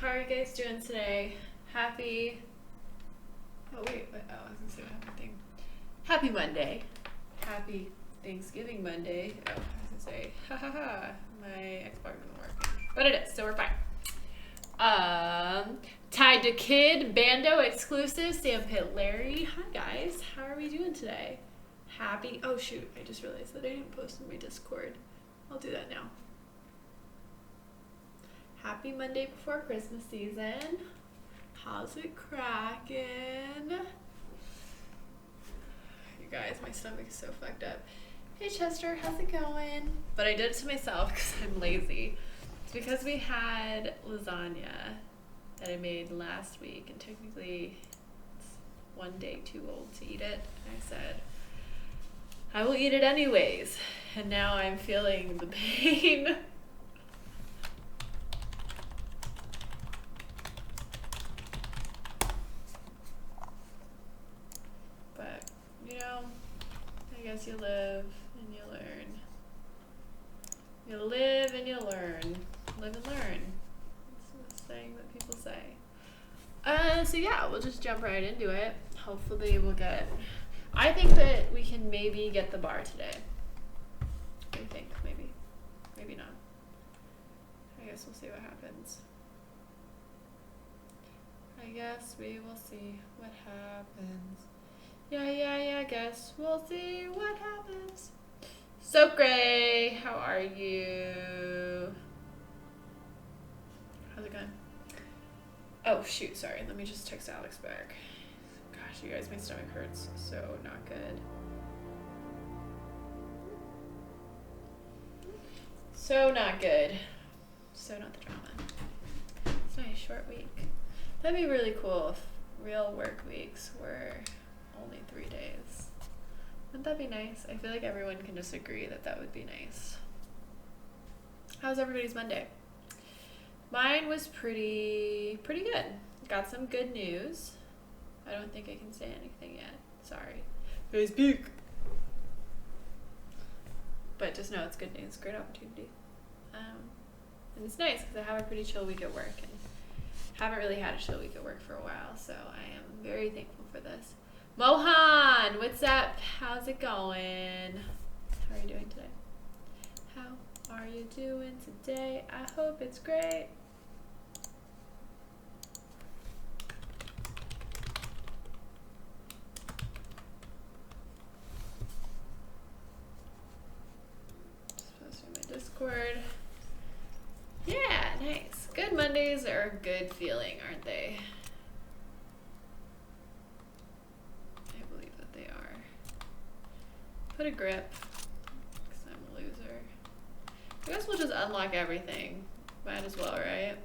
How are you guys doing today? Happy... Oh, wait. Oh, I was going to say what happened thing. Happy Monday. Happy Thanksgiving Monday. Oh, I was going to say, ha ha ha. My Xbox isn't working. But it is, so we're fine. Tied to Kid, Bando exclusive, Sandpit Larry. Hi guys, how are we doing today? Happy, oh shoot, I just realized that I didn't post in my Discord. I'll do that now. Happy Monday before Christmas season. How's it cracking? You guys, my stomach is so fucked up. Hey Chester, how's it going? But I did it to myself because I'm lazy. It's because we had lasagna that I made last week, and technically it's one day too old to eat it. And I said, I will eat it anyways. And now I'm feeling the pain. But, you know, I guess you live and you learn. You live and you learn. Live and learn. That's the saying that people say. So yeah, we'll just jump right into it. Hopefully we'll get... I think that we can maybe get the bar today. I think, maybe. Maybe not. I guess we'll see what happens. I guess we will see what happens. Yeah, I guess we'll see what happens. So Gray, how are you? How's it going? Oh shoot, sorry. Let me just text Alex back. Gosh, you guys, my stomach hurts. So not good. So not good. So not the drama. It's a nice short week. That'd be really cool if real work weeks were only 3 days. Wouldn't that be nice? I feel like everyone can just agree that that would be nice. How's everybody's Monday? Mine was pretty good. Got some good news. I don't think I can say anything yet. Sorry. I speak. But just know it's good news. Great opportunity. And it's nice because I have a pretty chill week at work and haven't really had a chill week at work for a while. So I am very thankful for this. Mohan, what's up? How's it going? How are you doing today? How are you doing today? I hope it's great. Just posting my Discord. Yeah, nice. Good Mondays are a good feeling, aren't they? Put a grip, because I'm a loser. I guess we'll just unlock everything. Might as well, right?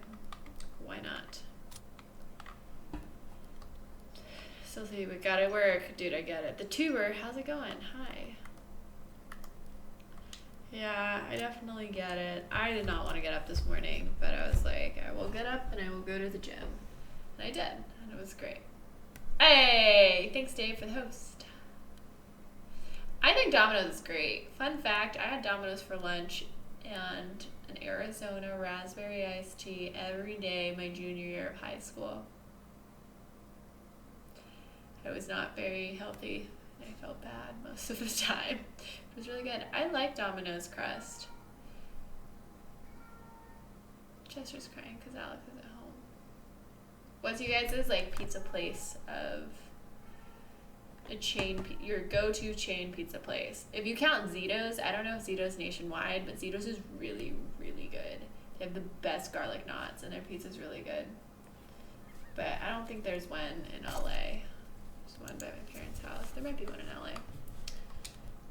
Why not? Still see, we gotta work. Dude, I get it. The tuber, how's it going? Hi. Yeah, I definitely get it. I did not want to get up this morning, but I was like, I will get up and I will go to the gym. And I did, and it was great. Hey, thanks Dave for the host. I think Domino's is great. Fun fact, I had Domino's for lunch and an Arizona raspberry iced tea every day my junior year of high school. I was not very healthy. I felt bad most of the time. It was really good. I like Domino's crust. Chester's crying because Alex is at home. What's you guys' like pizza place of a chain, your go-to chain pizza place? If you count Zito's, I don't know if Zito's nationwide, but Zito's is really, really good. They have the best garlic knots, and their pizza's really good. But I don't think there's one in LA. There's one by my parents' house. There might be one in LA.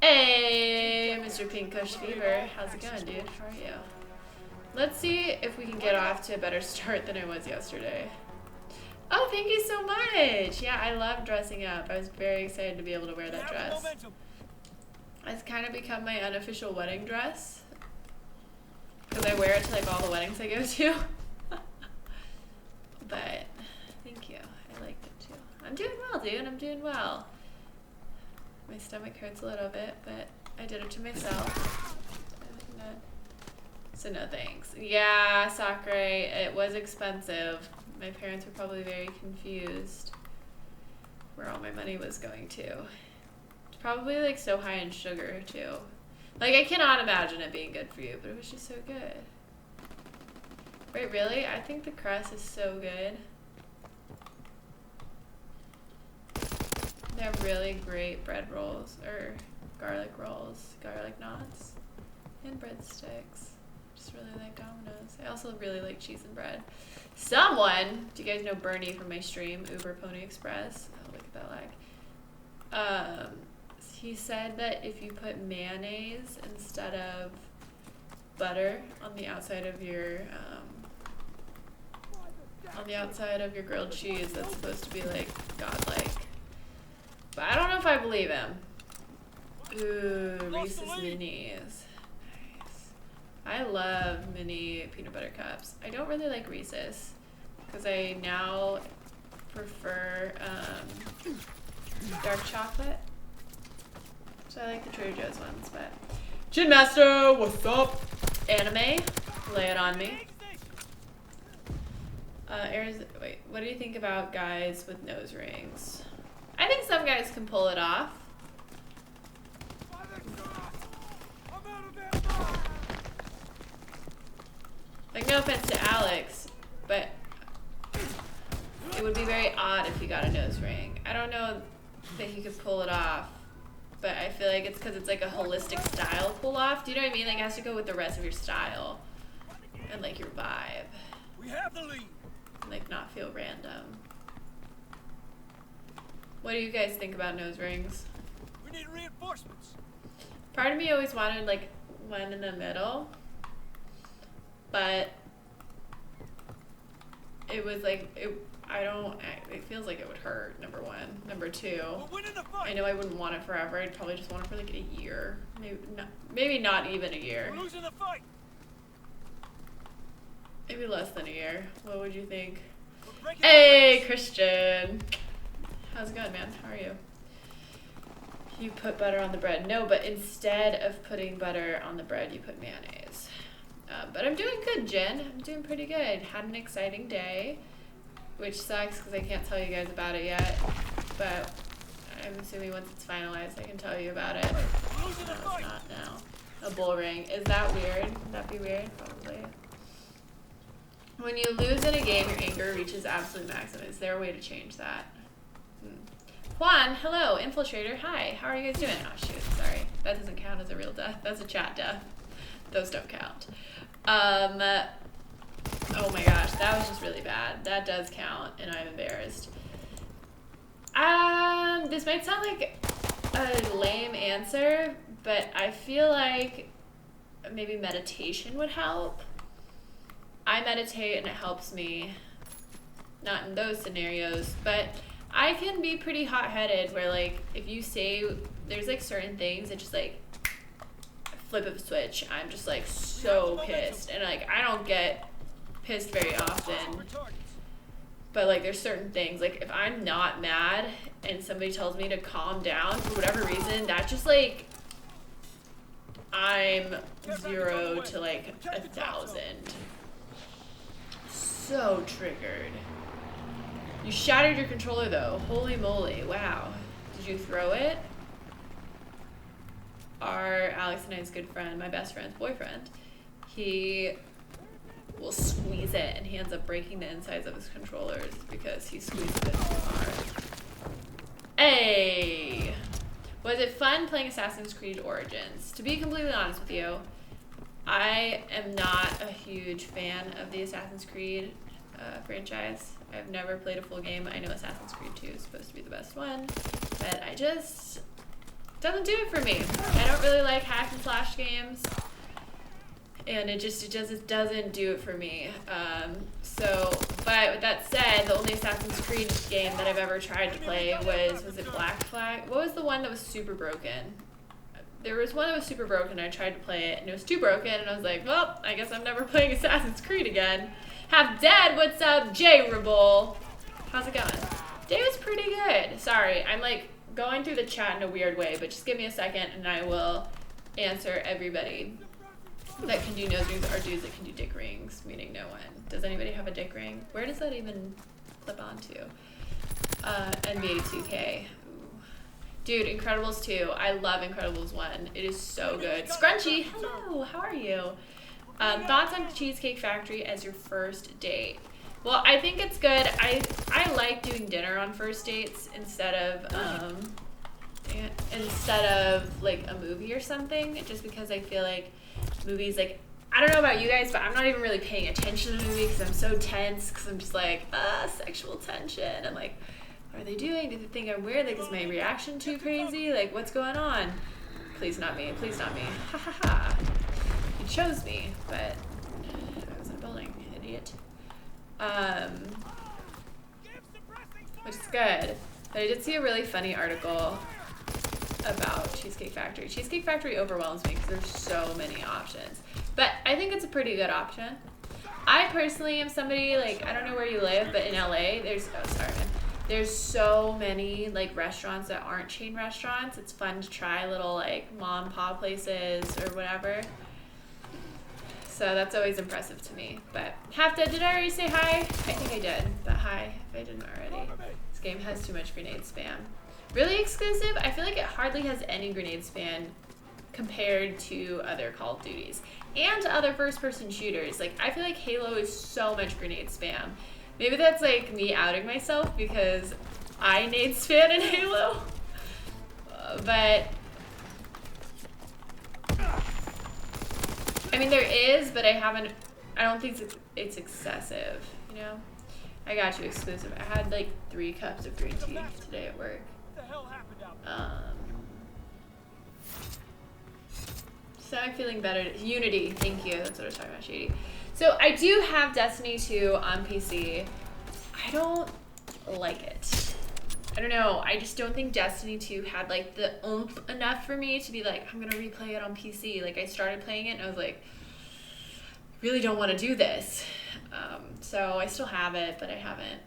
Hey, Mr. Pink Kush Fever. How's it going, dude? How are you? Let's see if we can get off to a better start than I was yesterday. Oh, thank you so much. Yeah, I love dressing up. I was very excited to be able to wear that dress. It's kind of become my unofficial wedding dress because I wear it to like all the weddings I go to. But thank you. I liked it too. I'm doing well, dude. I'm doing well. My stomach hurts a little bit, but I did it to myself. So no thanks. Yeah, Sakurai, it was expensive. My parents were probably very confused where all my money was going to. It's probably like so high in sugar too. Like I cannot imagine it being good for you, but it was just so good. Wait, really? I think the crust is so good. They have really great bread rolls, or garlic rolls, garlic knots, and breadsticks. Just really like Domino's. I also really like cheese and bread. Someone, do you guys know Bernie from my stream, Uber Pony Express? Oh, look at that lag. He said that if you put mayonnaise instead of butter on the outside of your grilled cheese, that's supposed to be like godlike. But I don't know if I believe him. Ooh, Reese's Minis. Nice. I love mini peanut butter cups. I don't really like Reese's because I now prefer dark chocolate. So I like the Trader Joe's ones, but Chin Master, what's up? Anime, lay it on me. Wait, what do you think about guys with nose rings? I think some guys can pull it off. Like, no offense to Alex, but it would be very odd if he got a nose ring. I don't know that he could pull it off, but I feel like it's because it's like a holistic style pull off. Do you know what I mean? Like, it has to go with the rest of your style and like your vibe. We have the lead. And, like, not feel random. What do you guys think about nose rings? We need reinforcements. Part of me always wanted like one in the middle, but it was like it feels like it would hurt, number one. Number two, I know I wouldn't want it forever. I'd probably just want it for like a year. Maybe not even a year. We're losing the fight. Maybe less than a year. What would you think? Hey, Christian. How's it going, man? How are you? You put butter on the bread. No, but instead of putting butter on the bread, you put mayonnaise. But I'm doing good, Jen. I'm doing pretty good. Had an exciting day, which sucks because I can't tell you guys about it yet. But I'm assuming once it's finalized, I can tell you about it. No, it's not now. A bull ring. Is that weird? Would that be weird? Probably. When you lose in a game, your anger reaches absolute maximum. Is there a way to change that? Juan, hello. Infiltrator, hi. How are you guys doing? Oh, shoot. Sorry. That doesn't count as a real death. That's a chat death. Those don't count. Oh my gosh. That was just really bad. That does count, and I'm embarrassed. This might sound like a lame answer, but I feel like maybe meditation would help. I meditate and it helps me, not in those scenarios, but I can be pretty hot-headed where like if you say there's like certain things that just like flip of a switch, I'm just like so pissed, and like I don't get pissed very often, but like there's certain things like if I'm not mad and somebody tells me to calm down for whatever reason, that just like I'm 0 to like 1,000. So triggered. You shattered your controller though. Holy moly. Wow. Did you throw it? Our Alex and I's good friend, my best friend's boyfriend, he will squeeze it and he ends up breaking the insides of his controllers because he squeezed it too hard. Hey! Was it fun playing Assassin's Creed Origins? To be completely honest with you, I am not a huge fan of the Assassin's Creed franchise. I've never played a full game. I know Assassin's Creed 2 is supposed to be the best one, but I just doesn't do it for me. I don't really like hack and slash games, and it just doesn't do it for me. But with that said, the only Assassin's Creed game that I've ever tried to play was it Black Flag? What was the one that was super broken? There was one that was super broken, I tried to play it, and it was too broken, and I was like, well, I guess I'm never playing Assassin's Creed again. Half Dead, what's up? Jay Rabol. How's it going? Day was pretty good. Sorry, I'm like going through the chat in a weird way, but just give me a second and I will answer everybody. that can do nose rings are dudes that can do dick rings, meaning no one. Does anybody have a dick ring? Where does that even clip onto? NBA 2K. Ooh. Dude, Incredibles 2. I love Incredibles 1. It is so good. Scrunchy, hello, how are you? Thoughts on Cheesecake Factory as your first date? Well, I think it's good. I like doing dinner on first dates instead of like a movie or something, just because I feel like movies, like, I don't know about you guys, but I'm not even really paying attention to the movie because I'm so tense, because I'm just like, sexual tension. I'm like, what are they doing? Do they think I'm weird? Like, is my reaction too crazy? Like, what's going on? Please not me. Please not me. Ha ha ha. You chose me, but I was in a building, idiot. Which is good. But I did see a really funny article about Cheesecake Factory. Cheesecake Factory overwhelms me because there's so many options. But I think it's a pretty good option. I personally am somebody, like, I don't know where you live, but in LA, there's so many, like, restaurants that aren't chain restaurants. It's fun to try little, like, mom and pop places or whatever. So that's always impressive to me. But did I already say hi? I think I did, but hi if I didn't already. This game has too much grenade spam. Really exclusive? I feel like it hardly has any grenade spam compared to other Call of Duties and to other first-person shooters. Like, I feel like Halo is so much grenade spam. Maybe that's like me outing myself because I nade spam in Halo. But I mean, there is, but I don't think it's excessive, you know? I got you exclusive. I had like 3 cups of green tea today at work. So I'm feeling better. Unity, thank you. That's what I was talking about, Shady. So I do have Destiny 2 on PC. I don't like it. I don't know. I just don't think Destiny 2 had like the oomph enough for me to be like, I'm gonna replay it on PC. Like, I started playing it and I was like, really don't want to do this. So I still have it, but I haven't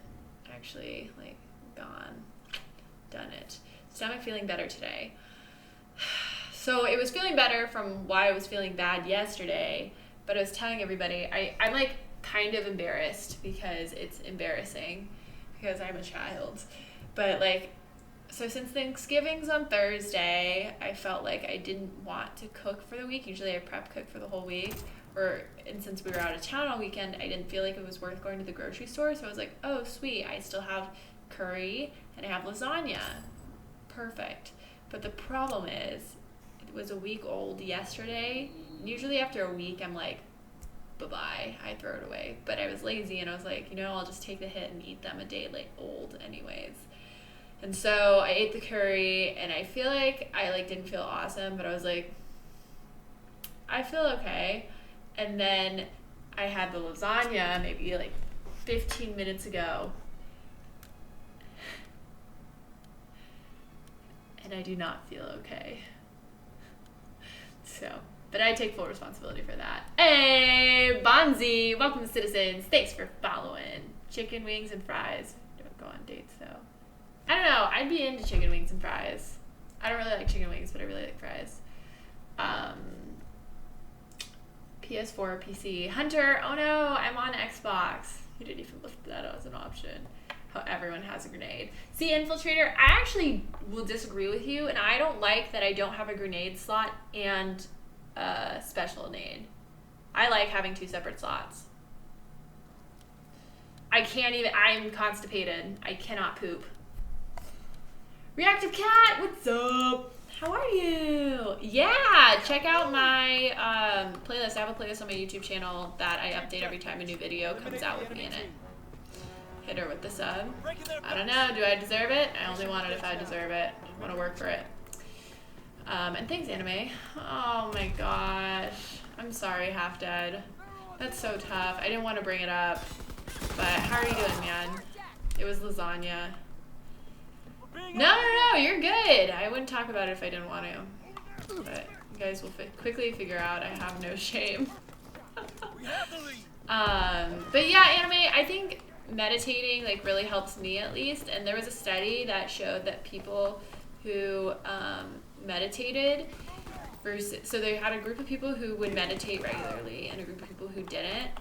actually like done it. So now I'm feeling better today. So it was feeling better from why I was feeling bad yesterday, but I was telling everybody, I'm like kind of embarrassed because it's embarrassing because I'm a child. But like, so since Thanksgiving's on Thursday, I felt like I didn't want to cook for the week. Usually I prep cook for the whole week. And since we were out of town all weekend, I didn't feel like it was worth going to the grocery store. So I was like, oh, sweet. I still have curry and I have lasagna. Perfect. But the problem is, it was a week old yesterday. Usually after a week, I'm like, bye-bye. I throw it away. But I was lazy and I was like, I'll just take the hit and eat them a day like old anyways. And so I ate the curry and I feel like I like didn't feel awesome, but I was like, I feel okay. And then I had the lasagna maybe like 15 minutes ago. And I do not feel okay. So, but I take full responsibility for that. Hey, Bonzi, welcome to Citizens. Thanks for following. Chicken wings and fries. Don't go on dates though. I don't know. I'd be into chicken wings and fries. I don't really like chicken wings, but I really like fries. PS4, PC. Hunter, oh no, I'm on Xbox. You didn't even list that as an option. How everyone has a grenade. See, Infiltrator, I actually will disagree with you, and I don't like that I don't have a grenade slot and a special nade. I like having 2 separate slots. I'm constipated. I cannot poop. Reactive Cat, what's up? How are you? Yeah, check out my playlist. I have a playlist on my YouTube channel that I update every time a new video comes out with me in it. Hit her with the sub. I don't know, do I deserve it? I only want it if I deserve it. I want to work for it. And thanks, Anime. Oh my gosh. I'm sorry, Half Dead. That's so tough. I didn't want to bring it up. But how are you doing, man? It was lasagna. No, you're good. I wouldn't talk about it if I didn't want to. But you guys will quickly figure out I have no shame. But yeah, Anime, I think meditating like really helps me at least. And there was a study that showed that people who meditated versus, so they had a group of people who would meditate regularly and a group of people who didn't.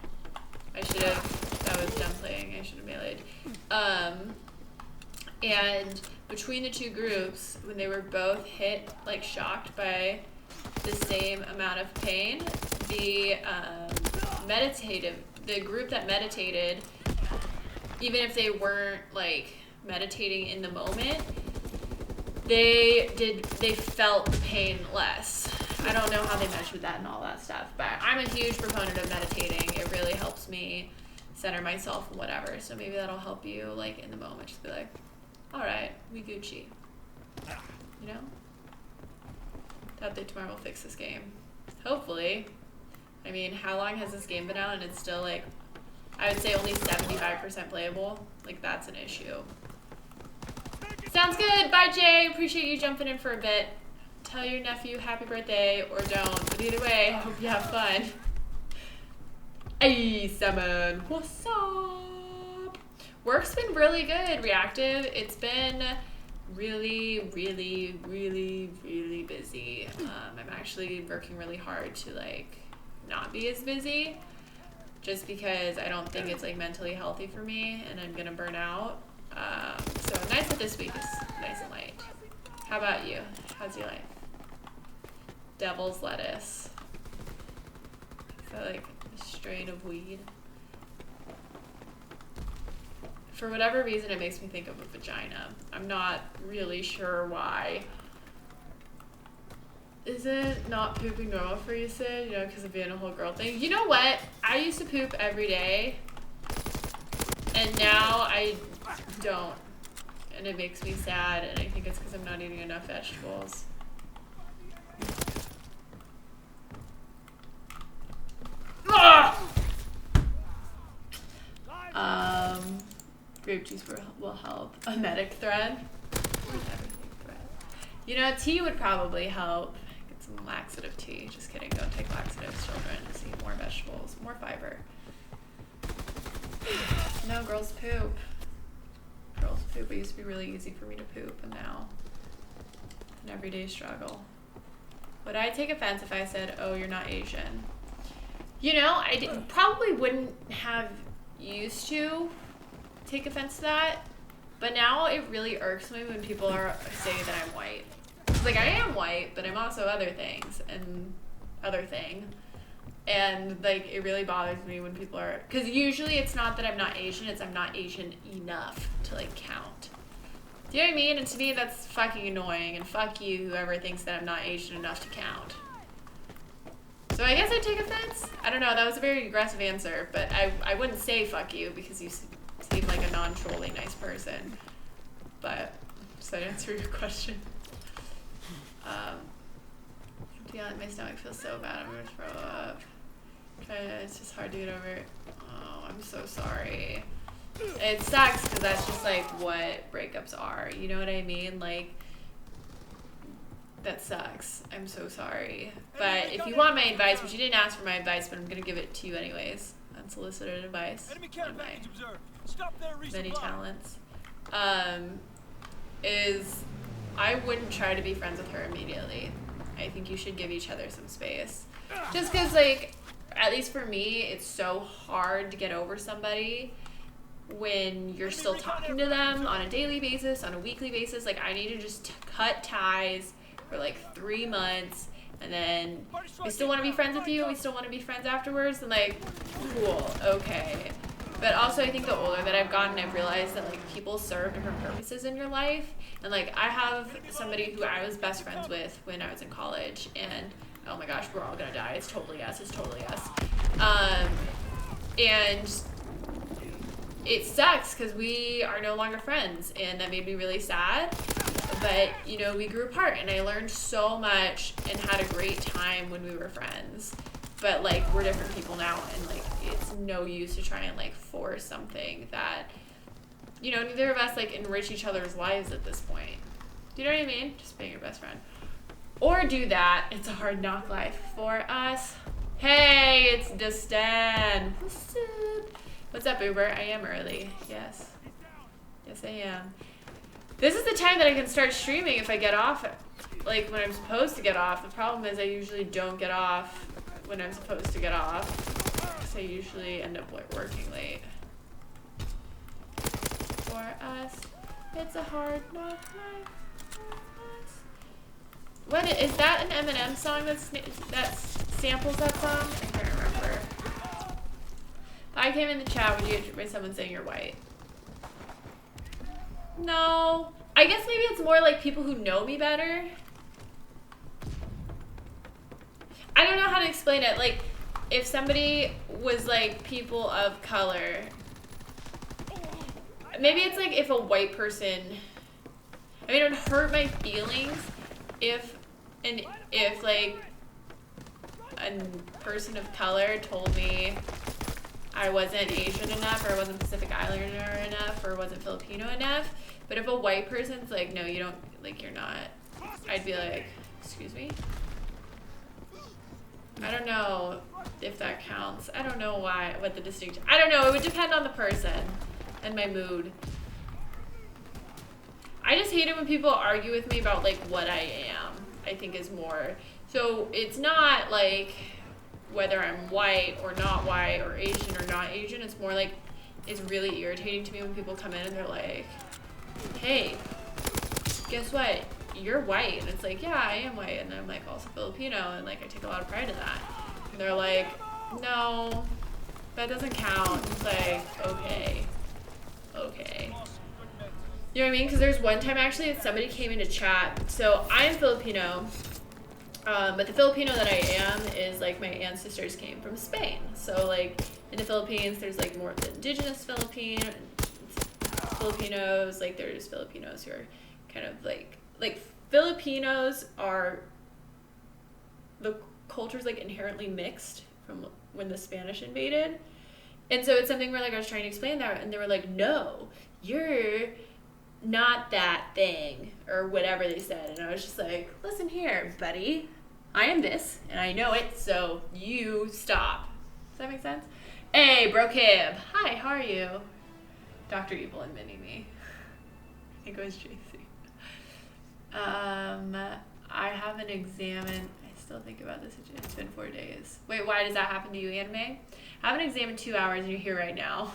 That was dumb playing, I should have meleeed. And between the two groups, when they were both hit, like shocked by the same amount of pain, the group that meditated, even if they weren't like meditating in the moment, they felt the pain less. I don't know how they measured that and all that stuff, but I'm a huge proponent of meditating. It really helps me center myself and whatever. So maybe that'll help you like in the moment. Just be like, all right, we Gucci. You know? Doubt that tomorrow will fix this game. Hopefully. I mean, how long has this game been out and it's still like, I would say only 75% playable. Like that's an issue. Sounds good. Bye, Jay. Appreciate you jumping in for a bit. Tell your nephew happy birthday or don't. But either way, I hope you have fun. Hey, Simon. What's up? Work's been really good, Reactive. It's been really, really, really, really busy. I'm actually working really hard to like not be as busy just because I don't think it's like mentally healthy for me and I'm gonna burn out. So nice that this week is nice and light. How about you? How's your life? Devil's lettuce. I feel like a strain of weed. For whatever reason, it makes me think of a vagina. I'm not really sure why. Isn't not pooping normal for you, Sid? You know, because of being a whole girl thing. You know what? I used to poop every day. And now I don't. And it makes me sad. And I think it's because I'm not eating enough vegetables. Grape juice will help. A medic thread. You know, tea would probably help. Get some laxative tea. Just kidding. Don't take laxatives, children. Just eat more vegetables. More fiber. No, girls poop. Girls poop. It used to be really easy for me to poop, and now an everyday struggle. Would I take offense if I said, oh, you're not Asian? You know, I probably wouldn't have used to take offense to that, but now it really irks me when people are saying that I'm white. It's like, I am white, but I'm also other things, and other thing. And, like, it really bothers me when people are... Because usually it's not that I'm not Asian, it's I'm not Asian enough to, like, count. Do you know what I mean? And to me, that's fucking annoying, and fuck you, whoever thinks that I'm not Asian enough to count. So I guess I'd take offense? I don't know, that was a very aggressive answer, but I wouldn't say fuck you because you seem like a non-trolly nice person. But, does that answer your question? Yeah, my stomach feels so bad, I'm gonna throw up. It's just hard to get over. Oh, I'm so sorry. It sucks because that's just like what breakups are, you know what I mean? Like, that sucks. I'm so sorry. But if you want my advice, which you didn't ask for my advice, but I'm gonna give it to you anyways. Unsolicited advice. One of my many talents. Is I wouldn't try to be friends with her immediately. I think you should give each other some space. Just because, like, at least for me, it's so hard to get over somebody when you're still talking to them on a daily basis, on a weekly basis. Like, I need to just cut ties for like 3 months, and then we still want to be friends with you, we still want to be friends afterwards, and like, cool, okay. But also I think the older that I've gotten, I've realized that like people serve different purposes in your life. And like I have somebody who I was best friends with when I was in college, and oh my gosh, we're all gonna die. It's totally us. It's totally us. And it sucks because we are no longer friends, and that made me really sad. But you know, we grew apart, and I learned so much and had a great time when we were friends. But like we're different people now, and like it's no use to try and like force something that, you know, neither of us like enrich each other's lives at this point. Do you know what I mean? Just being your best friend. Or do that. It's a hard knock life for us. Hey, it's Destin. What's up, Uber? I am early. Yes. Yes, I am. This is the time that I can start streaming if I get off like when I'm supposed to get off. The problem is I usually don't get off when I'm supposed to get off. So I usually end up working late. For us, it's a hard knock life. What is that? An Eminem song that samples that song? I can't remember. If I came in the chat, would you get by someone saying you're white? No. I guess maybe it's more like people who know me better. I don't know how to explain it. Like, if somebody was like people of color, maybe it's like if a white person, I mean, it would hurt my feelings if like a person of color told me I wasn't Asian enough, or I wasn't Pacific Islander enough, or wasn't Filipino enough. But if a white person's like, no, you don't, like, you're not, I'd be like, excuse me? I don't know if that counts. I don't know what the distinction, I don't know, it would depend on the person and my mood. I just hate it when people argue with me about, like, what I am, I think is more. So it's not, like, whether I'm white or not white or Asian or not Asian. It's more like, it's really irritating to me when people come in and they're like, hey, guess what? You're white. And it's like, yeah, I am white. And I'm like, also Filipino. And like, I take a lot of pride in that. And they're like, no, that doesn't count. It's like, okay. You know what I mean? Because there's one time actually that somebody came into chat. So I am Filipino. But the Filipino that I am is like my ancestors came from Spain. So like in the Philippines, there's like more of the indigenous Filipinos. Like there's Filipinos who are kind of like Filipinos are, the culture's like inherently mixed from when the Spanish invaded. And so it's something where like I was trying to explain that and they were like, no, you're not that thing, or whatever they said. And I was just like, listen here, buddy, I am this and I know it, so you stop. Does that make sense? Hey, Bro Kib, hi, how are you? Dr. Evil and Mini Me. I think it was JC. I haven't examined, I still think about this, it's been 4 days. Wait, why does that happen to you, Anime? I haven't examined 2 hours and you're here right now.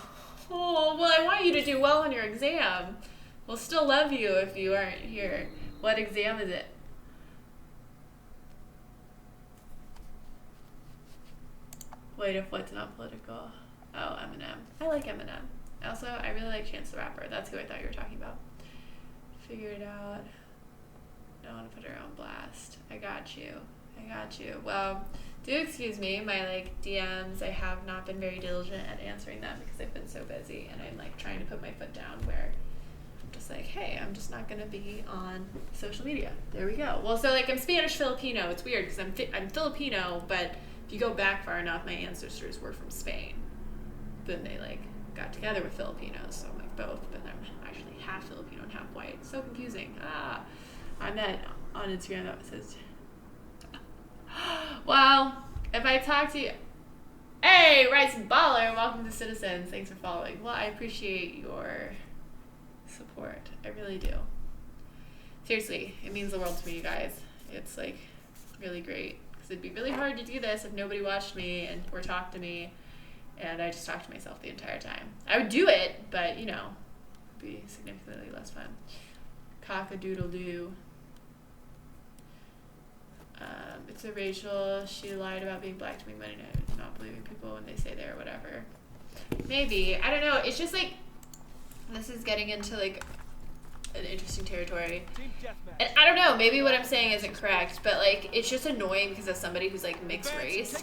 Oh, well, I want you to do well on your exam. We'll still love you if you aren't here. What exam is it? Wait, if what's not political? Oh, Eminem. I like Eminem. Also, I really like Chance the Rapper. That's who I thought you were talking about. Figure it out. Don't want to put her on blast. I got you. Well, do excuse me, my like DMs, I have not been very diligent at answering them because I've been so busy and I'm like trying to put my foot down where I'm just like, hey, I'm just not going to be on social media. There we go. Well, so like I'm Spanish Filipino. It's weird because I'm Filipino, but if you go back far enough, my ancestors were from Spain. Then they like got together with Filipinos, so I'm like both, but I'm actually half Filipino and half white. So confusing. I met on Instagram that says, well, if I talk to you, hey, Rice Baller, welcome to Citizens. Thanks for following. Well, I appreciate your support. I really do. Seriously, it means the world to me, you guys. It's like really great because it'd be really hard to do this if nobody watched me or talked to me. And I just talked to myself the entire time. I would do it, but, you know, it'd be significantly less fun. Cock-a-doodle-doo. It's a racial. She lied about being black to make money, not believing people when they say they're whatever. Maybe. I don't know. It's just like, this is getting into like an interesting territory. And I don't know, maybe what I'm saying isn't correct, but like, it's just annoying because as somebody who's like mixed race,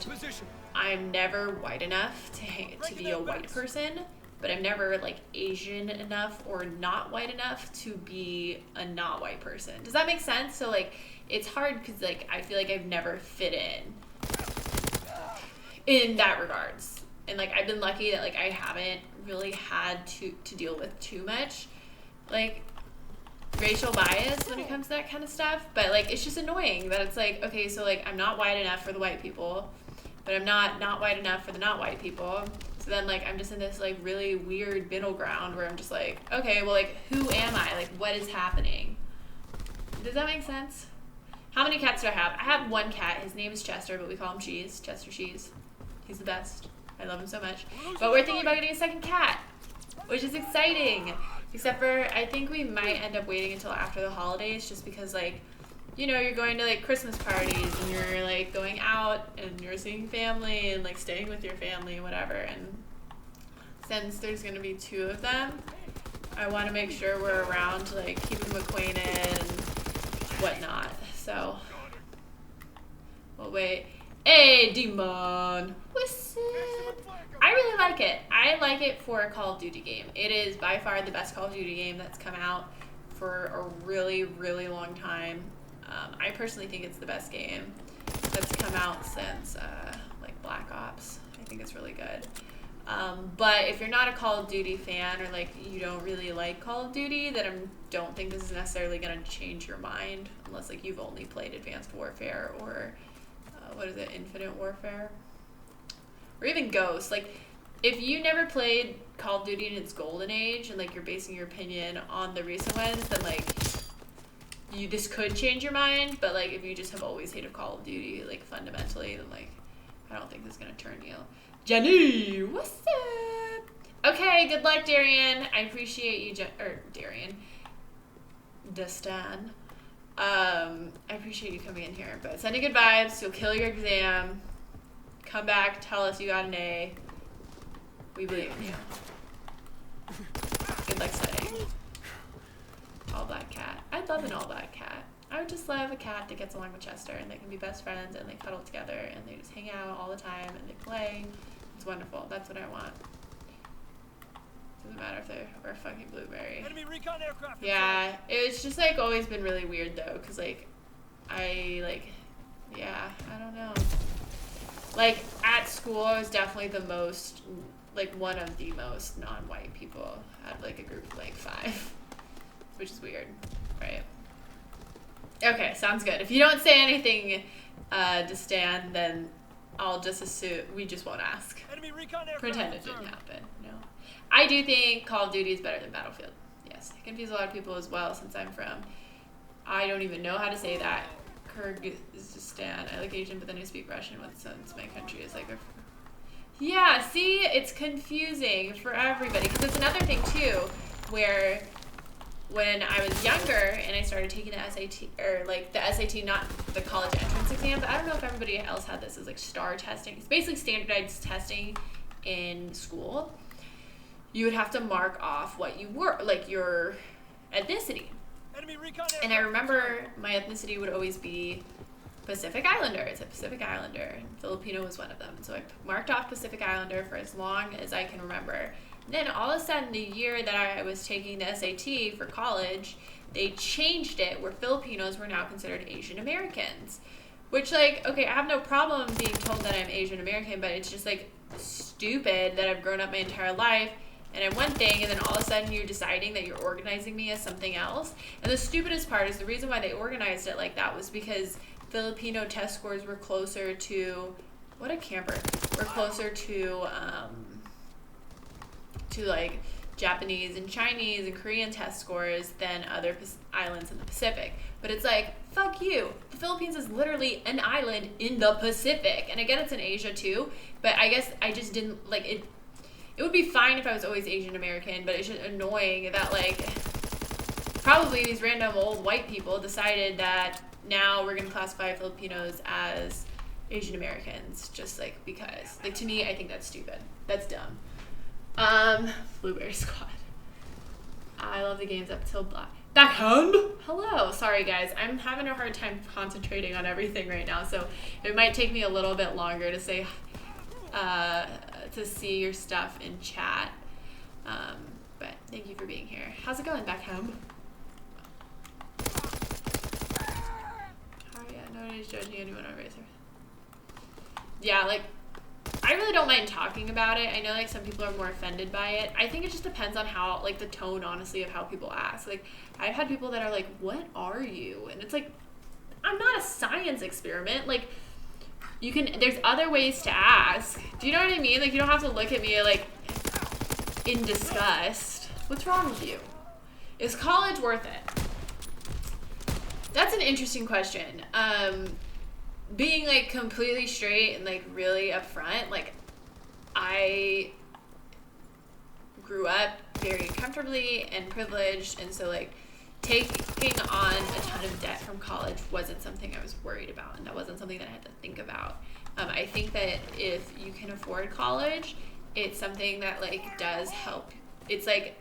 I'm never white enough to be a white person, but I'm never like Asian enough or not white enough to be a not white person. Does that make sense? So like, it's hard because like, I feel like I've never fit in that regards. And like, I've been lucky that like, I haven't really had to deal with too much like racial bias when it comes to that kind of stuff. But like, it's just annoying that it's like, okay, so like, I'm not white enough for the white people, but I'm not white enough for the not white people. So then like, I'm just in this like really weird middle ground where I'm just like, okay, well like, who am I? Like, what is happening? Does that make sense? How many cats do I have? I have one cat. His name is Chester, but we call him Cheese. Chester Cheese. He's the best. I love him so much. But we're thinking about getting a second cat, which is exciting. Except for, I think we might end up waiting until after the holidays, just because, like, you know, you're going to, like, Christmas parties, and you're, like, going out, and you're seeing family, and, like, staying with your family, and whatever. And since there's going to be 2 of them, I want to make sure we're around to, like, keep them acquainted and whatnot. So, we'll wait. Hey, Demon! What's up? I really like it. I like it for a Call of Duty game. It is by far the best Call of Duty game that's come out for a really, really long time. I personally think it's the best game that's come out since like Black Ops. I think it's really good. But if you're not a Call of Duty fan, or like you don't really like Call of Duty, then I don't think this is necessarily going to change your mind, unless like you've only played Advanced Warfare or what is it, Infinite Warfare? Or even Ghost. Like, if you never played Call of Duty in its golden age, and like you're basing your opinion on the recent ones, then like this could change your mind. But like if you just have always hated Call of Duty, like fundamentally, then like I don't think this is gonna turn you. Jenny, what's up? Okay, good luck, Darian. I appreciate you, Darian. Destan. I appreciate you coming in here, but sending good vibes. You'll kill your exam. Come back, tell us you got an A. We believe in you. Good luck studying. All black cat. I'd love an all black cat. I would just love a cat that gets along with Chester, and they can be best friends, and they cuddle together, and they just hang out all the time, and they play. It's wonderful. That's what I want. Doesn't matter if they're a fucking blueberry. Enemy recon aircraft. Yeah, it's just like always been really weird though, cause like I don't know. Like at school, I was definitely the most, like one of the most non-white people out of like a group of like 5, which is weird, right? Okay, sounds good. If you don't say anything to Stan, then I'll just assume we just won't ask. Enemy recon aircraft. Pretend it didn't happen. No. I do think Call of Duty is better than Battlefield. Yes, I confuse a lot of people as well since I'm from. I don't even know how to say that. Kyrgyzstan. I like Asian, but then I speak Russian since my country is like a. Yeah, see, it's confusing for everybody because it's another thing too, where when I was younger and I started taking the SAT, or like the SAT, not the college entrance exam, but I don't know if everybody else had this as like STAR testing. It's basically standardized testing in school. You would have to mark off what you were, like your ethnicity. Enemy recon And I remember my ethnicity would always be Pacific Islander. It's a Pacific Islander, and Filipino was one of them. So I marked off Pacific Islander for as long as I can remember. Then all of a sudden, the year that I was taking the SAT for college, they changed it where Filipinos were now considered Asian Americans. Which, like, okay, I have no problem being told that I'm Asian American, but it's just, like, stupid that I've grown up my entire life and I'm one thing, and then all of a sudden you're deciding that you're organizing me as something else. And the stupidest part is the reason why they organized it like that was because Filipino test scores were closer to, what a camper, were closer to like Japanese and Chinese and Korean test scores than other islands in the Pacific. But it's like, fuck you. The Philippines is literally an island in the Pacific. And again, it's in Asia too, but I guess I just didn't, like, it would be fine if I was always Asian American, but it's just annoying that, like, probably these random old white people decided that now we're going to classify Filipinos as Asian Americans, just, like, because. Like, to me, I think that's stupid. That's dumb. Blueberry Squad. I love the games up till back home. Hello. Sorry, guys. I'm having a hard time concentrating on everything right now, so it might take me a little bit longer to say, to see your stuff in chat. But thank you for being here. How's it going back home? Oh yeah, nobody's judging anyone over here. Yeah, like, I really don't mind talking about it. I know, like, some people are more offended by it. I think it just depends on how, like, the tone, honestly, of how people ask. Like, I've had people that are like, what are you? And it's like, I'm not a science experiment. Like, you can, there's other ways to ask. Do you know what I mean? Like, you don't have to look at me, like, in disgust. What's wrong with you? Is college worth it? That's an interesting question. Being like completely straight and like really upfront, like I grew up very comfortably and privileged, and so like taking on a ton of debt from college wasn't something I was worried about, and that wasn't something that I had to think about. I think that if you can afford college, it's something that like does help. It's like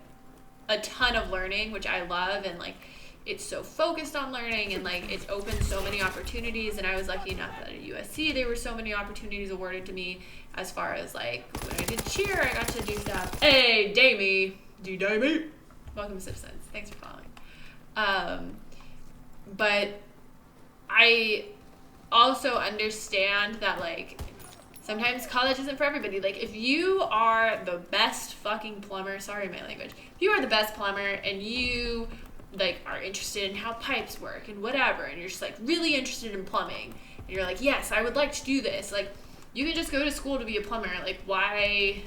a ton of learning, which I love, and like it's so focused on learning, and like it's opened so many opportunities. And I was lucky enough that at USC there were so many opportunities awarded to me, as far as like when I did cheer, I got to do stuff. Hey, Damie, D-Damie, welcome to Citizens. Thanks for following. But I also understand that like sometimes college isn't for everybody. Like if you are the best fucking plumber, sorry my language, if you are the best plumber and you like are interested in how pipes work and whatever, and you're just like really interested in plumbing, and you're like, yes, I would like to do this, like you can just go to school to be a plumber. Like why,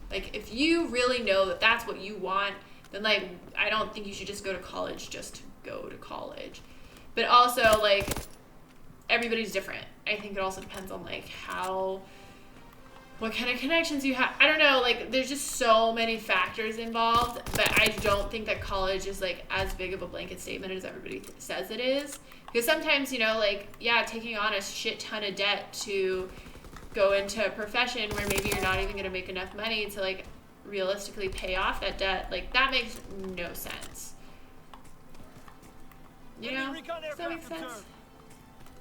like if you really know that that's what you want, then like I don't think you should just go to college just to go to college. But also like everybody's different. I think it also depends on like what kind of connections you have. I don't know, like there's just so many factors involved, but I don't think that college is like as big of a blanket statement as everybody says it is. Because sometimes, you know, like, yeah, taking on a shit ton of debt to go into a profession where maybe you're not even going to make enough money to like realistically pay off that debt, like that makes no sense. You know? Does that make sense?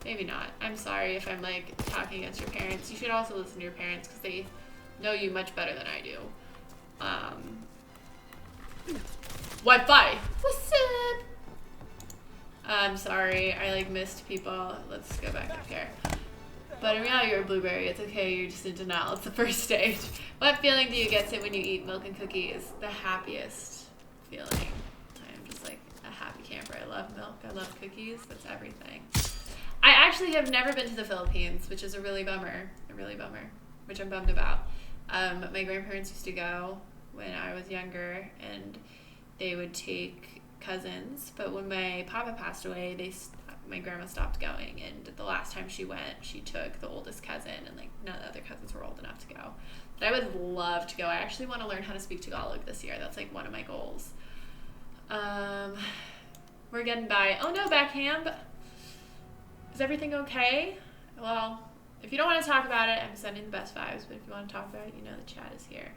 Maybe not. I'm sorry if I'm like talking against your parents. You should also listen to your parents because they know you much better than I do. Wi-Fi. What's up? I'm sorry. I like missed people. Let's go back up here. But in reality, you're a blueberry. It's okay. You're just in denial. It's the first stage. What feeling do you get when you eat milk and cookies? The happiest feeling. I'm just like a happy camper. I love milk. I love cookies. That's everything. I actually have never been to the Philippines, which is a really bummer, which I'm bummed about. My grandparents used to go when I was younger, and they would take cousins. But when my papa passed away, my grandma stopped going, and the last time she went, she took the oldest cousin, and like none of the other cousins were old enough to go. But I would love to go. I actually want to learn how to speak Tagalog this year. That's like one of my goals. We're getting by. Oh no, backhand. Is everything okay? Well, if you don't want to talk about it, I'm sending the best vibes, but if you want to talk about it, you know the chat is here.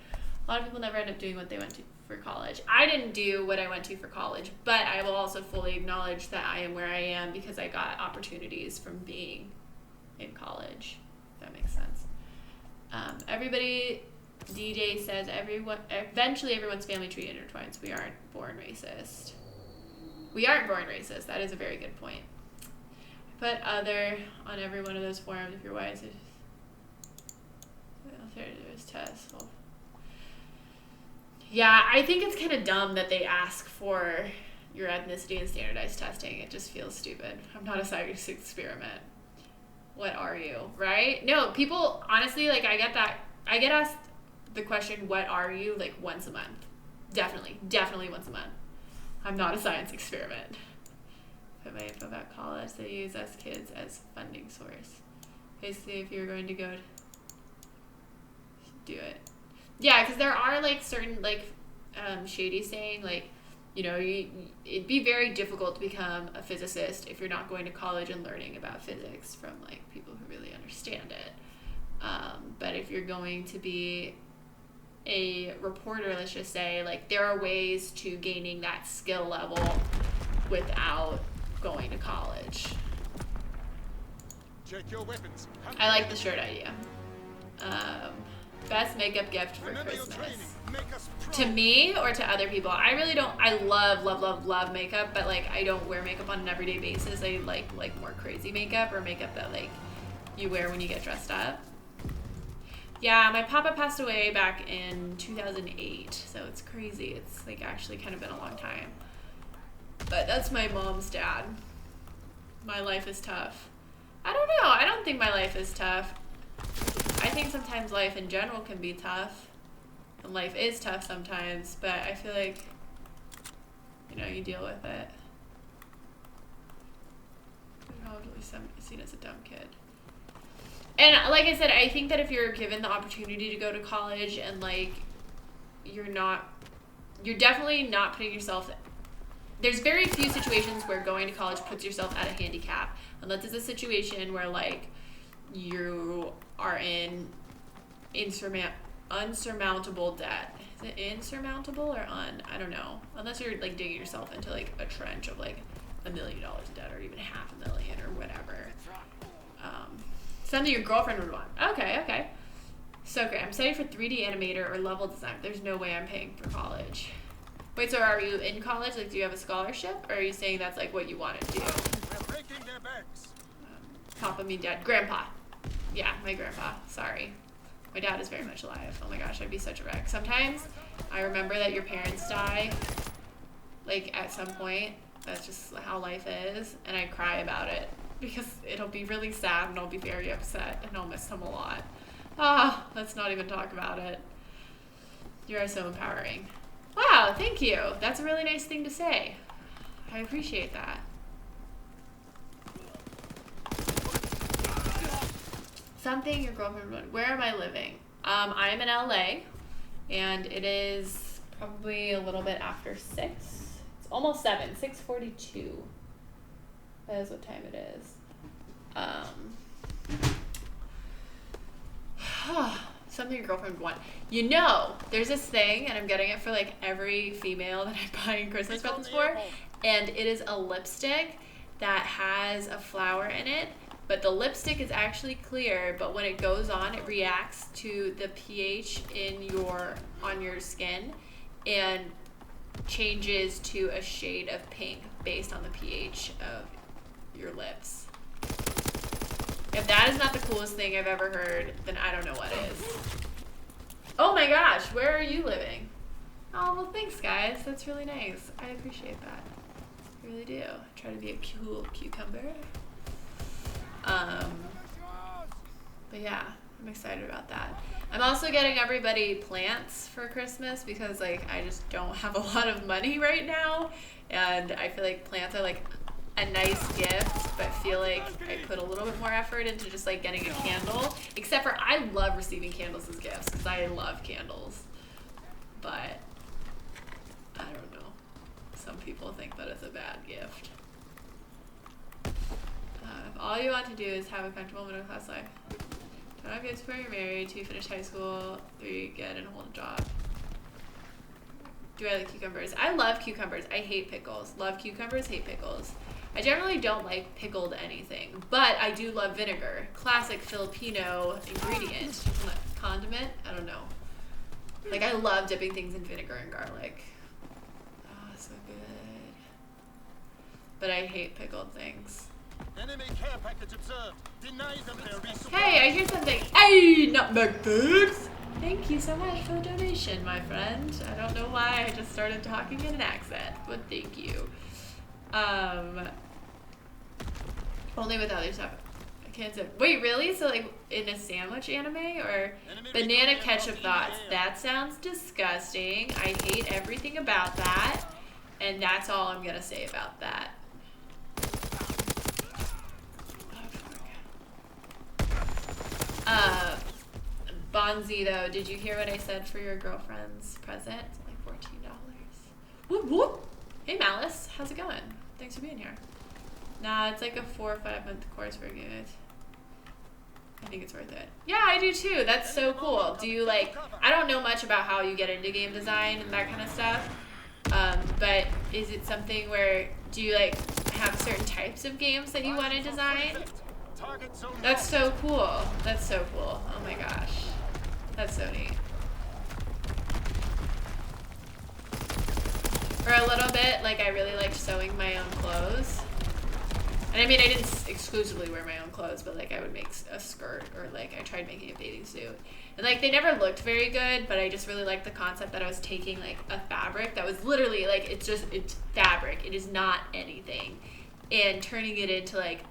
A lot of people never end up doing what they went to for college. I didn't do what I went to for college, but I will also fully acknowledge that I am where I am because I got opportunities from being in college, if that makes sense. DJ says, eventually everyone's family tree intertwines. We aren't born racist. We aren't born racist. That is a very good point. Put other on every one of those forums if you're wise. There's tests. Well, yeah, I think it's kind of dumb that they ask for your ethnicity in standardized testing. It just feels stupid. I'm not a science experiment. What are you, right? No, people, honestly, like, I get that. I get asked the question, what are you, like, once a month. Definitely once a month. I'm not a science experiment. Put my info about college. They use us kids as funding source. Basically, if you're going to go do it. Yeah, because there are, like, certain, like, shady saying, like, you know, it'd be very difficult to become a physicist if you're not going to college and learning about physics from, like, people who really understand it. But if you're going to be a reporter, let's just say, like, there are ways to gaining that skill level without going to college. Check your weapons. I like the shirt idea. Best makeup gift for Christmas. To me or to other people? I really don't. I love makeup, but like I don't wear makeup on an everyday basis. I like more crazy makeup or makeup that like you wear when you get dressed up. Yeah, my papa passed away back in 2008, so it's crazy. It's like actually kind of been a long time. But that's my mom's dad. My life is tough. I don't know. I don't think my life is tough. I think sometimes life in general can be tough. And life is tough sometimes, but I feel like, you know, you deal with it. probably seen as a dumb kid. And like I said, I think that if you're given the opportunity to go to college and like you're definitely not putting yourself. There's very few situations where going to college puts yourself at a handicap, unless it's a situation where like you are in unsurmountable debt. Is it insurmountable or I don't know. Unless you're like digging yourself into like a trench of like $1 million in debt or even $500,000 or whatever. Something your girlfriend would want. Okay. So great. I'm studying for 3D animator or level design. There's no way I'm paying for college. Wait, so are you in college? Like, do you have a scholarship? Or are you saying that's like what you want to do? Papa, me, dad. Grandpa. Yeah, my grandpa. Sorry. My dad is very much alive. Oh my gosh, I'd be such a wreck. Sometimes I remember that your parents die, like at some point. That's just how life is. And I cry about it because it'll be really sad and I'll be very upset and I'll miss them a lot. Let's not even talk about it. You are so empowering. Wow, thank you. That's a really nice thing to say. I appreciate that. Something your girlfriend would. Where am I living? I am in LA, and it is probably a little bit after 6. It's almost 7. 6:42. That is what time it is. Something your girlfriend would want. You know, there's this thing, and I'm getting it for like every female that I buy in Christmas presents for, and it is a lipstick that has a flower in it, but the lipstick is actually clear, but when it goes on, it reacts to the pH on your skin and changes to a shade of pink based on the pH of your lips. If that is not the coolest thing I've ever heard, then I don't know what is. Oh my gosh, where are you living? Oh, well thanks guys, that's really nice. I appreciate that. I really do. I try to be a cool cucumber. But yeah, I'm excited about that. I'm also getting everybody plants for Christmas because like I just don't have a lot of money right now, and I feel like plants are like a nice gift, but feel like I put a little bit more effort into just like getting a candle. Except for I love receiving candles as gifts because I love candles, but I don't know. Some people think that it's a bad gift. If all you want to do is have a comfortable middle class life, don't have kids before you're married, 2, finish high school, 3, get and hold a job. Do I like cucumbers? I love cucumbers. I hate pickles. Love cucumbers, hate pickles. I generally don't like pickled anything, but I do love vinegar. Classic Filipino ingredient. Condiment? I don't know. Like, I love dipping things in vinegar and garlic. Oh, so good. But I hate pickled things. Enemy care package observed. Deny them their resupply. Hey, I hear something. Hey, nutmeg foods! Thank you so much for the donation, my friend. I don't know why I just started talking in an accent, but thank you. Only with other stuff. I can't say. Wait, really? So like in a sandwich anime or banana ketchup thoughts? That sounds disgusting. I hate everything about that, and that's all I'm gonna say about that. Bonzi though, did you hear what I said for your girlfriend's present? It's like $14. Whoop whoop! Hey Malice, how's it going? Thanks for being here. Nah, it's like a 4 or 5 month course for good. I think it's worth it. Yeah, I do too. That's so cool. Do you like, I don't know much about how you get into game design and that kind of stuff. But is it something where, do you like have certain types of games that you want to design? That's so cool. That's so cool. Oh my gosh. That's so neat. For a little bit, like I really liked sewing my own clothes. And I mean, I didn't exclusively wear my own clothes, but like I would make a skirt or like I tried making a bathing suit. And like they never looked very good, but I just really liked the concept that I was taking like a fabric that was literally like, it's fabric. It is not anything. And turning it into like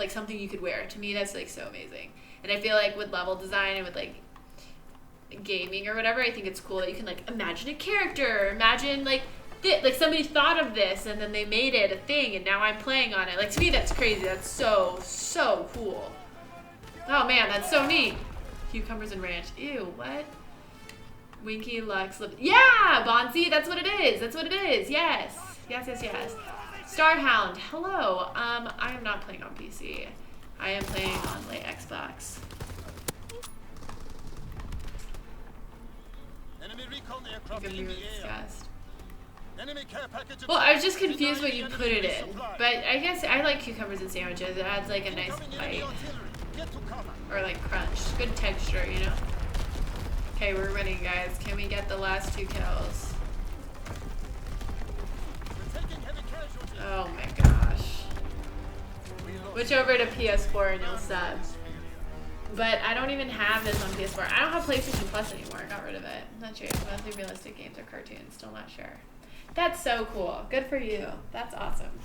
something you could wear. To me, that's like so amazing. And I feel like with level design and with like gaming or whatever, I think it's cool that you can like imagine a character, imagine like like somebody thought of this and then they made it a thing and now I'm playing on it. Like to me that's crazy. That's so cool. Oh man, that's so neat. Cucumbers and ranch. Ew, what? Winky Lux lip. Yeah, Bonzi, that's what it is. That's what it is. Yes. Yes. Starhound, hello. I am not playing on PC. I am playing on like Xbox. Enemy recon aircraft in the air. Enemy care package. Well, I was just confused what you put it in, but I guess I like cucumbers and sandwiches. It adds like a nice bite or like crunch, good texture, you know. Okay, we're winning, guys. Can we get the last 2 kills? Oh my gosh. Switch over to PS4 and you'll sub. But I don't even have this on PS4. I don't have PlayStation Plus anymore. I got rid of it. Not sure. Mostly realistic games or cartoons. Still not sure. That's so cool. Good for you. That's awesome.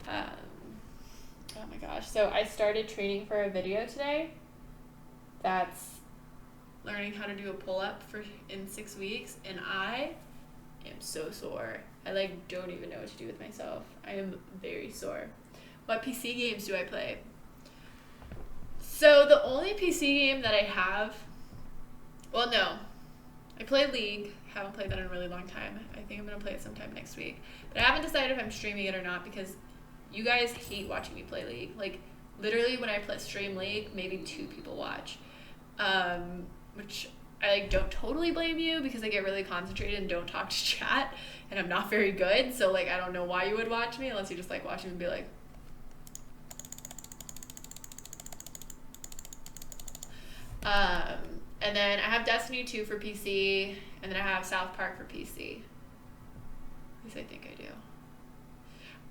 Oh my gosh. So I started training for a video today. That's learning how to do a pull-up in 6 weeks, and I am so sore. I like don't even know what to do with myself. I am very sore. What PC games do I play? So the only PC game that I have, well, no, I play League. Haven't played that in a really long time. I think I'm gonna play it sometime next week, but I haven't decided if I'm streaming it or not because you guys hate watching me play League. Like literally when I stream League, maybe 2 people watch. Which I like don't totally blame you because I get really concentrated and don't talk to chat and I'm not very good. So like, I don't know why you would watch me unless you just like watch me and be like, and then I have Destiny 2 for PC and then I have South Park for PC. At least I think I do.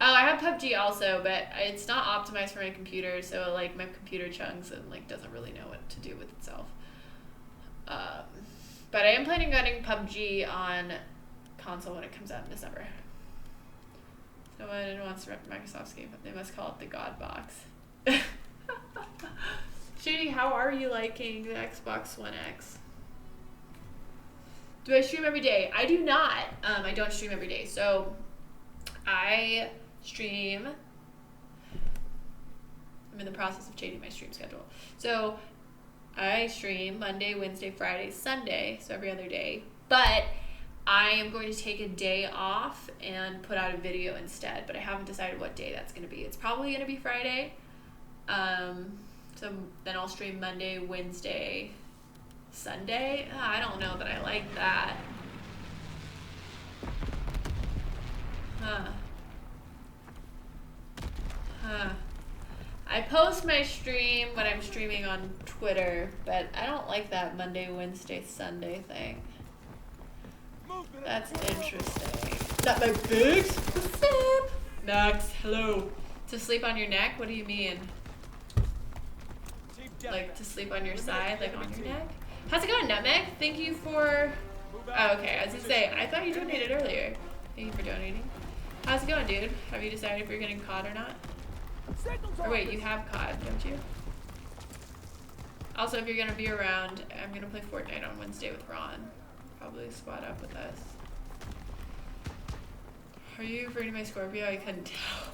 Oh, I have PUBG also, but it's not optimized for my computer, so like my computer chunks and like doesn't really know what to do with itself. But I am planning on getting PUBG on console when it comes out in December. So no one wants to rep Microsoft's game, but they must call it the God Box. Judy, how are you liking the Xbox One X? Do I stream every day? I do not. I don't stream every day. So I stream. I'm in the process of changing my stream schedule. So I stream Monday, Wednesday, Friday, Sunday, so every other day. But I am going to take a day off and put out a video instead, but I haven't decided what day that's going to be. It's probably going to be Friday. So then I'll stream Monday, Wednesday, Sunday. I don't know that I like that. I post my stream when I'm streaming on Twitter, but I don't like that Monday, Wednesday, Sunday thing. That's interesting. That my bigs? What's up? Max, hello. To sleep on your neck? What do you mean? Like to sleep on your side, like on your neck? How's it going, Nutmeg? Thank you for... Oh, okay. I was gonna say, I thought you donated earlier. Thank you for donating. How's it going, dude? Have you decided if you're getting COD or not? Or wait, you have COD, don't you? Also, if you're gonna be around, I'm gonna play Fortnite on Wednesday with Ron. Probably squad up with us. Are you referring to my Scorpio? I couldn't tell.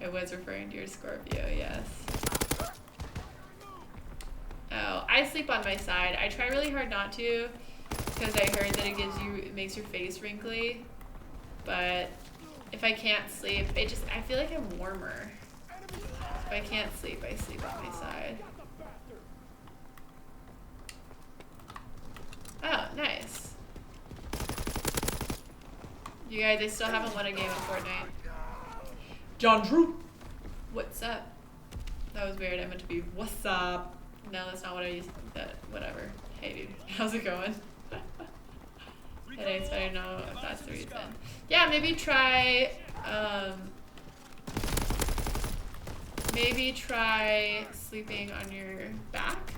I was referring to your Scorpio, yes. Oh, I sleep on my side. I try really hard not to because I heard that it makes your face wrinkly. But if I can't sleep, I feel like I'm warmer. If I can't sleep, I sleep on my side. Oh, nice. You guys, I still haven't won a game of Fortnite. John Drew! What's up? That was weird. I meant to be, what's up? No, that's not what I used. Whatever. Hey, dude. How's it going? Headaches, I don't know if that's the reason. Yeah, maybe try sleeping on your back.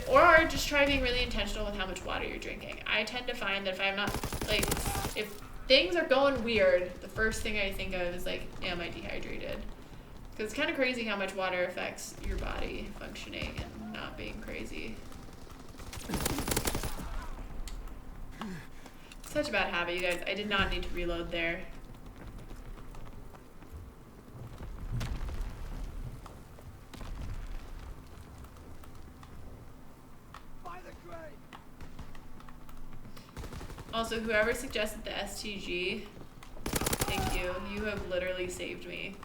Or just try being really intentional with how much water you're drinking. I tend to find that if I'm not, like, if things are going weird, the first thing I think of is, like, am I dehydrated? Because it's kind of crazy how much water affects your body functioning and not being crazy. Such a bad habit, you guys. I did not need to reload there. Also, whoever suggested the STG, thank you. You have literally saved me.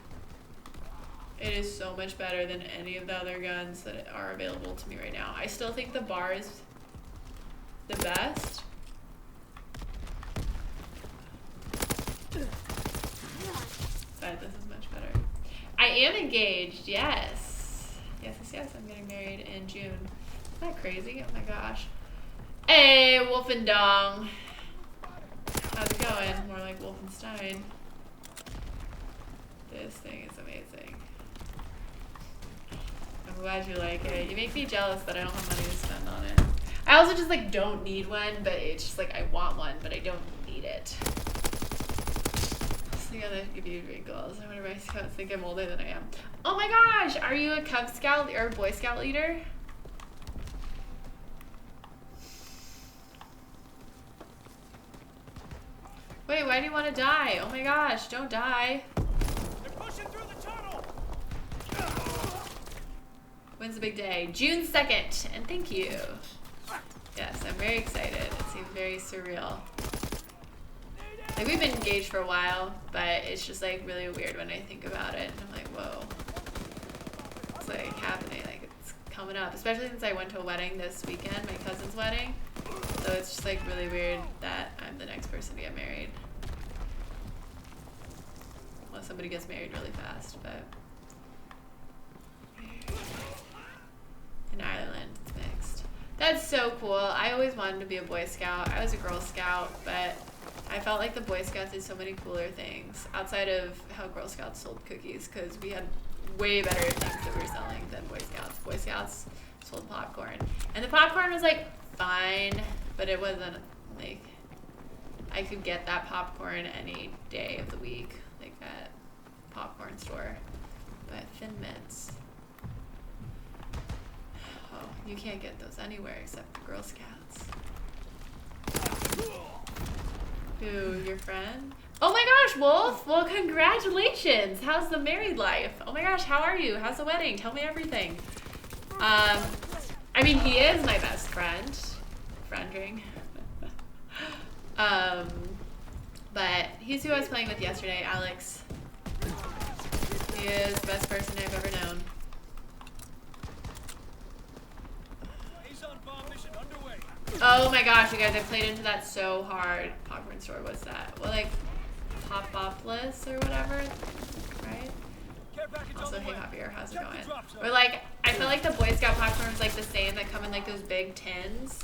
It is so much better than any of the other guns that are available to me right now. I still think the bar is the best. But this is much better. I am engaged, yes. Yes, yes, yes, I'm getting married in June. Isn't that crazy? Oh my gosh. Hey, Wolfendong. How's it going? More like Wolfenstein. This thing is amazing. I'm glad you like it. You make me jealous that I don't have money to spend on it. I also just like don't need one, but it's just like I want one, but I don't need it. So I gotta give you wrinkles. I wonder if my scouts think I'm older than I am. Oh my gosh! Are you a Cub Scout or a Boy Scout leader? Wait, why do you want to die? Oh my gosh, don't die. They're pushing through the tunnel. When's the big day? June 2nd, and thank you. Yes, I'm very excited. It seems very surreal. Like, we've been engaged for a while, but it's just like really weird when I think about it. And I'm like, whoa. It's like happening, like it's coming up. Especially since I went to a wedding this weekend, my cousin's wedding. So it's just like really weird that I'm the next person to get married. Unless somebody gets married really fast, but. In Ireland, it's mixed. That's so cool. I always wanted to be a Boy Scout. I was a Girl Scout, but I felt like the Boy Scouts did so many cooler things outside of how Girl Scouts sold cookies, because we had way better things that we were selling than Boy Scouts. Boy Scouts sold popcorn. And the popcorn was like fine, but it wasn't like I could get that popcorn any day of the week, like at popcorn store. But Thin Mints. Oh, you can't get those anywhere except the Girl Scouts. Who, your friend? Oh my gosh, Wolf! Well, congratulations! How's the married life? Oh my gosh, how are you? How's the wedding? Tell me everything. I mean, he is my best friend. Friending. But he's who I was playing with yesterday, Alex. He is the best person I've ever known. Oh my gosh, you guys, I played into that so hard. Popcorn store, what's that? Well, like, Pop-Opless or whatever, right? Also, hey, Javier, how's it going? Or like, I feel like the Boy Scout popcorn is like the same that come in like those big tins.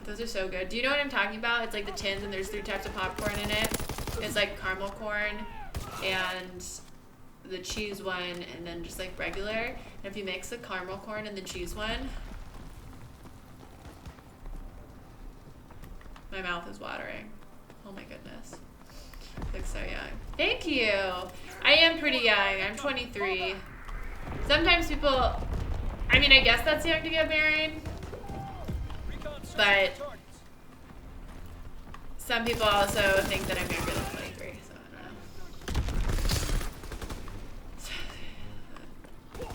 Those are so good. Do you know what I'm talking about? It's like the tins and there's 3 types of popcorn in it. It's like caramel corn and the cheese one and then just like regular. And if you mix the caramel corn and the cheese one, my mouth is watering. Oh my goodness. Look so young. Thank you. I am pretty young. I'm 23. Sometimes people, I mean, I guess that's young to get married. But some people also think that I'm younger than 23, so I don't know.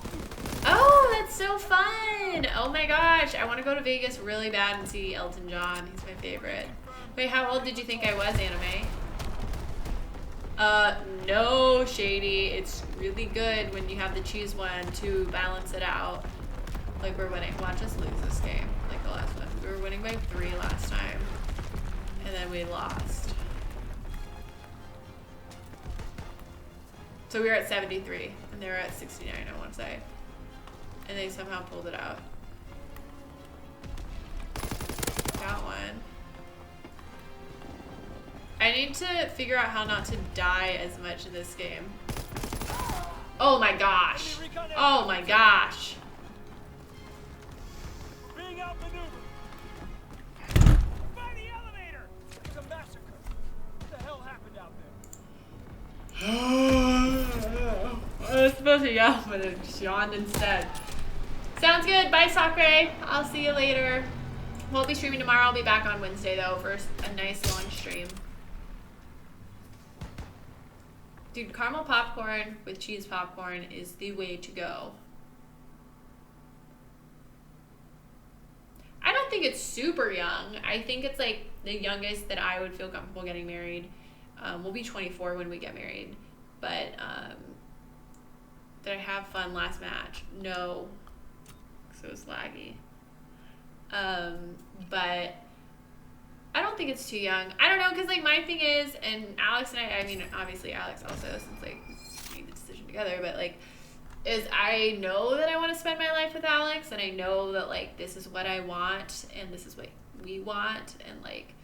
Oh, that's so fun! Oh my gosh, I want to go to Vegas really bad and see Elton John. He's my favorite. Wait, how old did you think I was, Anime? No, Shady. It's really good when you have the cheese one to balance it out. Like we're winning. Watch us lose this game. Like the last one. We were winning by 3 last time. And then we lost. So we were at 73. And they were at 69, I want to say. And they somehow pulled it out. Got one. I need to figure out how not to die as much in this game. Oh my gosh. Oh my gosh. Being outmaneuvered. By the elevator. It's a massacre. What the hell happened out there? I was supposed to yell, but it yawned instead. Sounds good. Bye, Sakura. I'll see you later. Won't be streaming tomorrow. I'll be back on Wednesday though for a nice long stream. Dude, caramel popcorn with cheese popcorn is the way to go. I don't think it's super young. I think it's like the youngest that I would feel comfortable getting married. We'll be 24 when we get married. But did I have fun last match? No. So it was laggy. But I don't think it's too young. I don't know, because like my thing is, and Alex and I mean obviously Alex also, since like we made the decision together, but like is I know that I want to spend my life with Alex, and I know that like this is what I want and this is what we want, and like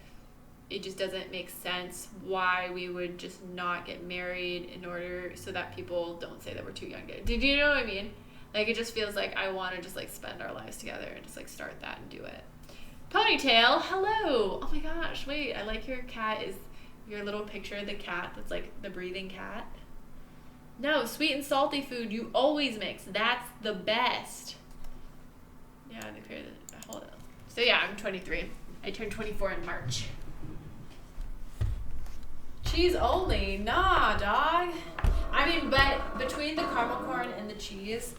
it just doesn't make sense why we would just not get married in order so that people don't say that we're too young to. Did you know what I mean? Like it just feels like I want to just like spend our lives together and just like start that and do it. Ponytail, hello. Oh my gosh, wait, I like your cat is your little picture of the cat that's like the breathing cat. No, sweet and salty food you always mix. That's the best. Yeah, hold on. So yeah, I'm 23. I turned 24 in March. Cheese only? Nah, dog. I mean, but between the caramel corn and the cheese,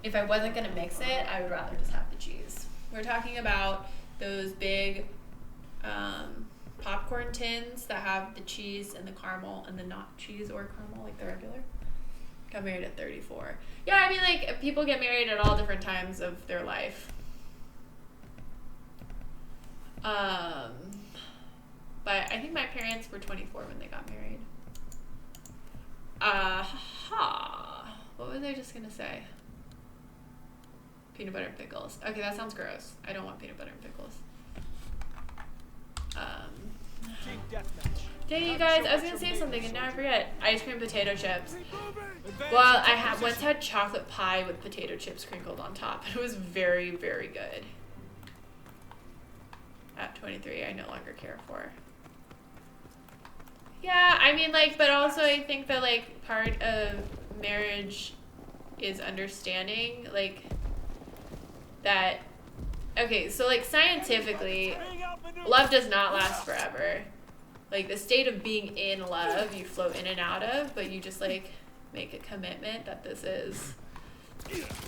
if I wasn't gonna mix it, I would rather just have the cheese. We're talking about those big popcorn tins that have the cheese and the caramel and the not cheese or caramel, like the regular. Got married at 34. Yeah, I mean, like, people get married at all different times of their life. But I think my parents were 24 when they got married. What was I just gonna say? Peanut butter and pickles. Okay, that sounds gross. I don't want peanut butter and pickles. Dang, you guys, I was gonna say something and now I forget. Ice cream potato chips. Well, I once had chocolate pie with potato chips crinkled on top. It was very, very good. At 23, I no longer care for. Yeah, I mean, like, but also I think that, like, part of marriage is understanding, like, that, okay, so, like, scientifically, love does not last forever. Like, the state of being in love, you float in and out of, but you just, like, make a commitment that this is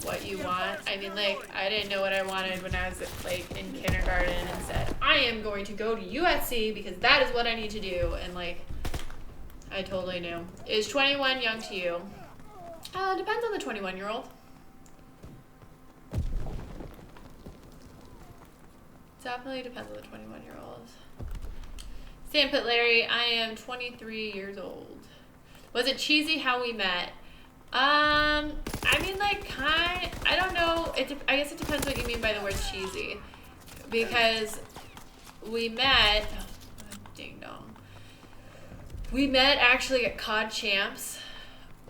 what you want. I mean, like, I didn't know what I wanted when I was, like, in kindergarten and said, I am going to go to USC because that is what I need to do, and, like, I totally knew. Is 21 young to you? Depends on the 21-year-old. Definitely depends on the 21-year-old. Sandpit Larry, I am 23 years old. Was it cheesy how we met? I mean, like, I don't know. I guess it depends what you mean by the word cheesy. Because we met, ding dong. We met actually at COD Champs,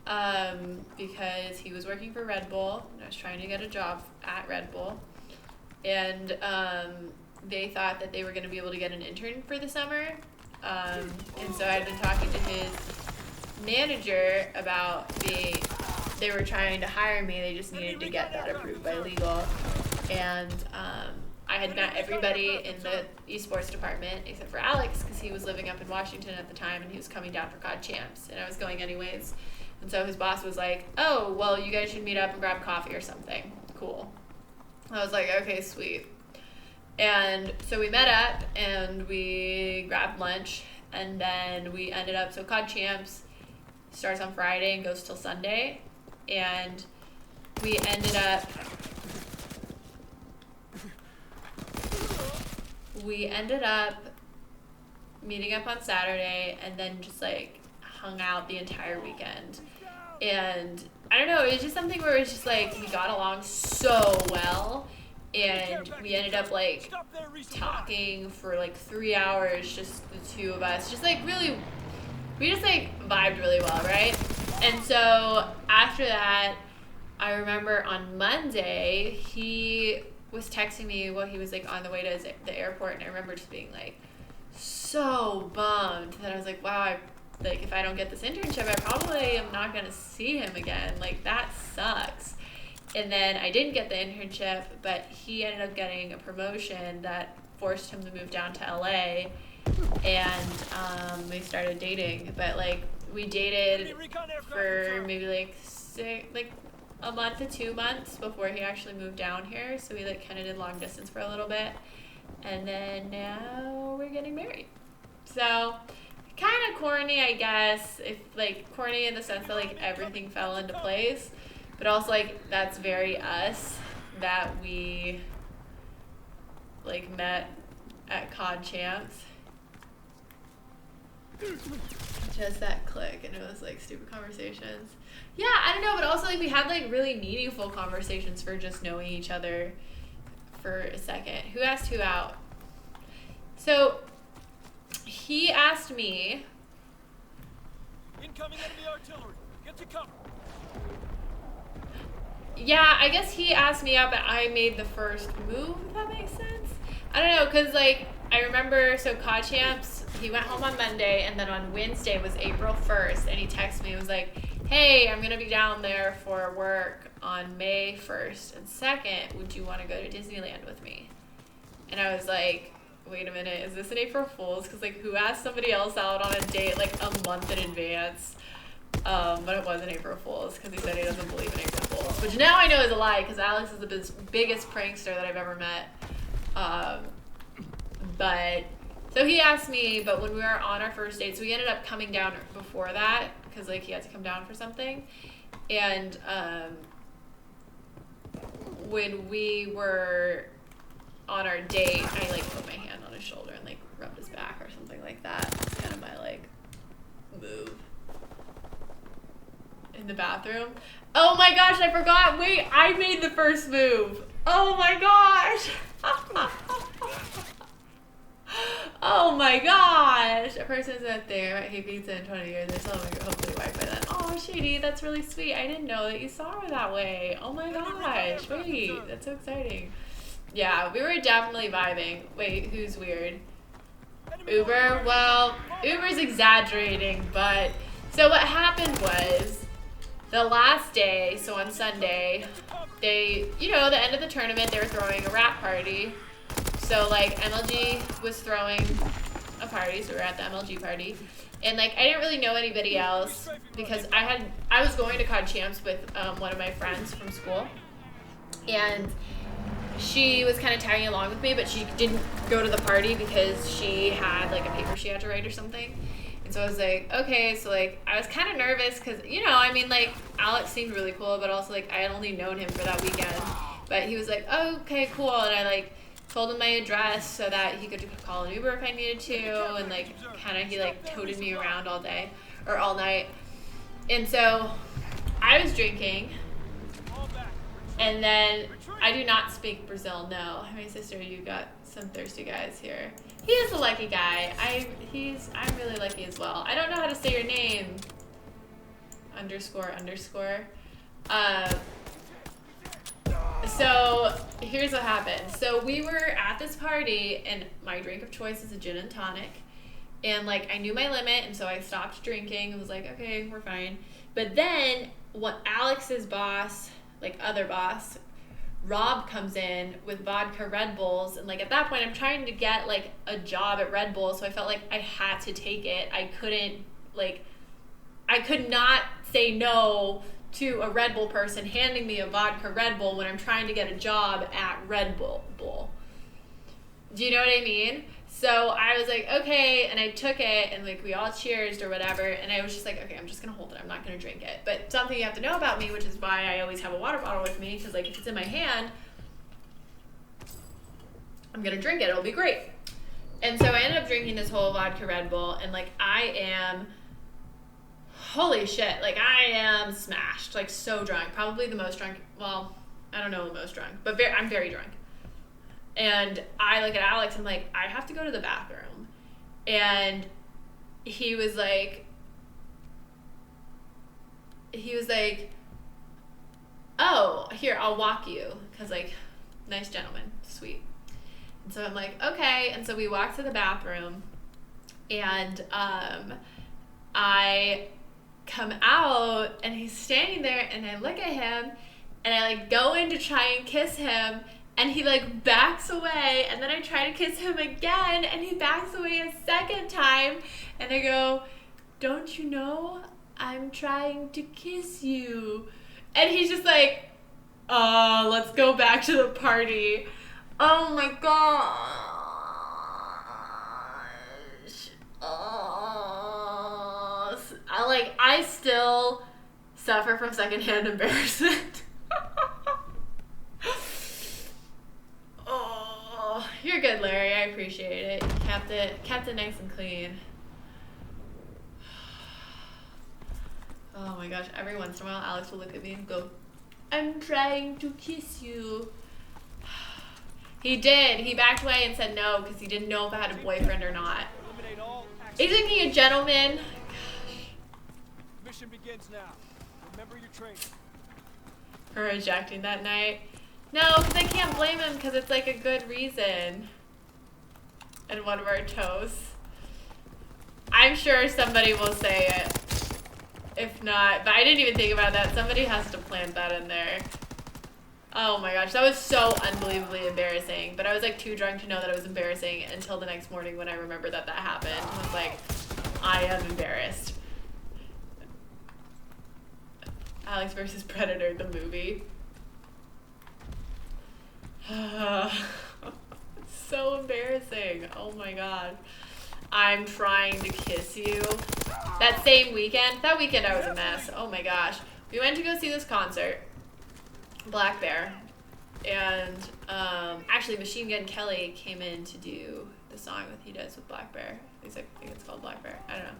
because he was working for Red Bull, and I was trying to get a job at Red Bull. And they thought that they were going to be able to get an intern for the summer. And so I'd been talking to his manager about they were trying to hire me, they just needed to get that approved by legal. And I had met everybody in the esports department except for Alex, because he was living up in Washington at the time and he was coming down for COD Champs, and I was going anyways. And so his boss was like, oh, well, you guys should meet up and grab coffee or something. Cool. I was like, okay, sweet. And so we met up and we grabbed lunch, and then we ended up, so COD Champs starts on Friday and goes till Sunday, and we ended up meeting up on Saturday and then just like hung out the entire weekend. And I don't know, it was just something where it was just like we got along so well, and we ended up like talking for like 3 hours, just the two of us, just like really, we just like vibed really well, right? And so after that, I remember on Monday, he was texting me while he was like on the way to the airport, and I remember just being like so bummed that I was like, wow, like if I don't get this internship, I probably am not gonna see him again. Like that sucks. And then I didn't get the internship, but he ended up getting a promotion that forced him to move down to LA, and we started dating. But like we dated for maybe like a month to 2 months before he actually moved down here. So we like kind of did long distance for a little bit, and then now we're getting married. So kind of corny, I guess. If like corny in the sense that like everything fell into place, but also like that's very us that we like met at COD Champs. Just that click, and it was like stupid conversations. Yeah, I don't know, but also like we had like really meaningful conversations for just knowing each other for a second. Who asked who out? So he asked me. Incoming enemy artillery. Get to cover. Yeah, I guess he asked me out, but I made the first move, if that makes sense. I don't know, because like I remember, so COD Champs, he went home on Monday, and then on Wednesday was April 1st, and he texted me and was like, hey, I'm going to be down there for work on May 1st and 2nd. Would you want to go to Disneyland with me? And I was like, wait a minute, is this an April Fool's? Because like who asked somebody else out on a date like a month in advance? But it wasn't April Fool's because he said he doesn't believe in April Fool's, which now I know is a lie because Alex is the biggest prankster that I've ever met. But so he asked me, but when we were on our first date, so we ended up coming down before that because like he had to come down for something, and when we were on our date, I like put my hand on his shoulder and like rubbed his back or something like that. It's kind of my like move. In the bathroom. Oh my gosh, I forgot. Wait, I made the first move. Oh my gosh. Oh my gosh. A person said there at Hey Pizza in 20 years. They're still hopefully white by then. Oh, Shady, that's really sweet. I didn't know that you saw her that way. Oh my gosh. Wait, that's so exciting. Yeah, we were definitely vibing. Wait, who's weird? Uber? Well, Uber's exaggerating, but so what happened was the last day, so on Sunday, they, you know, the end of the tournament, they were throwing a wrap party. So, like, MLG was throwing a party, so we were at the MLG party. And, like, I didn't really know anybody else because I was going to COD Champs with one of my friends from school. And she was kind of tagging along with me, but she didn't go to the party because she had, like, a paper she had to write or something. So I was like, okay, so like I was kind of nervous because, you know, I mean, like Alex seemed really cool, but also like I had only known him for that weekend. But he was like, oh, okay, cool. And I like told him my address so that he could call an Uber if I needed to. And like kind of he like toted me around all day or all night. And so I was drinking. And then I do not speak Brazil, no. My sister, you got some thirsty guys here. He is a lucky guy. I'm really lucky as well. I don't know how to say your name. __. So here's what happened. So we were at this party, and my drink of choice is a gin and tonic. And like I knew my limit, and so I stopped drinking and was like, okay, we're fine. But then what Alex's boss, like other boss, Rob comes in with vodka Red Bulls, and like at that point I'm trying to get like a job at Red Bull, so I felt like I had to take it. I could not say no to a Red Bull person handing me a vodka Red Bull when I'm trying to get a job at Red Bull. Do you know what I mean? So I was like, okay, and I took it, and like we all cheersed or whatever, and I was just like, okay, I'm just gonna hold it. I'm not gonna drink it. But something you have to know about me, which is why I always have a water bottle with me, because like if it's in my hand, I'm gonna drink it. It'll be great. And so I ended up drinking this whole vodka Red Bull, and like I am, holy shit, like I am smashed, like so drunk. Probably the most drunk. Well, I don't know the most drunk, but I'm very drunk. And I look at Alex, and I'm like, I have to go to the bathroom. And he was like, oh, here, I'll walk you. Because, like, nice gentleman, sweet. And so I'm like, okay. And so we walk to the bathroom, and I come out, and he's standing there, and I look at him, and I, like, go in to try and kiss him, And he like backs away, and then I try to kiss him again, and he backs away a second time, and I go, don't you know I'm trying to kiss you? And he's just like, let's go back to the party. Oh my gosh. I still suffer from secondhand embarrassment. Oh, you're good, Larry. I appreciate it. You kept it nice and clean. Oh my gosh, every once in a while Alex will look at me and go, I'm trying to kiss you. He did. He backed away and said no because he didn't know if I had a boyfriend or not. Isn't he a gentleman? Gosh. Mission begins now. Remember your training. For rejecting that night. No, because I can't blame him because it's like a good reason. And one of our toasts. I'm sure somebody will say it. If not, but I didn't even think about that. Somebody has to plant that in there. Oh my gosh, that was so unbelievably embarrassing. But I was like too drunk to know that it was embarrassing until the next morning when I remembered that happened. I was like, I am embarrassed. Alex versus Predator, the movie. So embarrassing. Oh my god. I'm trying to kiss you. That same weekend, that weekend I was a mess. Oh my gosh. We went to go see this concert, Black Bear, and actually Machine Gun Kelly came in to do the song that he does with Black Bear. I think it's called Black Bear. I don't know.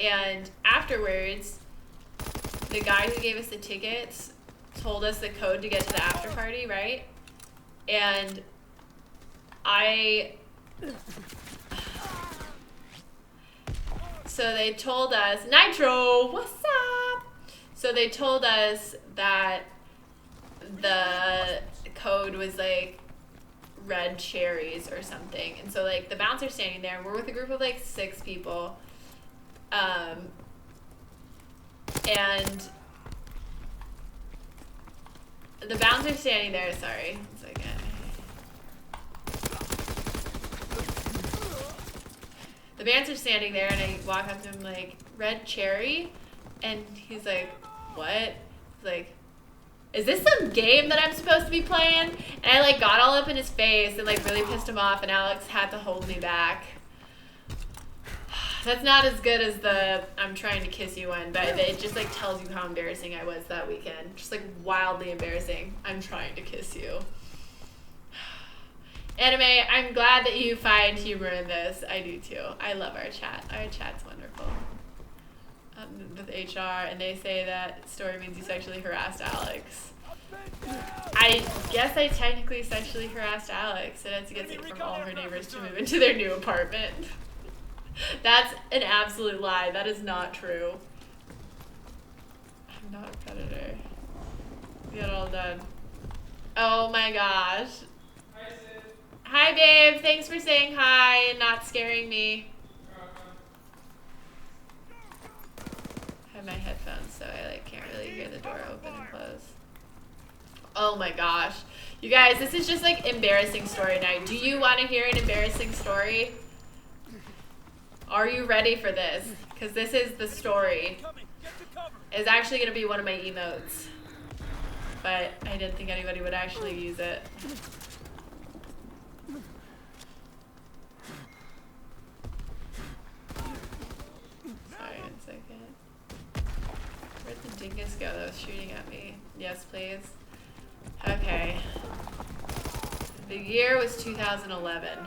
And afterwards, the guy who gave us the tickets told us the code to get to the after party, right? And so they told us, Nitro, what's up? So they told us that the code was like red cherries or something. And so like the bouncer's standing there, and we're with a group of like 6 people. And the bouncer's standing there, sorry. It's like, the bouncer's standing there, and I walk up to him like, red cherry? And he's like, what? He's like, is this some game that I'm supposed to be playing? And I like got all up in his face and like really pissed him off, and Alex had to hold me back. That's not as good as the I'm trying to kiss you one, but it just like tells you how embarrassing I was that weekend. Just like wildly embarrassing. I'm trying to kiss you. Anime, I'm glad that you find humor in this. I do too. I love our chat. Our chat's wonderful. With HR, and they say that story means you sexually harassed Alex. I guess I technically sexually harassed Alex, and Nancy gets it from all her neighbors to move into their new apartment. That's an absolute lie. That is not true. I'm not a predator. We got it all done. Oh my gosh. Hi, Sid. Hi, babe. Thanks for saying hi and not scaring me. I have my headphones, so I like can't really hear the door open and close. Oh my gosh. You guys, this is just like embarrassing story night. Do you want to hear an embarrassing story? Are you ready for this? Because this is the story. It's actually going to be one of my emotes. But I didn't think anybody would actually use it. Sorry, 1 second. Where'd the dingus go that was shooting at me? Yes, please. Okay. The year was 2011.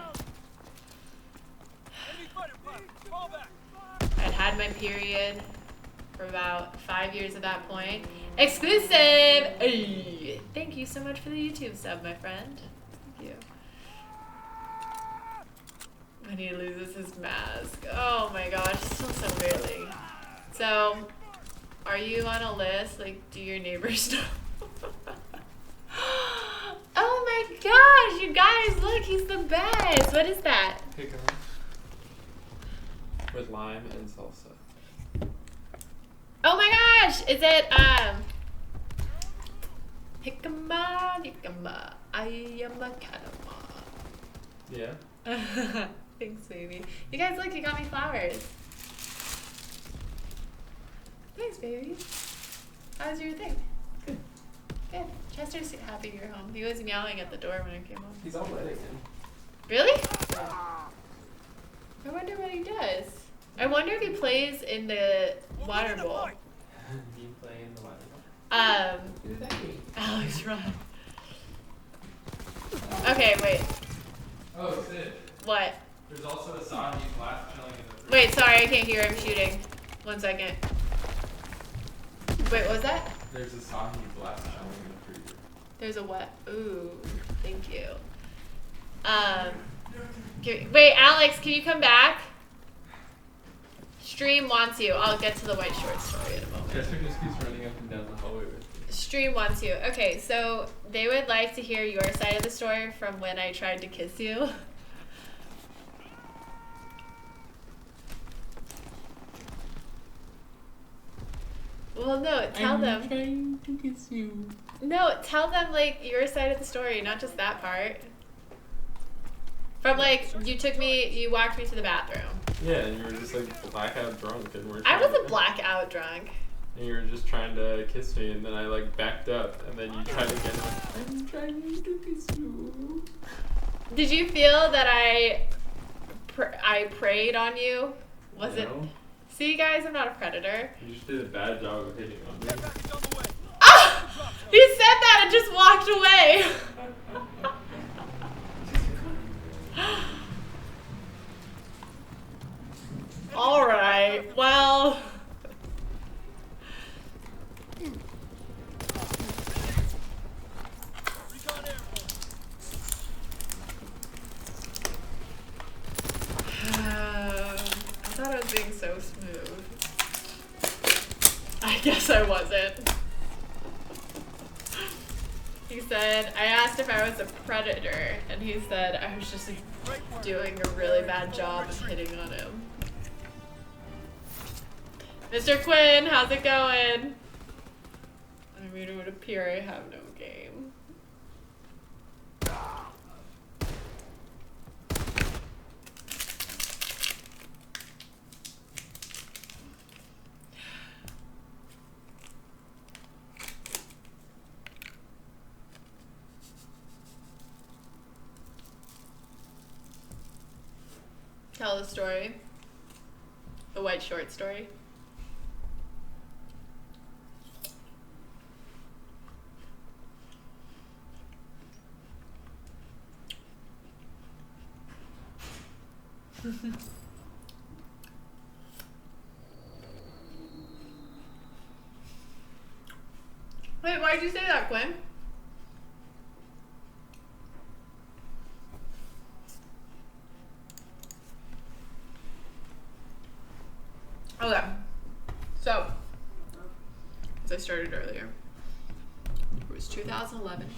I'd had my period for about 5 years at that point. Exclusive! Ay. Thank you so much for the YouTube sub, my friend. Thank you. When he loses his mask. Oh my gosh, still so barely. So, are you on a list? Like, do your neighbors know? Oh my gosh, you guys, look, he's the best. What is that? Pickle. With lime and salsa. Oh my gosh, is it, Hickama, hickama, I am a catama. Yeah. Thanks, baby. You guys, look, you got me flowers. Thanks, baby. How was your thing? Good. Good. Chester's happy you're home. He was meowing at the door when I came home. He's all wet again. Really? I wonder what he does. I wonder if he plays in the water bowl. You play in the water bowl? Who's that me? Alex, run. Okay, wait. Oh, Sid. What? There's also a Sahi glass chilling in the fridge. Wait, sorry, I can't hear him shooting. 1 second. Wait, what was that? There's a Sahi glass chilling in the freezer. There's a what? Ooh, thank you. Wait, Alex, can you come back? Stream wants you. I'll get to the white short story in a moment. Chester just keeps running up and down the hallway with me. Stream wants you. Okay, so they would like to hear your side of the story from when I tried to kiss you. Well, no, tell them. I'm trying to kiss you. No, tell them, like, your side of the story, not just that part. From, like, you walked me to the bathroom. Yeah, and you were just like blackout drunk and we're I wasn't blackout drunk. And you were just trying to kiss me and then I like backed up and then you tried again like, I'm trying to kiss you. Did you feel that I preyed on you? Was it? No. See, guys, I'm not a predator. You just did a bad job of hitting on me. Care package on the way. Ah! He said that and just walked away. All right. Well. Recon airborne. I thought I was being so smooth. I guess I wasn't. He said, I asked if I was a predator, and he said I was just like, doing a really bad job of hitting on him. Mr. Quinn, how's it going? I mean, it would appear I have no game. Tell the story. The white short story. Wait, why'd you say that, Quinn? Okay, so, as I started earlier, it was 2011.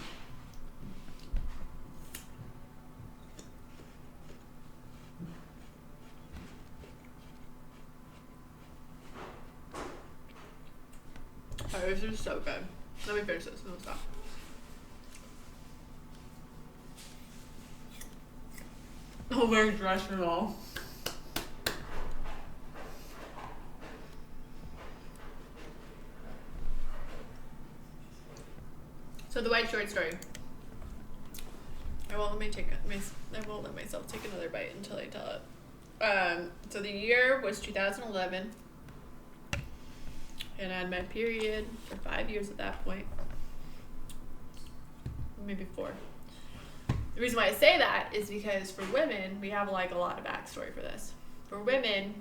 Oh, this is so good. Let me finish this and then stop. Oh, we're dressing all. So the white short story. I won't let myself take another bite until I tell it. So the year was 2011. And I had my period for 5 years at that point. Maybe 4. The reason why I say that is because for women, we have like a lot of backstory for this. For women,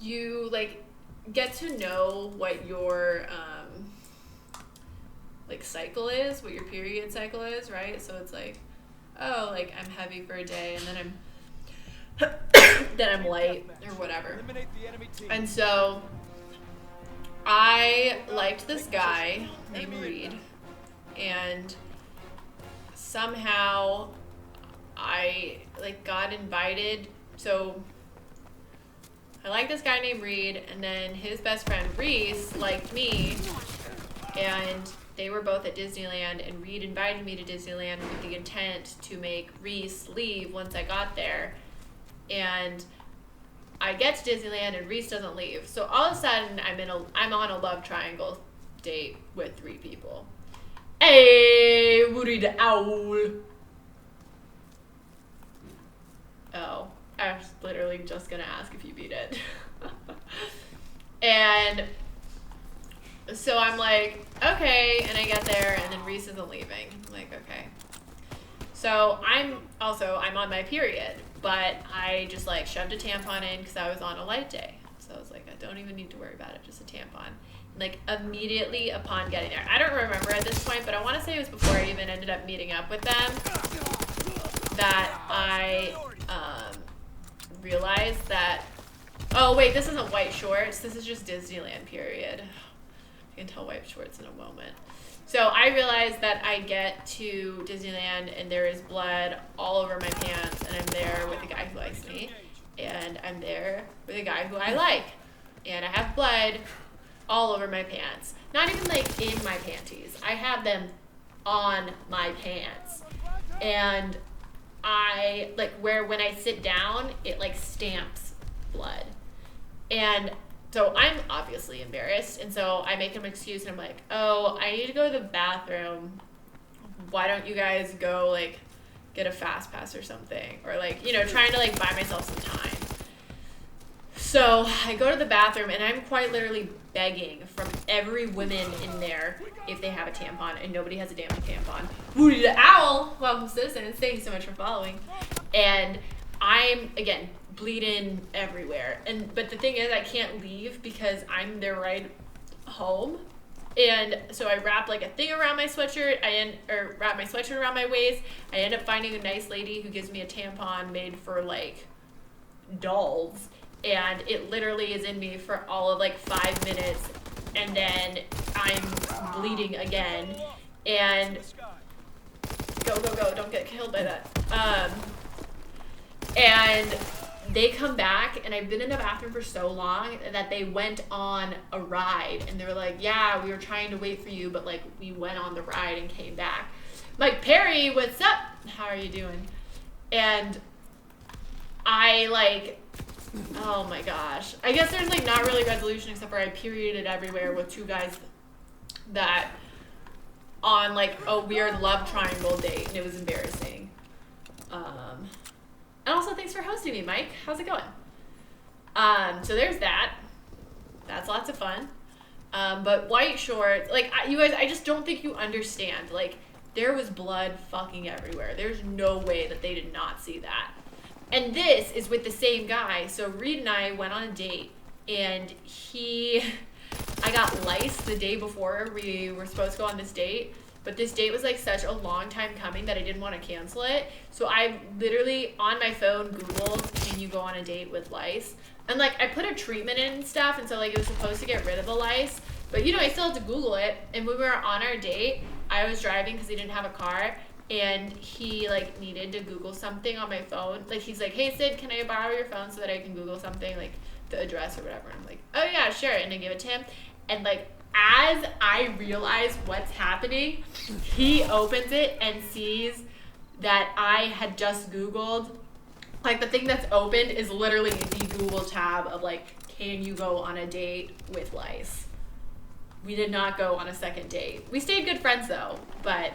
you like get to know what your like cycle is, what your period cycle is, right? So it's like, oh, like I'm heavy for a day and then I'm then I'm light or whatever. Eliminate the enemy team. And so I liked this guy named Reed, and somehow I like got invited. So I liked this guy named Reed, and then his best friend Reese liked me, and they were both at Disneyland, and Reed invited me to Disneyland with the intent to make Reese leave once I got there. And I get to Disneyland and Reese doesn't leave. So all of a sudden I'm on a love triangle date with 3 people. Hey, Woody the Owl. Oh, I was literally just gonna ask if you beat it. And so I'm like, okay, and I get there, and then Reese isn't leaving. I'm like, okay. So I'm on my period, but I just like shoved a tampon in because I was on a light day. So I was like, I don't even need to worry about it, just a tampon. And like immediately upon getting there, I don't remember at this point, but I want to say it was before I even ended up meeting up with them, that I realized that, oh wait, this isn't white shorts, this is just Disneyland period. I can tell white shorts in a moment. So I realized that I get to Disneyland and there is blood all over my pants, and I'm there with a guy who likes me, and I'm there with a guy who I like, and I have blood all over my pants. Not even like in my panties. I have them on my pants. And I like when I sit down, it like stamps blood. And so I'm obviously embarrassed, and so I make an excuse, and I'm like, oh, I need to go to the bathroom. Why don't you guys go, like, get a fast pass or something? Or, like, you know, trying to, like, buy myself some time. So I go to the bathroom, and I'm quite literally begging from every woman in there if they have a tampon, and nobody has a damn tampon. Woody the Owl! Welcome, citizens. Thank you so much for following. And I'm, again, bleeding everywhere, but the thing is I can't leave because I'm there right home, and so I wrap like a thing around my sweatshirt, wrap my sweatshirt around my waist. I end up finding a nice lady who gives me a tampon made for like dolls, and it literally is in me for all of like 5 minutes, and then I'm bleeding again, and go, don't get killed by that. And they come back, and I've been in the bathroom for so long that they went on a ride, and they were like, yeah, we were trying to wait for you, but like we went on the ride and came back. Mike Perry, what's up? How are you doing? And I like, oh my gosh. I guess there's like not really resolution except for I perioded everywhere with 2 guys that on like a weird love triangle date, and it was embarrassing. And also, thanks for hosting me, Mike. How's it going? So there's that. That's lots of fun. But white shorts, like, you guys, I just don't think you understand. Like, there was blood fucking everywhere. There's no way that they did not see that. And this is with the same guy. So Reed and I went on a date, and I got lice the day before we were supposed to go on this date. But this date was like such a long time coming that I didn't want to cancel it. So I literally on my phone Googled, can you go on a date with lice? And like I put a treatment in and stuff, and so like it was supposed to get rid of the lice. But you know, I still had to Google it. And when we were on our date, I was driving because he didn't have a car, and he like needed to Google something on my phone. Like he's like, hey Sid, can I borrow your phone so that I can Google something, like the address or whatever? And I'm like, oh yeah, sure. And I give it to him, and like as I realize what's happening, he opens it and sees that I had just Googled, like the thing that's opened is literally the Google tab of like, can you go on a date with lice? We did not go on a second date. We stayed good friends though, but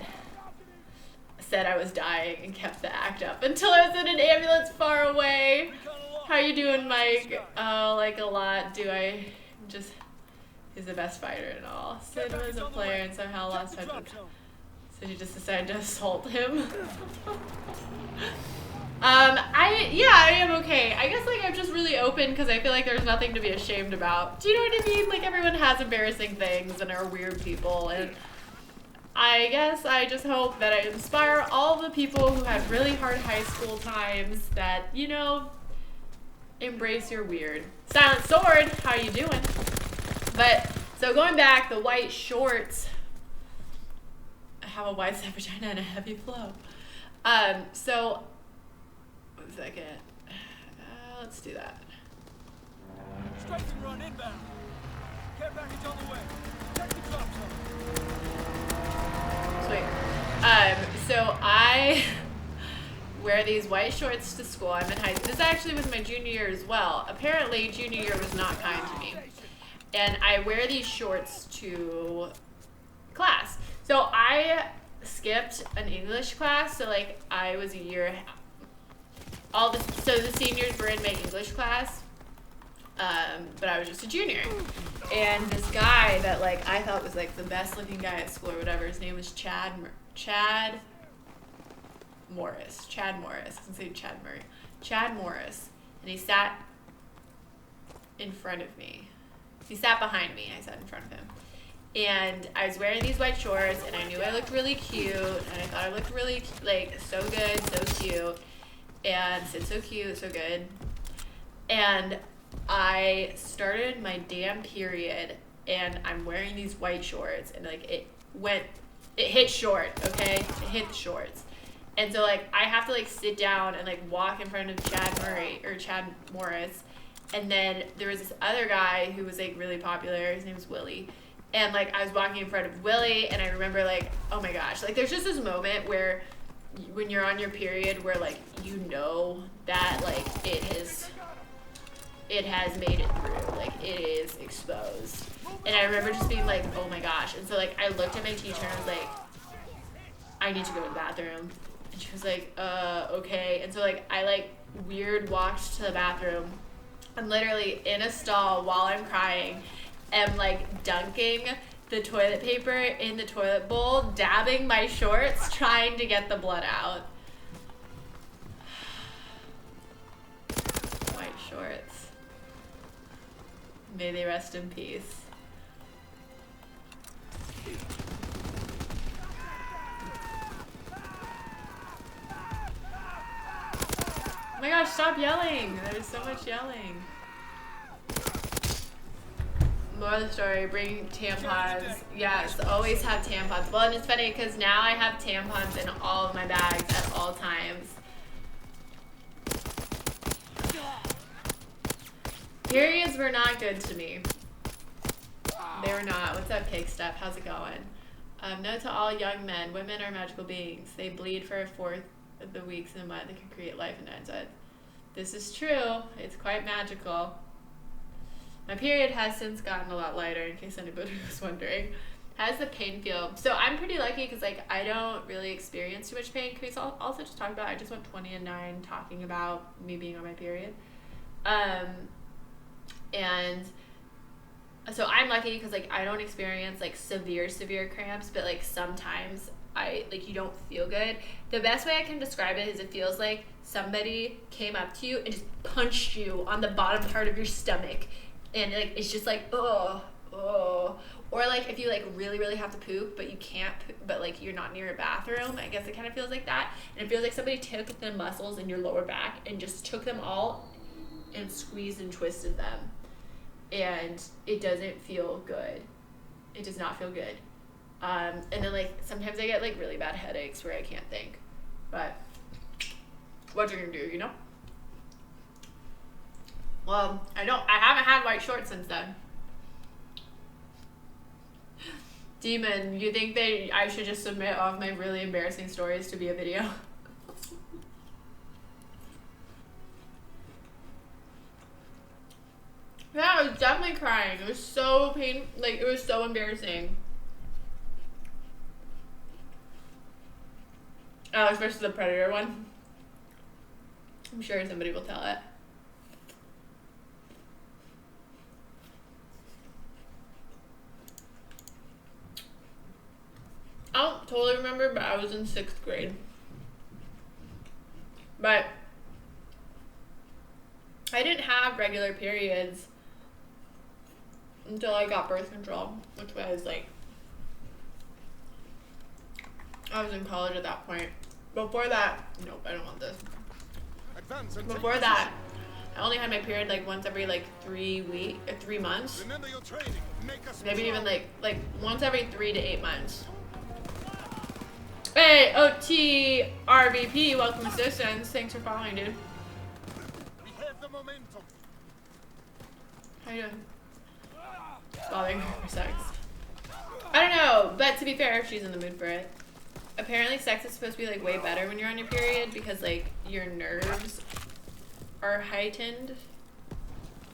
said I was dying and kept the act up until I was in an ambulance far away. How you doing, Mike? Oh, like a lot. He's the best fighter and all. Sid was a player and somehow lost touch with him. So you just decided to assault him. I am okay. I guess like I'm just really open because I feel like there's nothing to be ashamed about. Do you know what I mean? Like everyone has embarrassing things and are weird people, and I guess I just hope that I inspire all the people who had really hard high school times that, you know, embrace your weird. Silent Sword, how you doing? But, so going back, the white shorts have a wide set vagina and a heavy flow. So, 1 second. Let's do that. Straight and run inbound. Care package on the way. Check the drop zone. Sweet. So I wear these white shorts to school. I'm in high school. This actually was my junior year as well. Apparently, junior year was not kind to me. And I wear these shorts to class. So I skipped an English class. So like I was a year. So the seniors were in my English class. But I was just a junior. And this guy that like I thought was like the best looking guy at school or whatever, his name was Chad Morris. I can say Chad Murray. Chad Morris. And he sat in front of me. He sat behind me. I sat in front of him. And I was wearing these white shorts, and I knew I looked really cute, and I thought I looked really, like, so good, so cute. And said so cute, so good. And I started my damn period, and I'm wearing these white shorts, and, like, it hit short, okay? It hit the shorts. And so, like, I have to, like, sit down and, like, walk in front of Chad Morris. And then there was this other guy who was, like, really popular. His name was Willie. And, like, I was walking in front of Willie, and I remember, like, oh, my gosh. Like, there's just this moment where when you're on your period where, like, you know that, like, it has made it through. Like, it is exposed. And I remember just being like, oh, my gosh. And so, like, I looked at my teacher, and I was like, I need to go to the bathroom. And she was like, okay. And so, like, I, like, weird walked to the bathroom. I'm literally in a stall while I'm crying, am like dunking the toilet paper in the toilet bowl, dabbing my shorts, trying to get the blood out. White shorts. May they rest in peace. Oh my gosh, stop yelling! There's so much yelling. More of the story, bring tampons. Yes, always have tampons. Well, and it's funny because now I have tampons in all of my bags at all times. Periods were not good to me. They were not. What's up, Cake Stuff? How's it going? Note to all young men, women are magical beings. They bleed for a fourth of the weeks in a month that can create life and enzymes. This is true. It's quite magical. My period has since gotten a lot lighter, in case anybody was wondering. How does the pain feel? So I'm pretty lucky because like I don't really experience too much pain. Can we also just talk about, I just went 20 and 9 talking about me being on my period. And so I'm lucky because like I don't experience like severe cramps, but like sometimes you don't feel good. The best way I can describe it is it feels like somebody came up to you and just punched you on the bottom part of your stomach. And like it's just like, oh. Or like if you like really have to poop, but you can't, but like you're not near a bathroom, I guess it kind of feels like that. And it feels like somebody took the muscles in your lower back and just took them all and squeezed and twisted them. And it doesn't feel good. It does not feel good. And then like sometimes I get like really bad headaches where I can't think. But what you're gonna do, you know? Well, I haven't had white shorts since then. Demon, you think I should just submit all of my really embarrassing stories to be a video? Yeah, I was definitely crying. It was so it was so embarrassing. Oh, it's versus the Predator one. I'm sure somebody will tell it. I don't totally remember, but I was in 6th grade. But I didn't have regular periods until I got birth control, which was like, I was in college at that point. Before that, nope, I don't want this. Before that, I only had my period like once every like 3 months. Remember your training. Make us Maybe even like once every 3 to 8 months. Hey, OTRVP, welcome assistance. Thanks for following, dude. We have the momentum. How you doing? bothering her for sex. I don't know, but to be fair, if she's in the mood for it. Apparently sex is supposed to be like way better when you're on your period because like your nerves are heightened.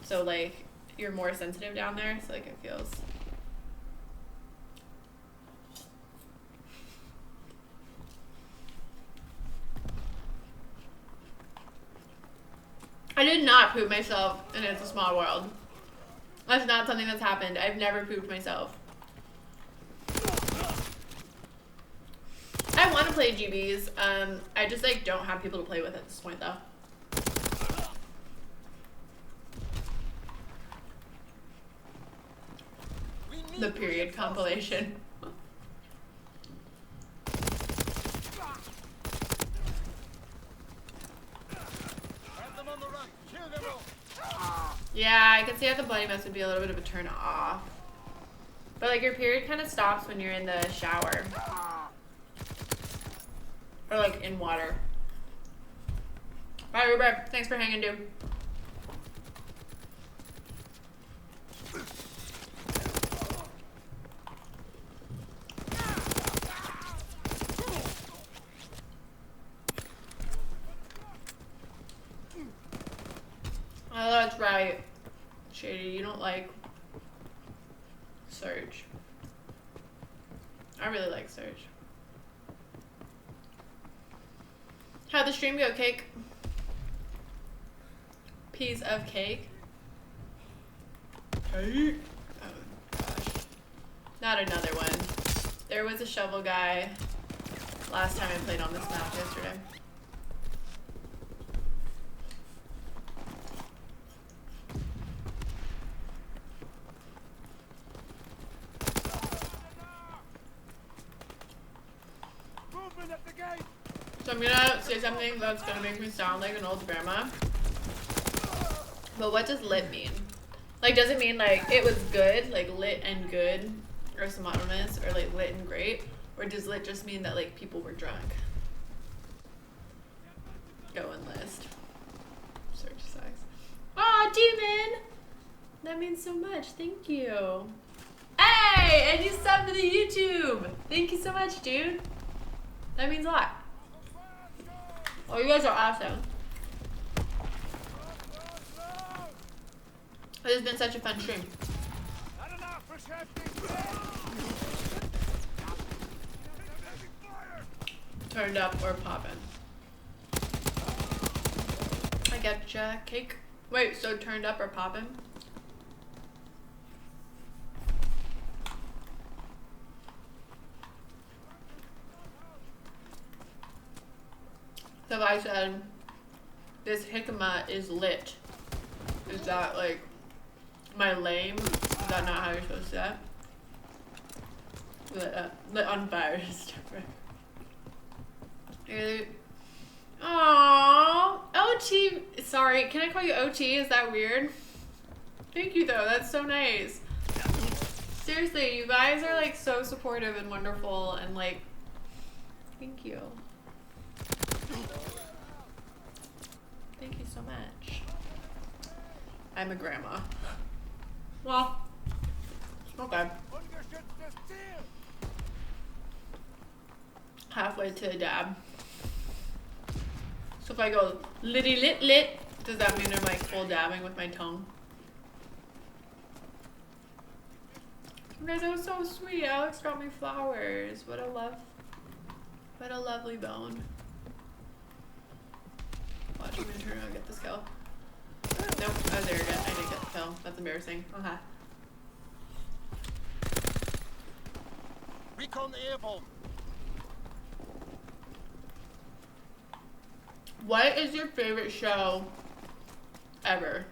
So like you're more sensitive down there, so like it feels. I did not poop myself in It's a Small World. That's not something that's happened. I've never pooped myself. I want to play GBs. I just like don't have people to play with at this point though. The period compilation. Yeah, I can see how the bloody mess would be a little bit of a turn off. But like your period kind of stops when you're in the shower. Or like in water. Bye, Uber. Thanks for hanging, dude. Oh, that's right. Shady, you don't like Surge. I really like Surge. How'd the stream go, Cake? Piece of cake. Cake? Oh gosh. Not another one. There was a shovel guy last time I played on this map yesterday. So I'm gonna say something that's gonna make me sound like an old grandma. But what does lit mean? Like, does it mean like it was good, like lit and good, or synonymous, or like lit and great? Or does lit just mean that like people were drunk? Go enlist. Search sex. Aw, Demon! That means so much. Thank you. Hey! And you subbed to the YouTube! Thank you so much, dude. That means a lot. Oh, you guys are awesome. This has been such a fun stream. Turned up or poppin'. I getcha, Cake. Wait, so turned up or poppin'? So if I said, this jicama is lit, is that like, my lame? Is that not how you're supposed to say it? Lit on fire is different. Aww, OT, sorry, can I call you OT? Is that weird? Thank you though, that's so nice. Seriously, you guys are like so supportive and wonderful and like, thank you. Thank you so much. I'm a grandma. Well, okay. Halfway to a dab. So if I go litty lit lit, does that mean I'm like full dabbing with my tongue? Okay, that was so sweet. Alex got me flowers. What a lovely bone. Watch, I'm gonna turn around and get this kill. Nope, I was arrogant. I didn't get the kill. That's embarrassing. Okay. Recon airborne. What is your favorite show ever?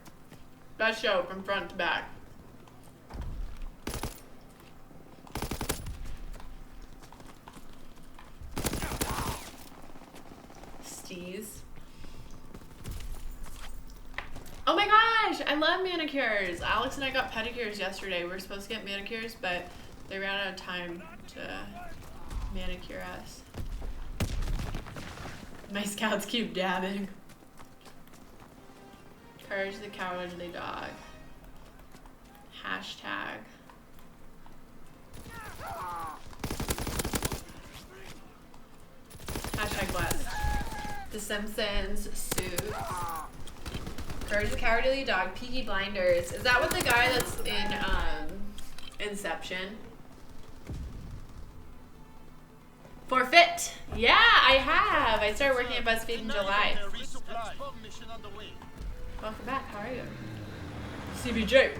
Best show from front to back. Steez. Oh my gosh, I love manicures. Alex and I got pedicures yesterday. We were supposed to get manicures, but they ran out of time to manicure us. My scouts keep dabbing. Courage the cowardly dog. Hashtag. Hashtag blessed. The Simpsons suit. Courage the Cowardly Dog. Peaky Blinders. Is that what the guy that's in Inception? Forfeit. Yeah, I have. I started working at BuzzFeed in July. Welcome back. How are you? CBJ.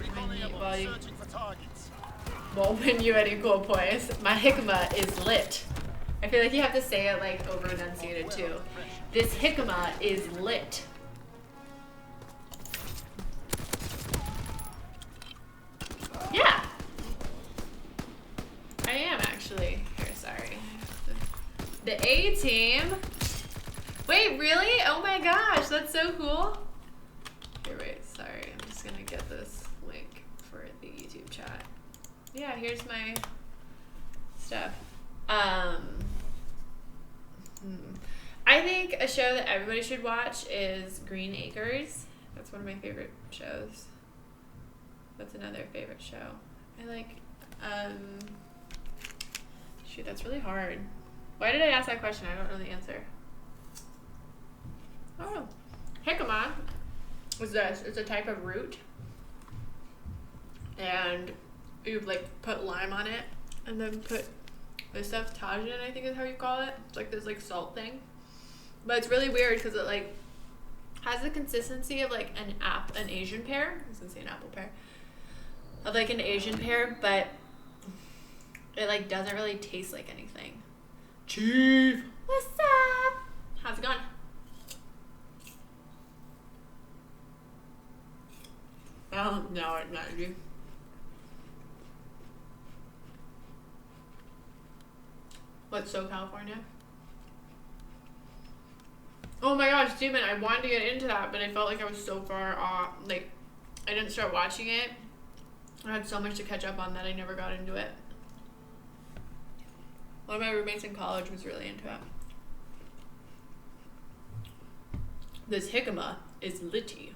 When you at equal points, my jicama is lit. I feel like you have to say it like over enunciated too. This jicama is lit. Yeah. I am actually. Here, sorry. The A team. Wait, really? Oh my gosh, that's so cool. Here, wait, sorry. I'm just gonna get this link for the YouTube chat. Yeah, here's my stuff. I think a show that everybody should watch is Green Acres. That's one of my favorite shows. That's another favorite show. I like, shoot, that's really hard. Why did I ask that question? I don't know the answer. Oh, jicama is this. It's a type of root. And you like put lime on it and then put this stuff, tajin, I think is how you call it. It's like this like salt thing. But it's really weird because it like has the consistency of like an Asian pear. I was gonna say an apple pear. Of like an Asian pear, but it like doesn't really taste like anything. Chief! What's up? How's it going? Oh, no, it's not you. What's so California? Oh my gosh, Demon, I wanted to get into that, but I felt like I was so far off. Like, I didn't start watching it. I had so much to catch up on that I never got into it. One of my roommates in college was really into it. This jicama is litty.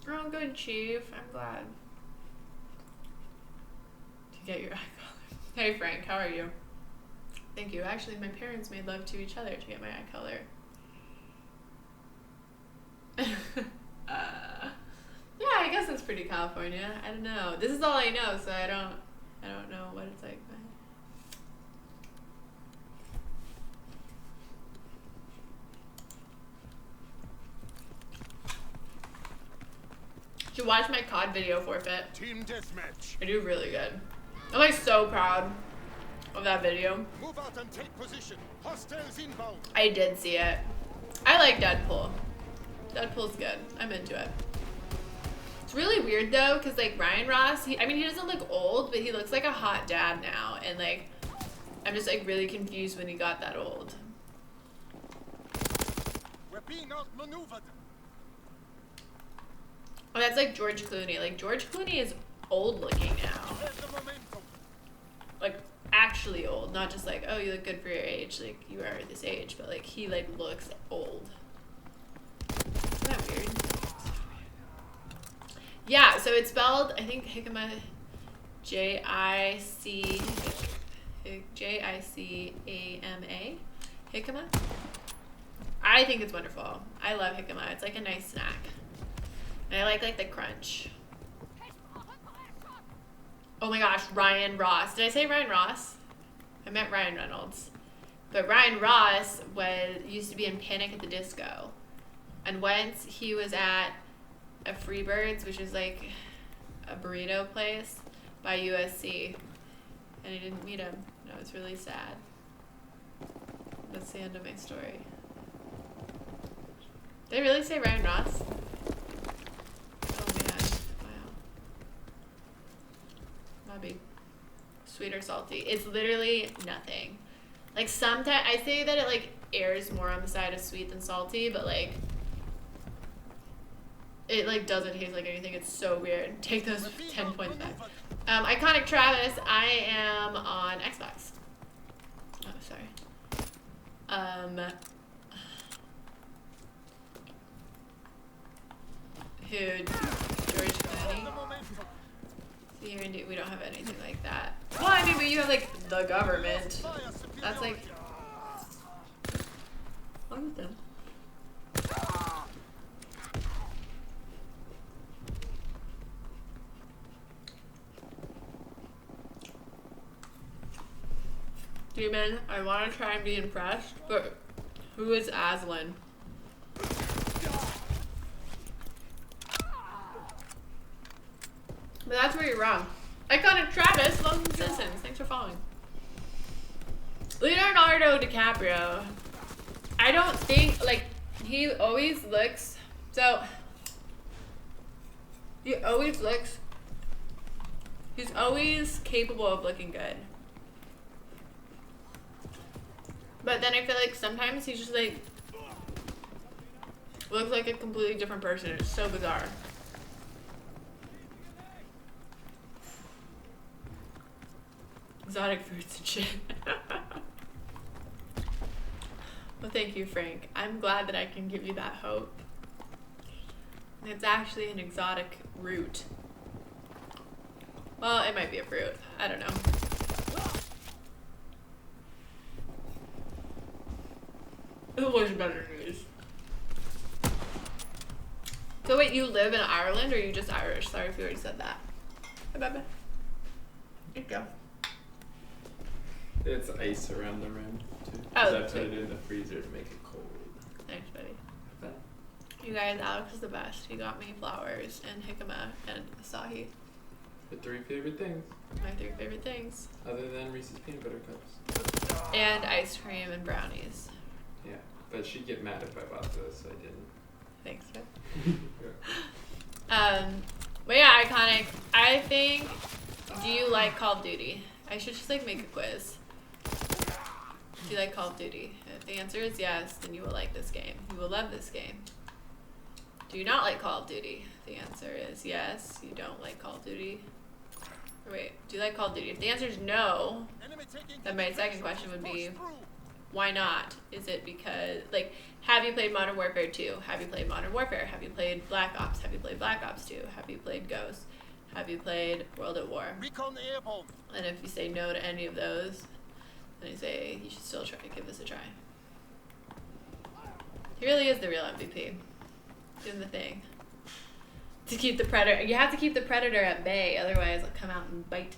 Oh, good, Chief. I'm glad to get your eye color. Hey, Frank, how are you? Thank you. Actually, my parents made love to each other to get my eye color. Yeah, I guess that's pretty California. I don't know. This is all I know, so I don't know what it's like. You should watch my COD video forfeit. Team deathmatch. I do really good. I'm like so proud of that video. Move out and take position. Hostiles inbound. I did see it. I like Deadpool. Deadpool's good. I'm into it. It's really weird though, because like Ryan Ross, I mean he doesn't look old, but he looks like a hot dad now, and like I'm just like really confused when he got that old. We're being outmaneuvered. Oh, that's like George Clooney. Like George Clooney is old looking now. Like actually old, not just like, oh, you look good for your age, like you are this age, but like he like looks old. Isn't that weird? Yeah, so it's spelled, I think jicama, J-I-C-A-M-A, jicama. I think it's wonderful. I love jicama. It's like a nice snack. And I like the crunch. Oh my gosh, Ryan Ross. Did I say Ryan Ross? I meant Ryan Reynolds. But Ryan Ross used to be in Panic at the Disco. And once he was at a Freebirds, which is like a burrito place by USC, and I didn't meet him. And I was really sad. That's the end of my story. Did I really say Ryan Ross? Oh man, wow. Bobby. Sweet or salty? It's literally nothing. Like sometimes I say that it like airs more on the side of sweet than salty, but like it like doesn't taste like anything. It's so weird. Take those 10 points back. Iconic Travis, I am on Xbox. Oh, sorry. Who? George Clooney. Here in we don't have anything like that. Well, I mean, but you have like the government. That's like. What is them? Demon, I want to try and be impressed, but who is Aslan? But that's where you're wrong. Iconic Travis, welcome to Citizens. Thanks for following. Leonardo DiCaprio. I don't think, like, he always looks, so, he always looks, he's always capable of looking good. But then I feel like sometimes he's just like, looks like a completely different person. It's so bizarre. Exotic fruits and shit. Well, thank you, Frank. I'm glad that I can give you that hope. It's actually an exotic root. Well, it might be a fruit. I don't know. It was better news. So wait, you live in Ireland or are you just Irish? Sorry if you already said that. Hey, Baba. There you go. It's ice around the rim too. Oh, I put it in the freezer to make it cold. Thanks, buddy. You guys, Alex is the best. He got me flowers and jicama and asahi. The 3 favorite things. My 3 favorite things. Other than Reese's peanut butter cups. And ice cream and brownies. Yeah, but she'd get mad if I bought those, so I didn't. Thanks, Jeff. Yeah. But yeah, iconic. I think, do you like Call of Duty? I should just like make a quiz. Do you like Call of Duty? If the answer is yes, then you will like this game. You will love this game. Do you not like Call of Duty? If the answer is yes, you don't like Call of Duty. Or wait, do you like Call of Duty? If the answer is no, then my second question would be, why not? Is it because, like, have you played Modern Warfare 2? Have you played Modern Warfare? Have you played Black Ops? Have you played Black Ops 2? Have you played Ghost? Have you played World at War? Recon airborne. And if you say no to any of those, then you say you should still try to give this a try. He really is the real MVP. Doing the thing. To keep the predator, you have to keep the predator at bay, otherwise it'll come out and bite.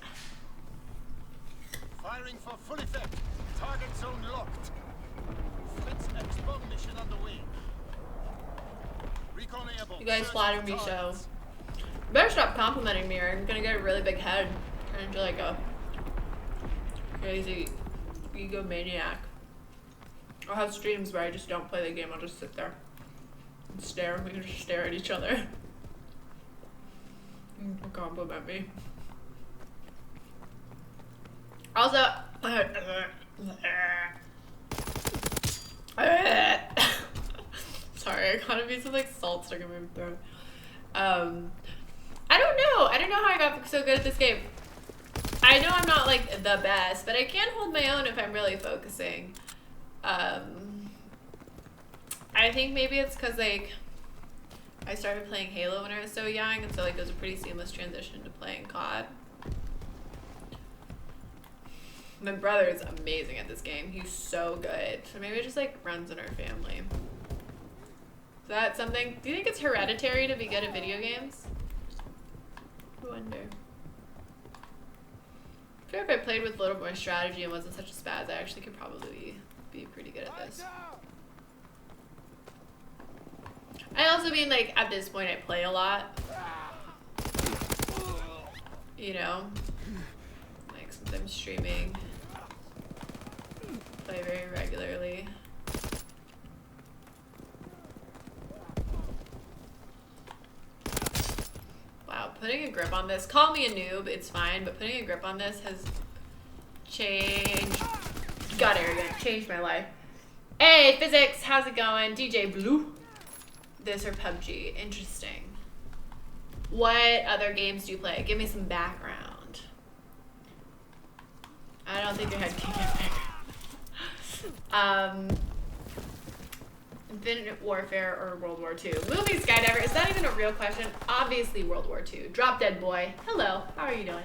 Firing for full effect. Target zone locked. Fritz X-bomb mission underway. Recon airborne. You guys flatter me so. You better stop complimenting me or I'm gonna get a really big head. Turn into like a crazy egomaniac. I'll have streams where I just don't play the game, I'll just sit there and stare. We can just stare at each other. And compliment me. Also, sorry, I gotta be some like salt stuck in my throat. I don't know how I got so good at this game. I know I'm not like the best, but I can hold my own if I'm really focusing. I think maybe it's because like I started playing Halo when I was so young, and so like it was a pretty seamless transition to playing COD. My brother is amazing at this game. He's so good. So maybe it just like runs in our family. Is that something? Do you think it's hereditary to be good at video games? I wonder. I feel like if I played with a little more strategy and wasn't such a spaz, I actually could probably be pretty good at this. I also mean, like, at this point I play a lot. You know? Like, since I'm streaming. Play very regularly. Wow, putting a grip on this, call me a noob, it's fine, but putting a grip on this has changed, got arrogant, changed my life. Hey, Physics, how's it going? DJ Blue. This or PUBG, interesting. What other games do you play? Give me some background. I don't think your head can get bigger. Infinite Warfare or World War II? Movie skydiver, is that even a real question? Obviously World War II. Drop Dead Boy. Hello, how are you doing?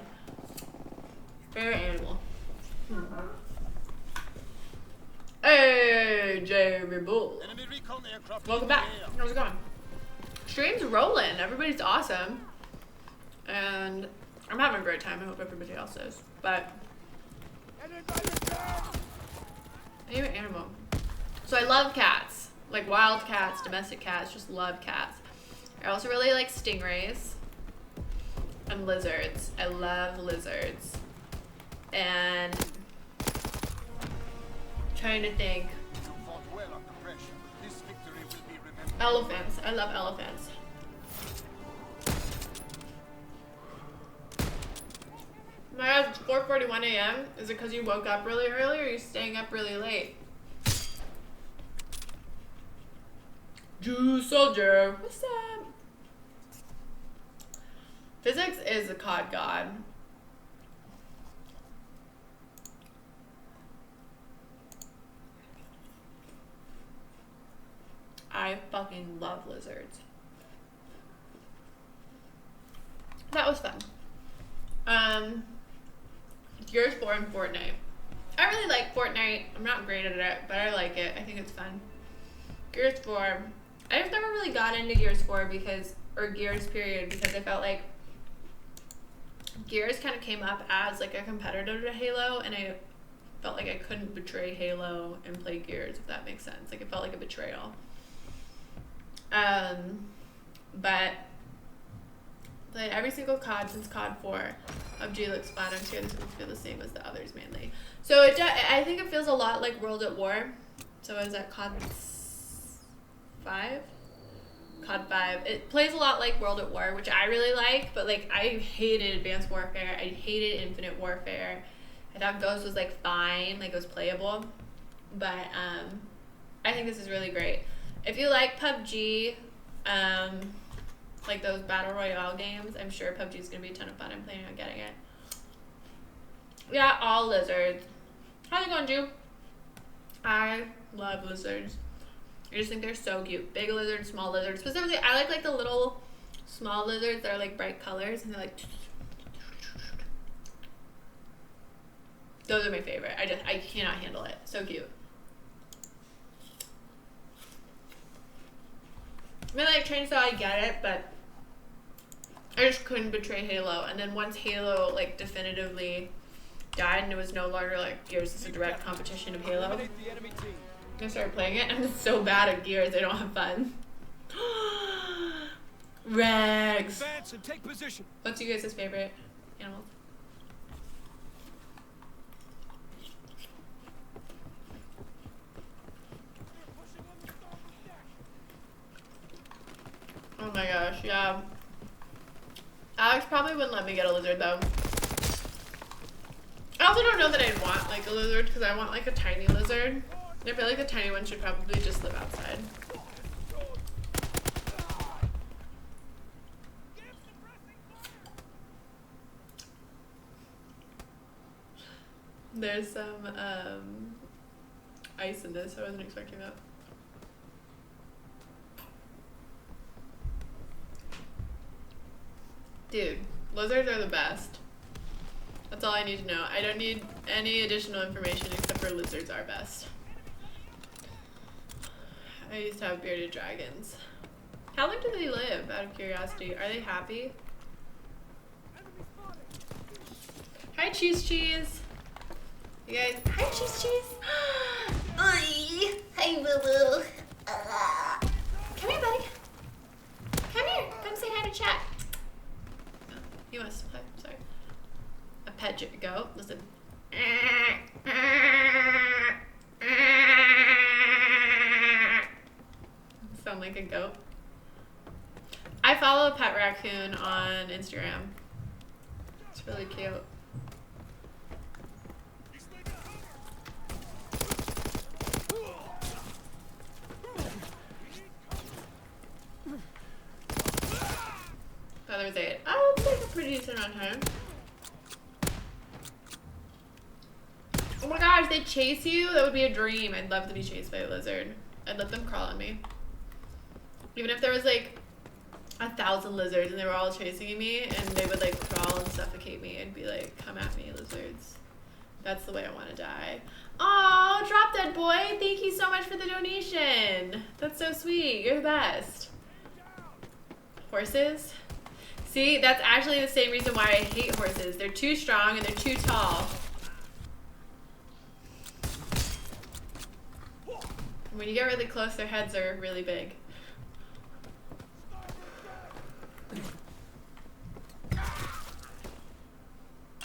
Favorite animal. Hey, Jerry Bull. Enemy recon aircraft Welcome in the back. air. How's it going? Stream's rolling. Everybody's awesome. And I'm having a great time. I hope everybody else is. But favorite animal. So I love cats. Like wild cats, domestic cats, just love cats. I also really like stingrays and lizards. I love lizards. And trying to think. You fought well under pressure. This victory will be remembered. Elephants. I love elephants. My God, it's 4:41 a.m. Is it because you woke up really early or are you staying up really late? Jew soldier. What's up? Physics is a COD god. I fucking love lizards. That was fun. Gears 4 and Fortnite. I really like Fortnite. I'm not great at it, but I like it. I think it's fun. Gears 4. I just never really got into Gears 4 because, or Gears period, because I felt like Gears kind of came up as like a competitor to Halo, and I felt like I couldn't betray Halo and play Gears, if that makes sense. Like it felt like a betrayal. But played every single COD since COD 4. PUBG looks fun. I'm sure this will feel the same as the others mainly. So I think it feels a lot like World at War. So is that COD 5? COD 5. It plays a lot like World at War, which I really like, but like I hated Advanced Warfare. I hated Infinite Warfare. I thought Ghost was like fine, like it was playable. But I think this is really great. If you like PUBG, like those Battle Royale games, I'm sure PUBG is going to be a ton of fun. I'm planning on getting it. Yeah, all lizards. How's it going, Jew? I love lizards. I just think they're so cute. Big lizards, small lizards. Specifically, I like the little small lizards that are like bright colors and they're like... Those are my favorite. I cannot handle it. So cute. I mean, like Chainsaw, I get it, but I just couldn't betray Halo. And then once Halo like definitively died and it was no longer like Gears is a direct competition of Halo, I started playing it. I'm just so bad at Gears, I don't have fun. Regs. Advance and take position. What's you guys' favorite animals? Oh my gosh, yeah. Alex probably wouldn't let me get a lizard though. I also don't know that I'd want like a lizard because I want like a tiny lizard. And I feel like the tiny one should probably just live outside. There's some ice in this, I wasn't expecting that. Dude, lizards are the best. That's all I need to know. I don't need any additional information except for lizards are best. I used to have bearded dragons. How long do they live, out of curiosity? Are they happy? Hi, Cheese. You guys, hi, Cheese. Oi! Hi, Boo Boo. Come here, buddy. Come here. Come say hi to chat. Oh, he wants to play. Sorry. A pet goat. Listen. Sound like a goat. I follow a pet raccoon on Instagram. It's really cute. There was 8. Oh, it's like a pretty decent amount of time. Oh my gosh, they chase you? That would be a dream. I'd love to be chased by a lizard. I'd let them crawl on me. Even if there was like 1,000 lizards and they were all chasing me and they would like crawl and suffocate me, I'd be like, come at me, lizards. That's the way I want to die. Aw, Drop Dead Boy, thank you so much for the donation. That's so sweet. You're the best. Horses? See, that's actually the same reason why I hate horses. They're too strong and they're too tall. And when you get really close, their heads are really big.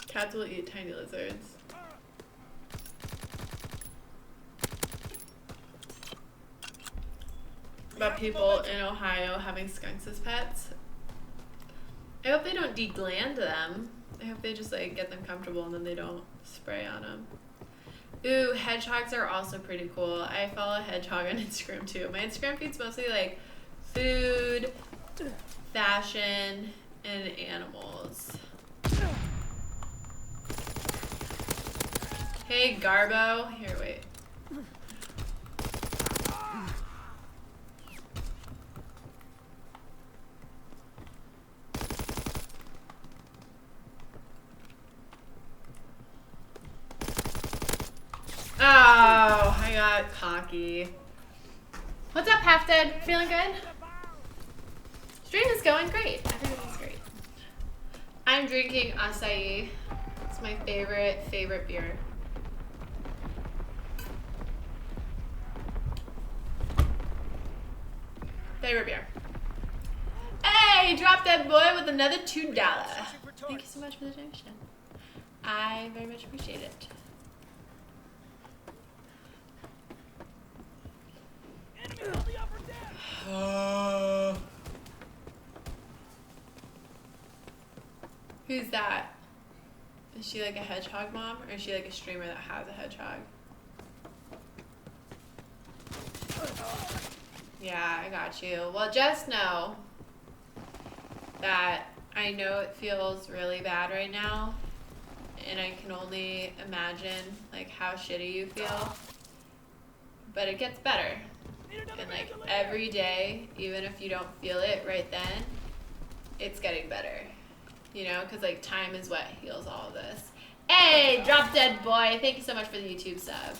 Cats will eat tiny lizards. About people in Ohio having skunks as pets. I hope they don't degland them. I hope they just like get them comfortable and then they don't spray on them. Ooh, hedgehogs are also pretty cool. I follow a hedgehog on Instagram too. My Instagram feed's mostly like food, fashion, and animals. Hey, Garbo. Here, wait. Oh, I got cocky. What's up, Half Dead? Feeling good? Stream is going great. Everything's great. I'm drinking acai. It's my favorite beer. Favorite beer. Hey, Drop Dead Boy with another $2. Thank you so much for the donation. I very much appreciate it. Who's that? Is she like a hedgehog mom, or is she like a streamer that has a hedgehog? Yeah, I got you. Well, just know that I know it feels really bad right now, and I can only imagine like how shitty you feel, but it gets better. And like every day, even if you don't feel it right then, it's getting better. You know, because like time is what heals all of this. Hey, Drop Dead Boy, thank you so much for the YouTube sub.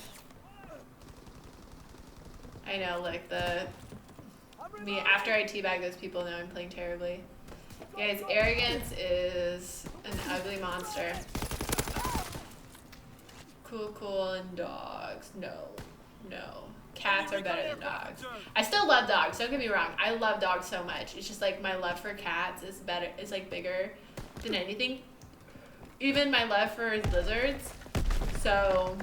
I know, like me after I teabag those people, now I'm playing terribly. Guys, arrogance is an ugly monster. Cool, and dogs. No. Cats are better than dogs. I still love dogs, don't get me wrong. I love dogs so much. It's just like my love for cats is better, is like bigger than anything. Even my love for lizards. So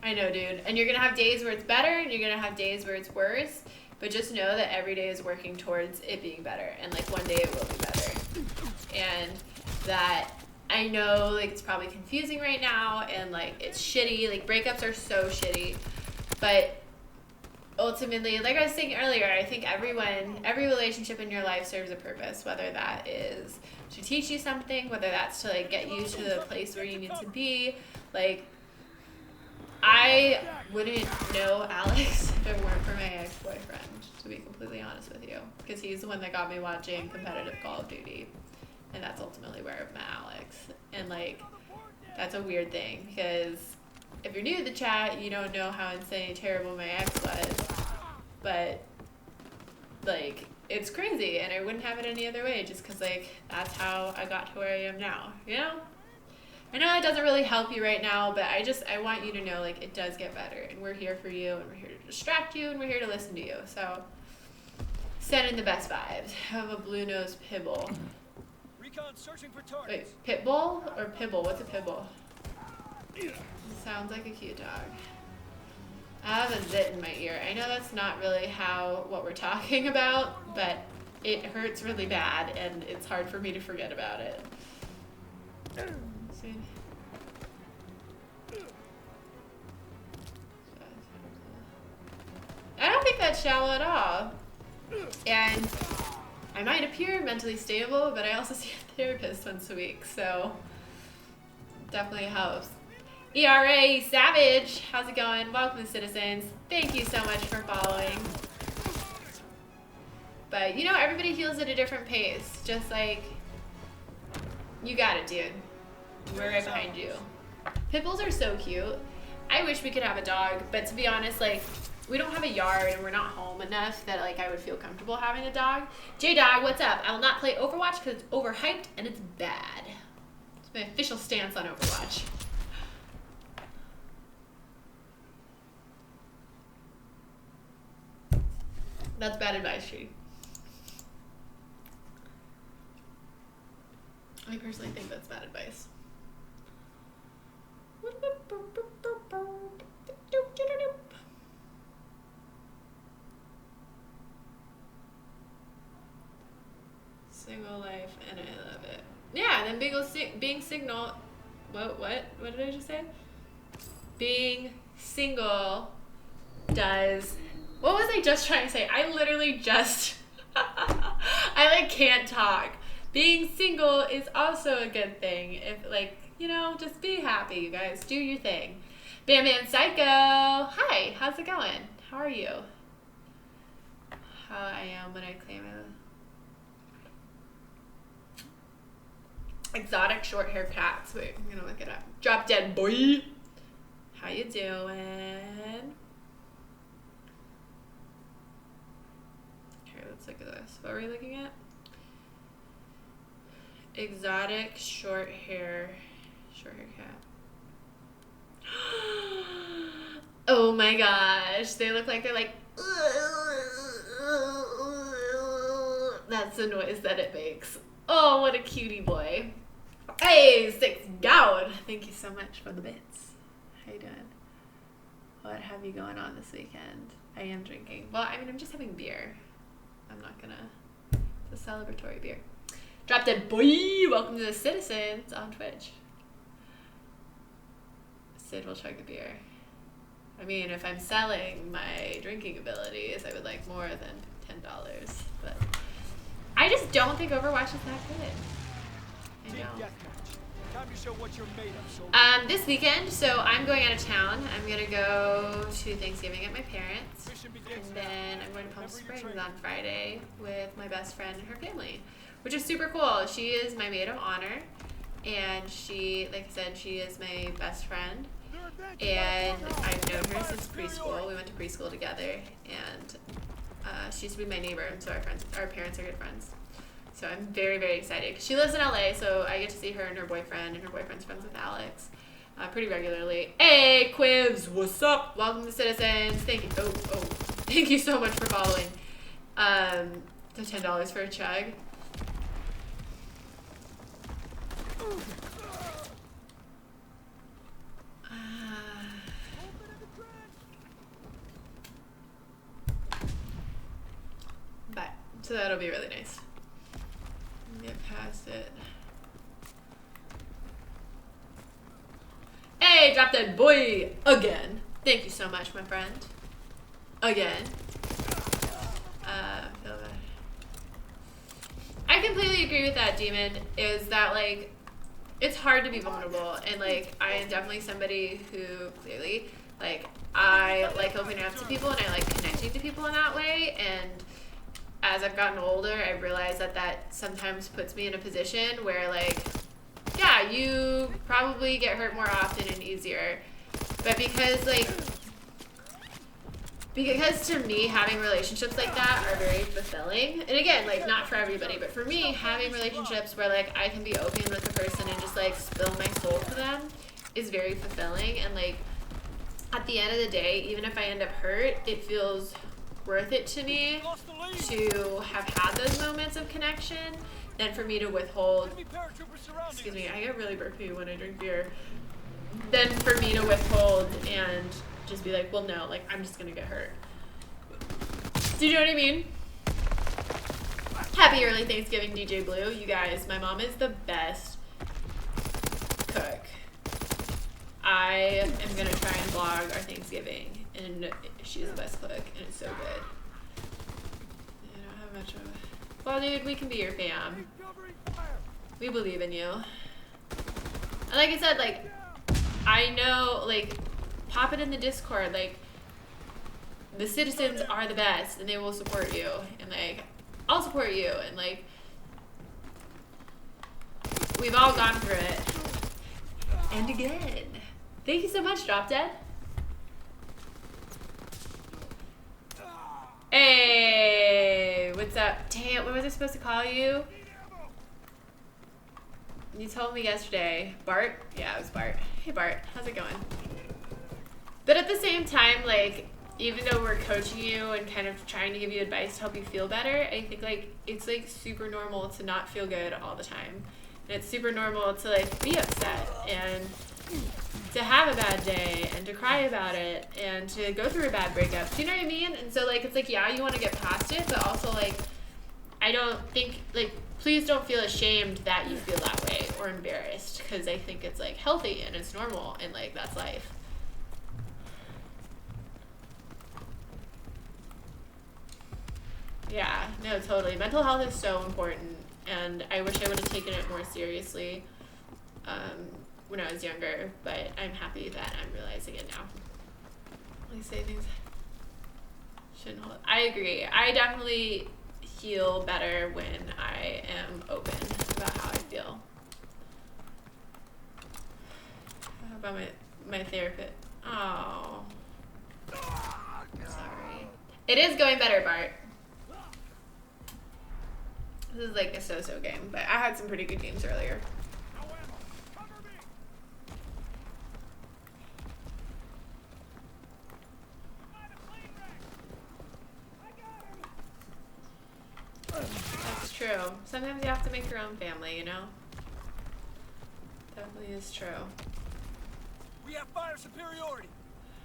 I know, dude. And you're gonna have days where it's better and you're gonna have days where it's worse. But just know that every day is working towards it being better. And like one day it will be better. And that I know like it's probably confusing right now and like it's shitty. Like breakups are so shitty. But ultimately, like I was saying earlier, I think every relationship in your life serves a purpose, whether that is to teach you something, whether that's to like get you to the place where you need to be. Like I wouldn't know Alex if it weren't for my ex-boyfriend, to be completely honest with you, because he's the one that got me watching competitive Call of Duty, and that's ultimately where I've met Alex. And like that's a weird thing, because if you're new to the chat, you don't know how insane terrible my ex was, but like it's crazy, and I wouldn't have it any other way, just because like that's how I got to where I am now, you know? I know it doesn't really help you right now, but I want you to know like it does get better, and we're here for you, and we're here to distract you, and we're here to listen to you. So send in the best vibes. Have a blue-nosed pibble. Recon searching for targets. Wait, pitbull or pibble? What's a pibble? Sounds like a cute dog. I have a zit in my ear. I know that's not really what we're talking about, but it hurts really bad, and it's hard for me to forget about it. I don't think that's shallow at all. And I might appear mentally stable, but I also see a therapist once a week, so definitely helps. ERA Savage, how's it going? Welcome to Citizens. Thank you so much for following. But you know, everybody heals at a different pace. Just like, you got it, dude. We're right behind you. Pit bulls are so cute. I wish we could have a dog, but to be honest, like, we don't have a yard and we're not home enough that like I would feel comfortable having a dog. J-Dog, what's up? I will not play Overwatch because it's overhyped and it's bad. It's my official stance on Overwatch. That's bad advice, Tree. I personally think that's bad advice. Single life, and I love it. Yeah, and then being signal. What did I just say? Being single does. What was I just trying to say? I literally just. I like can't talk. Being single is also a good thing. If like, you know, just be happy, you guys. Do your thing. Bam Bam Psycho. Hi, how's it going? How are you? How I am when I claim a exotic short hair cats. Wait, I'm gonna look it up. Drop Dead Boy. How you doing? Here, let's look at this. What were we looking at? Exotic short hair cat. Oh my gosh, they look like they're like. That's the noise that it makes. Oh, what a cutie boy. Hey, 6 Gowd. Thank you so much for the bits. How you doing? What have you going on this weekend? I am drinking. Well, I mean, I'm just having beer. I'm not gonna. It's a celebratory beer. Drop Dead Boy. Welcome to the Citizens on Twitch. Sid will chug the beer. I mean, if I'm selling my drinking abilities, I would like more than $10. But I just don't think Overwatch is that good. I know. This weekend, so I'm going out of town. I'm gonna go to Thanksgiving at my parents, and then I'm going to Palm Springs on Friday with my best friend and her family, which is super cool. She is my maid of honor, and she, like I said, she is my best friend, and I've known her since preschool. We went to preschool together, and she used to be my neighbor, and so our parents are good friends. So I'm very, very excited. She lives in LA, so I get to see her and her boyfriend boyfriend's friends with Alex pretty regularly. Hey, Quivs, what's up? Welcome to Citizens. Thank you. Oh, thank you so much for following. The $10 for a chug. But so that'll be really nice. Get past it. Hey, Drop Dead Boy again. Thank you so much, my friend. Again. Feel bad. I completely agree with that, Demon. Is that like it's hard to be vulnerable, and like I am definitely somebody who clearly like I like opening up to people and I like connecting to people in that way, and as I've gotten older, I've realized that sometimes puts me in a position where, like, yeah, you probably get hurt more often and easier. But because to me, having relationships like that are very fulfilling. And again, like, not for everybody, but for me, having relationships where, like, I can be open with a person and just, like, spill my soul to them is very fulfilling. And, like, at the end of the day, even if I end up hurt, it feels worth it to me to have had those moments of connection than for me to withhold. Excuse me, I get really burpy when I drink beer. Than for me to withhold and just be like, well, no, like I'm just gonna get hurt. Do you know what I mean? Happy early Thanksgiving, DJ Blue. You guys, my mom is the best cook. I am gonna try and vlog our Thanksgiving, and she's the best cook, and it's so good. I don't have much of a... Well, dude, we can be your fam. We believe in you. And like I said, like, I know, like, pop it in the Discord, like, the citizens are the best, and they will support you, and, like, I'll support you, and, like, we've all gone through it. And again. Thank you so much, Drop Dead. Hey, what's up? Damn, what was I supposed to call you? You told me yesterday. Bart? Yeah, it was Bart. Hey, Bart. How's it going? But at the same time, like, even though we're coaching you and kind of trying to give you advice to help you feel better, I think, like, it's, like, super normal to not feel good all the time. And it's super normal to, like, be upset and to have a bad day and to cry about it and to go through a bad breakup. Do you know what I mean? And so, like, it's like, yeah, you want to get past it, but also, like, I don't think, like, please don't feel ashamed that you feel that way or embarrassed, because I think it's, like, healthy and it's normal and, like, that's life. Yeah, no, totally. Mental health is so important, and I wish I would have taken it more seriously when I was younger, but I'm happy that I'm realizing it now. Like, say things shouldn't hold. I agree. I definitely heal better when I am open about how I feel. How about my therapist? Oh. Sorry. It is going better, Bart. This is like a so-so game, but I had some pretty good games earlier. That's true. Sometimes you have to make your own family, you know? Definitely is true. We have fire superiority.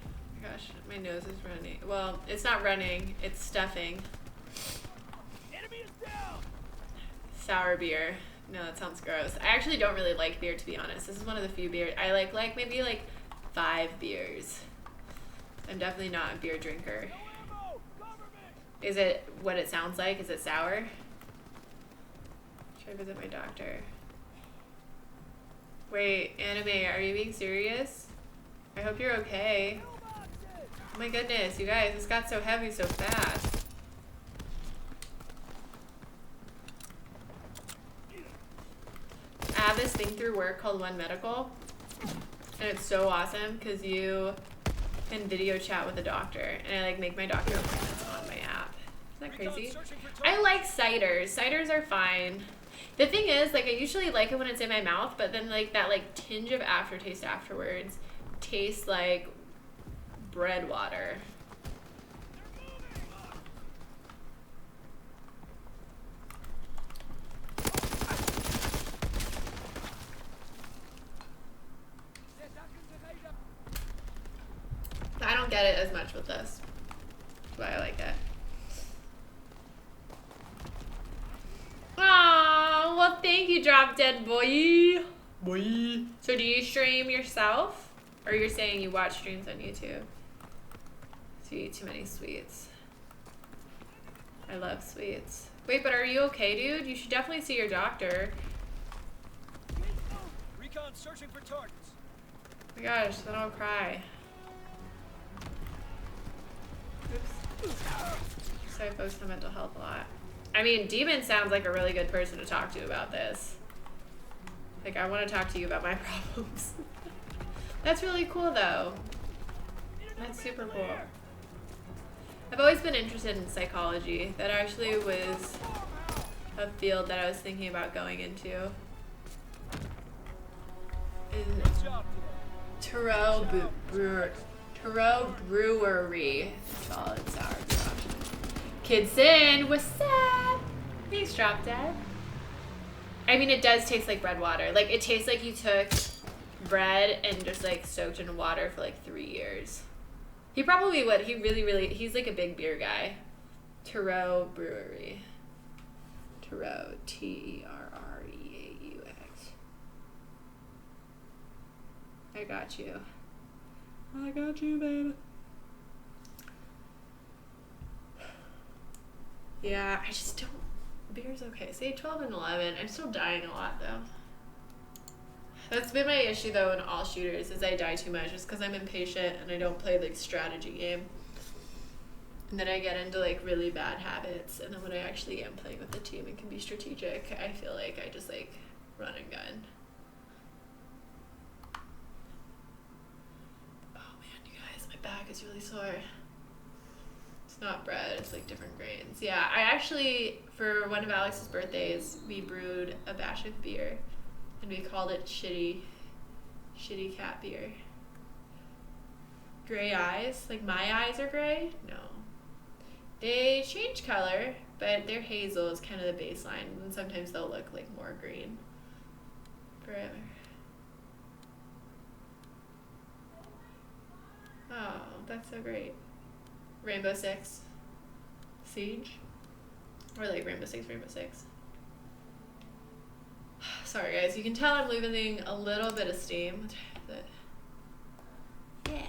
Oh my gosh, my nose is running. Well, it's not running, it's stuffing. Enemy is down. Sour beer. No, that sounds gross. I actually don't really like beer, to be honest. This is one of the few beers. I like maybe like 5 beers. I'm definitely not a beer drinker. Is it what it sounds like? Is it sour? Should I visit my doctor? Wait, Anime, are you being serious? I hope you're okay. Oh my goodness, you guys, this got so heavy so fast. I have this thing through work called One Medical, and it's so awesome because you can video chat with a doctor, and I like make my doctor appointments on my app. Isn't that crazy? I like ciders. Ciders are fine. The thing is, like, I usually like it when it's in my mouth, but then like that like tinge of aftertaste afterwards tastes like bread water. I don't get it as much with this. That's why I like it. Aw, well, thank you, Drop Dead Boy. Boy. So do you stream yourself? Or you're saying you watch streams on YouTube? So you eat too many sweets. I love sweets. Wait, but are you okay, dude? You should definitely see your doctor. Recon searching for targets. Oh my gosh, then I'll cry. Oops. So I focus on mental health a lot. I mean, Demon sounds like a really good person to talk to about this. Like, I want to talk to you about my problems. That's really cool, though. That's super cool. I've always been interested in psychology. That actually was a field that I was thinking about going into. Taro Brewery. Solid sour drop. Kidson, what's up? Thanks, Drop Dead. I mean, it does taste like bread water. Like, it tastes like you took bread and just, like, soaked in water for, like, 3 years. He probably would. He really, he's, like, a big beer guy. Taro Brewery. Taro, T-E-R-R-E-A-U-X. I got you. I got you, baby. Yeah, I just don't... Beer's okay. Say 12 and 11. I'm still dying a lot, though. That's been my issue though in all shooters, is I die too much just because I'm impatient and I don't play the strategy game. And then I get into like really bad habits, and then when I actually am playing with the team and can be strategic, I feel like I just like run and gun. Oh man, you guys, my back is really sore. It's not bread, it's like different grains. Yeah, I actually, for one of Alex's birthdays, we brewed a batch of beer and we called it shitty cat beer. Gray eyes, like my eyes are gray? No. They change color, but their hazel is kind of the baseline, and sometimes they'll look like more green. Forever. Oh, that's so great. Rainbow Six Siege? Or like Rainbow Six, Rainbow Six. Sorry guys, you can tell I'm losing a little bit of steam. But yeah,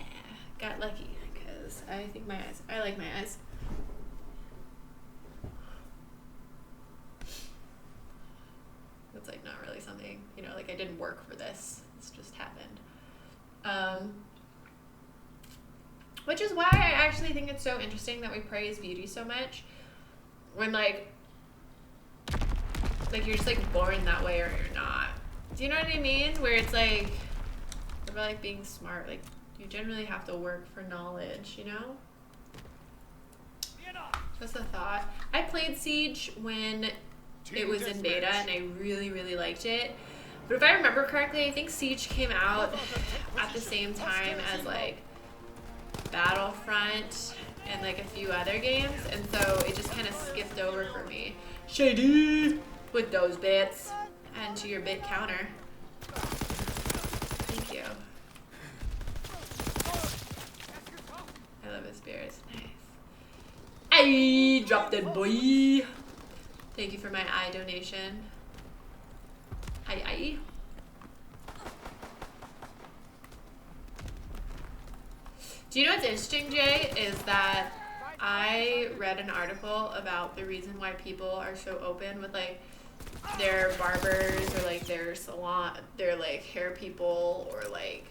got lucky because I think I like my eyes. It's like not really something, you know, like I didn't work for this. This just happened. Which is why I actually think it's so interesting that we praise beauty so much. When like you're just like born that way or you're not. Do you know what I mean? Where it's like, about like being smart, like you generally have to work for knowledge, you know? Just a thought. I played Siege when it was in beta and I really, really liked it. But if I remember correctly, I think Siege came out at the same time as like Battlefront and like a few other games, and so it just kind of skipped over for me. Shady with those bits. And to your bit counter. Thank you. I love his beer, it's nice. I dropped it, boy. Thank you for my eye donation. Aye. Do you know what's interesting, Jay? Is that I read an article about the reason why people are so open with like their barbers or like their salon, their like hair people, or like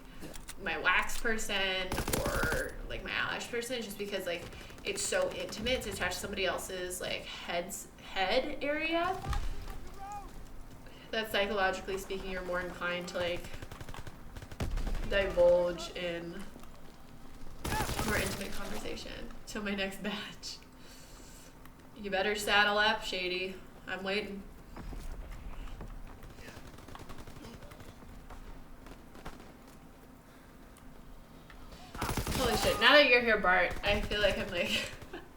my wax person or like my eyelash person, just because like it's so intimate to touch somebody else's like head area, that psychologically speaking you're more inclined to like divulge in more intimate conversation. So my next batch, you better saddle up, Shady. I'm waiting. Holy shit, now that you're here, Bart, I feel like I'm like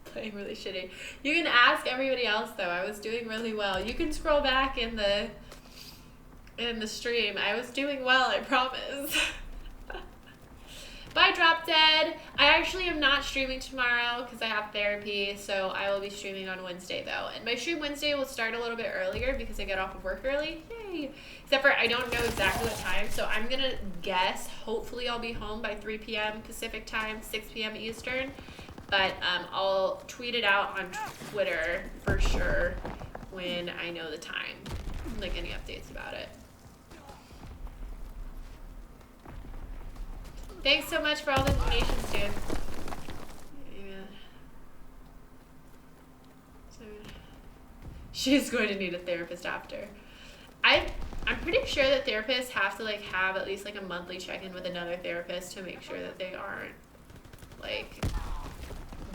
playing really shitty. You can ask everybody else though. I was doing really well. You can scroll back in the stream. I was doing well, I promise. Bye, Drop Dead. I actually am not streaming tomorrow because I have therapy, so I will be streaming on Wednesday though. And my stream Wednesday will start a little bit earlier because I get off of work early. Yay! Except for I don't know exactly what time, so I'm gonna guess. Hopefully I'll be home by 3 p.m. Pacific time, 6 p.m. Eastern. But I'll tweet it out on Twitter for sure when I know the time, like any updates about it. Thanks so much for all the donations, dude. Yeah. So, she's going to need a therapist after. I'm pretty sure that therapists have to like have at least like a monthly check-in with another therapist to make sure that they aren't like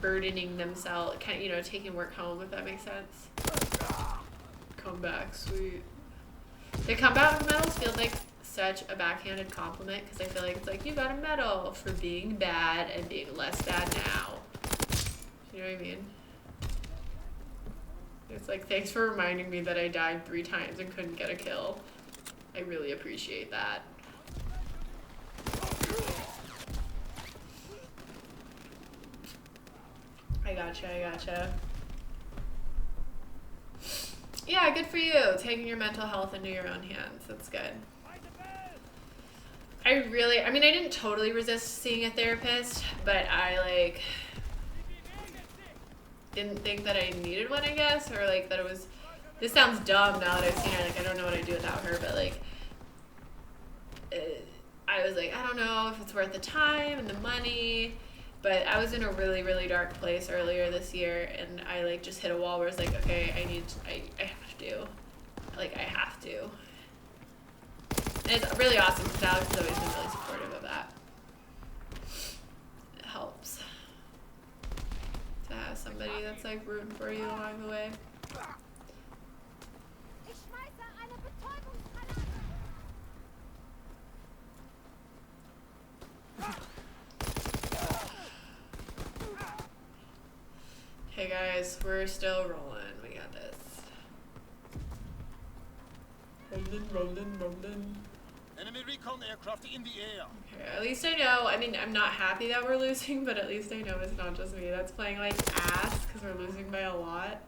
burdening themselves, kind of, you know, taking work home, if that makes sense. Come back, sweet. The comeback medals feels like such a backhanded compliment because I feel like it's like you got a medal for being bad and being less bad now. You know what I mean? It's like, thanks for reminding me that I died 3 times and couldn't get a kill. I really appreciate that. I gotcha. Yeah, good for you. Taking your mental health into your own hands. That's good. I mean, I didn't totally resist seeing a therapist, but I like didn't think that I needed one, I guess, or like that it was, this sounds dumb now that I've seen her, like I don't know what I'd do without her, but like I was like, I don't know if it's worth the time and the money. But I was in a really, really dark place earlier this year, and I like just hit a wall where it's like, okay, I have to. Like, I have to. And it's really awesome because Alex has always been really supportive of that. It helps to have somebody that's like rooting for you along the way. Hey guys, we're still rolling. We got this. Rolling. Enemy recon aircraft in the air. Okay, at least I know. I mean, I'm not happy that we're losing, but at least I know it's not just me that's playing like ass because we're losing by a lot.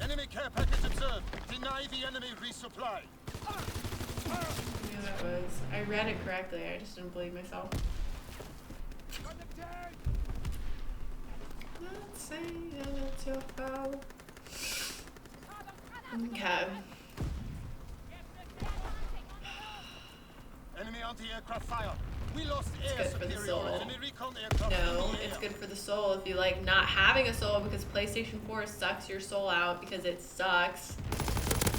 Enemy care package observed. Deny the enemy resupply. Yeah, that was. I read it correctly. I just didn't believe myself. Let's say it's your fault. Okay. Enemy anti-aircraft fire. We lost It's air good for the superior. soul. Enemy recon aircraft No, in the air. it's good for the soul if you like not having a soul because PlayStation 4 sucks your soul out because it sucks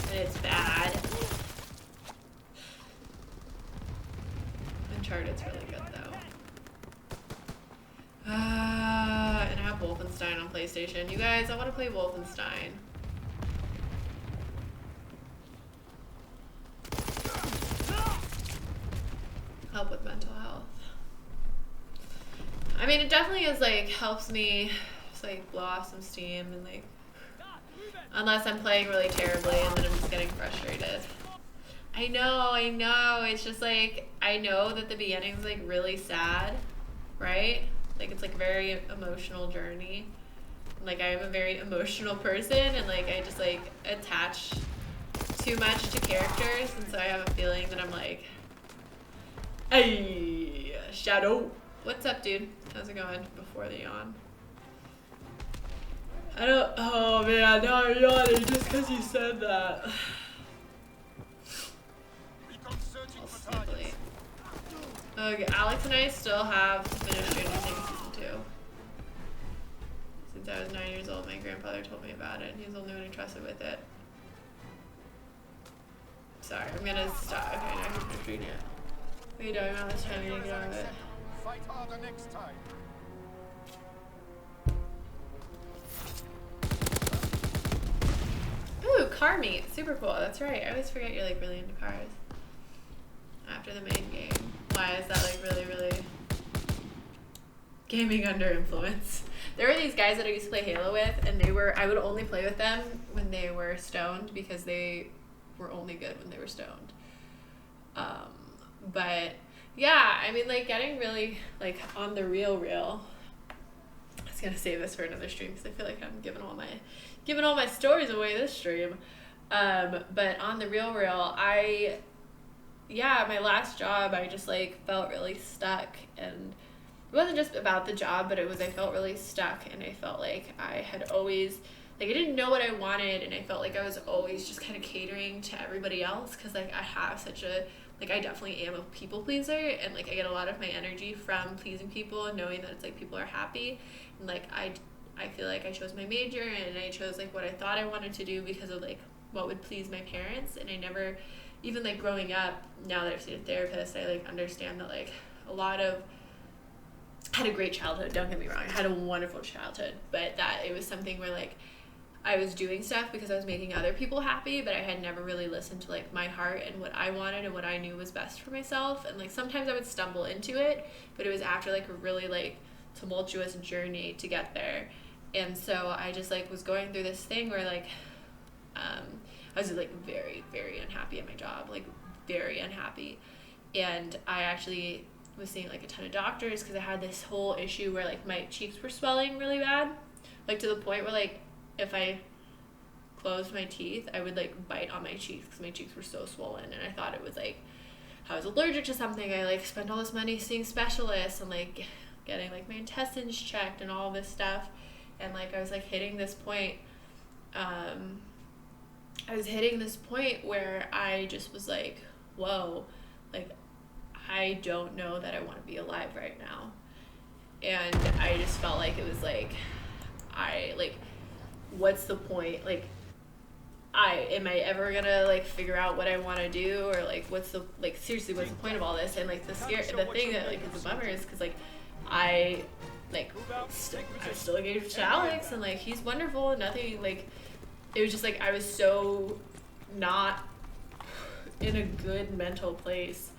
and it's bad. Uncharted's really good though. And I have Wolfenstein on PlayStation. You guys, I want to play Wolfenstein. Help with mental health. I mean, it definitely is like helps me just like blow off some steam and like, unless I'm playing really terribly and then I'm just getting frustrated. I know. It's just like, I know that the beginning's like really sad, right? Like it's like very emotional journey. Like I am a very emotional person and like I just like attach too much to characters, and so I have a feeling that I'm like, hey, Shadow. What's up, dude? How's it going before the yawn? Oh man, now I'm yawning just because you said that. Simply. Okay, Alex and I still have to finish Stranger Things Season 2. Since I was 9 years old, my grandfather told me about it, and he's the only one who trusted with it. Sorry, I'm gonna stop. Okay, now I can finish reading it. What are you doing? I was trying to get out of it. Fight harder next time. Ooh, car meet. Super cool. That's right. I always forget you're like really into cars. After the main game. Why is that like really, really gaming under influence? There were these guys that I used to play Halo with, and I would only play with them when they were stoned because they were only good when they were stoned. But yeah, I mean, like getting really like on the real. I was gonna save this for another stream because I feel like I'm giving all my stories away this stream. But on the real, my last job, I just like felt really stuck, and it wasn't just about the job, but I felt really stuck, and I felt like I had always, like I didn't know what I wanted, and I felt like I was always just kind of catering to everybody else, because like I have such a, like I definitely am a people pleaser, and like I get a lot of my energy from pleasing people and knowing that it's like people are happy, and like I feel like I chose my major, and I chose like what I thought I wanted to do because of like what would please my parents, and I never, even like growing up, now that I've seen a therapist, I like understand that like I had a great childhood, don't get me wrong, I had a wonderful childhood, but that it was something where like I was doing stuff because I was making other people happy, but I had never really listened to like my heart and what I wanted and what I knew was best for myself, and like sometimes I would stumble into it, but it was after like a really like tumultuous journey to get there. And so I just like was going through this thing where like I was like very, very unhappy at my job, like very unhappy. And I actually was seeing like a ton of doctors because I had this whole issue where like my cheeks were swelling really bad, like to the point where like if I closed my teeth, I would like bite on my cheeks because my cheeks were so swollen, and I thought it was like I was allergic to something. I like spent all this money seeing specialists and like getting like my intestines checked and all this stuff, and like I was like hitting this point I was hitting this point where I just was like, whoa, like, I don't know that I want to be alive right now. And I just felt like it was like, what's the point? Like, am I ever gonna like figure out what I want to do, or like seriously, what's the point of all this? And like the thing that like is a bummer is because like I'm still engaged to Alex, and like he's wonderful, and nothing like, it was just like I was so not in a good mental place.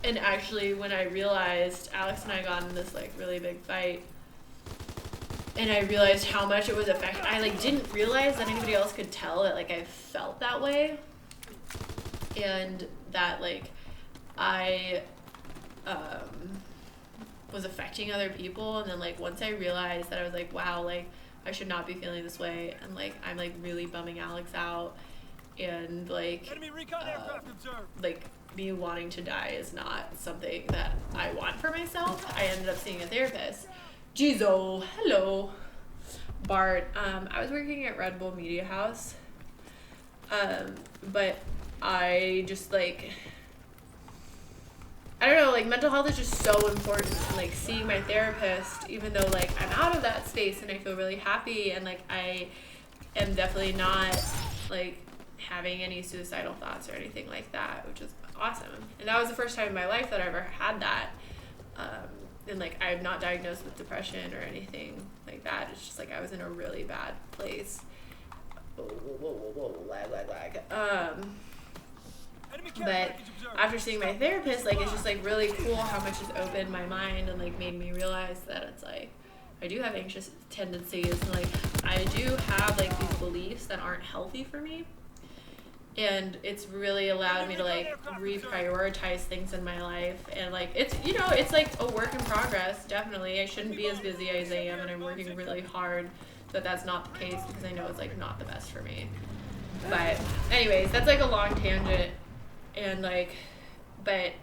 And actually when I realized, Alex and I got in this like really big fight, and I realized how much it was affecting. I like didn't realize that anybody else could tell that like I felt that way, and that like I was affecting other people. And then like once I realized that, I was like, wow, like I should not be feeling this way, and like I'm like really bumming Alex out, and like me wanting to die is not something that I want for myself. I ended up seeing a therapist. Jizo, hello. Bart, I was working at Red Bull Media House, but I just like, I don't know, like mental health is just so important, and like seeing my therapist, even though like I'm out of that space and I feel really happy, and like I am definitely not like having any suicidal thoughts or anything like that, which is awesome. And that was the first time in my life that I ever had that. And like I'm not diagnosed with depression or anything like that. It's just like I was in a really bad place. Lag. But after seeing my therapist, like it's just like really cool how much it's opened my mind, and like made me realize that it's like I do have anxious tendencies, and like I do have like these beliefs that aren't healthy for me. And it's really allowed me to like reprioritize things in my life, and like it's, you know, it's like a work in progress. Definitely I shouldn't be as busy as I am, and I'm working really hard so that's not the case, because I know it's like not the best for me. But anyways, that's like a long tangent, and like, but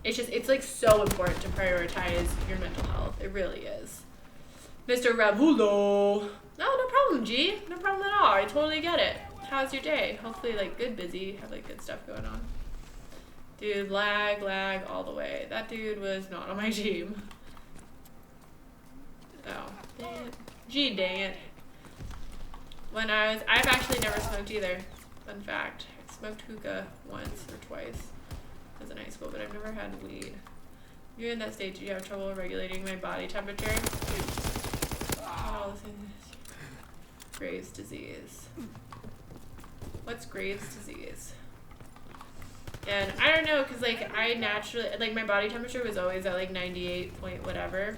it's just, it's like so important to prioritize your mental health. It really is. Mr. Ravulo. No problem, G. No problem at all. I totally get it. How's your day? Hopefully like good, busy, have like good stuff going on. Dude, lag all the way. That dude was not on my team. Oh, dang it. Gee, dang it. I've actually never smoked either. Fun fact. I smoked hookah once or twice. I was in high school, but I've never had weed. You're in that stage, do you have trouble regulating my body temperature? Oh, Graves' disease. What's Graves' disease? And I don't know, because like I naturally, like my body temperature was always at like 98 point whatever.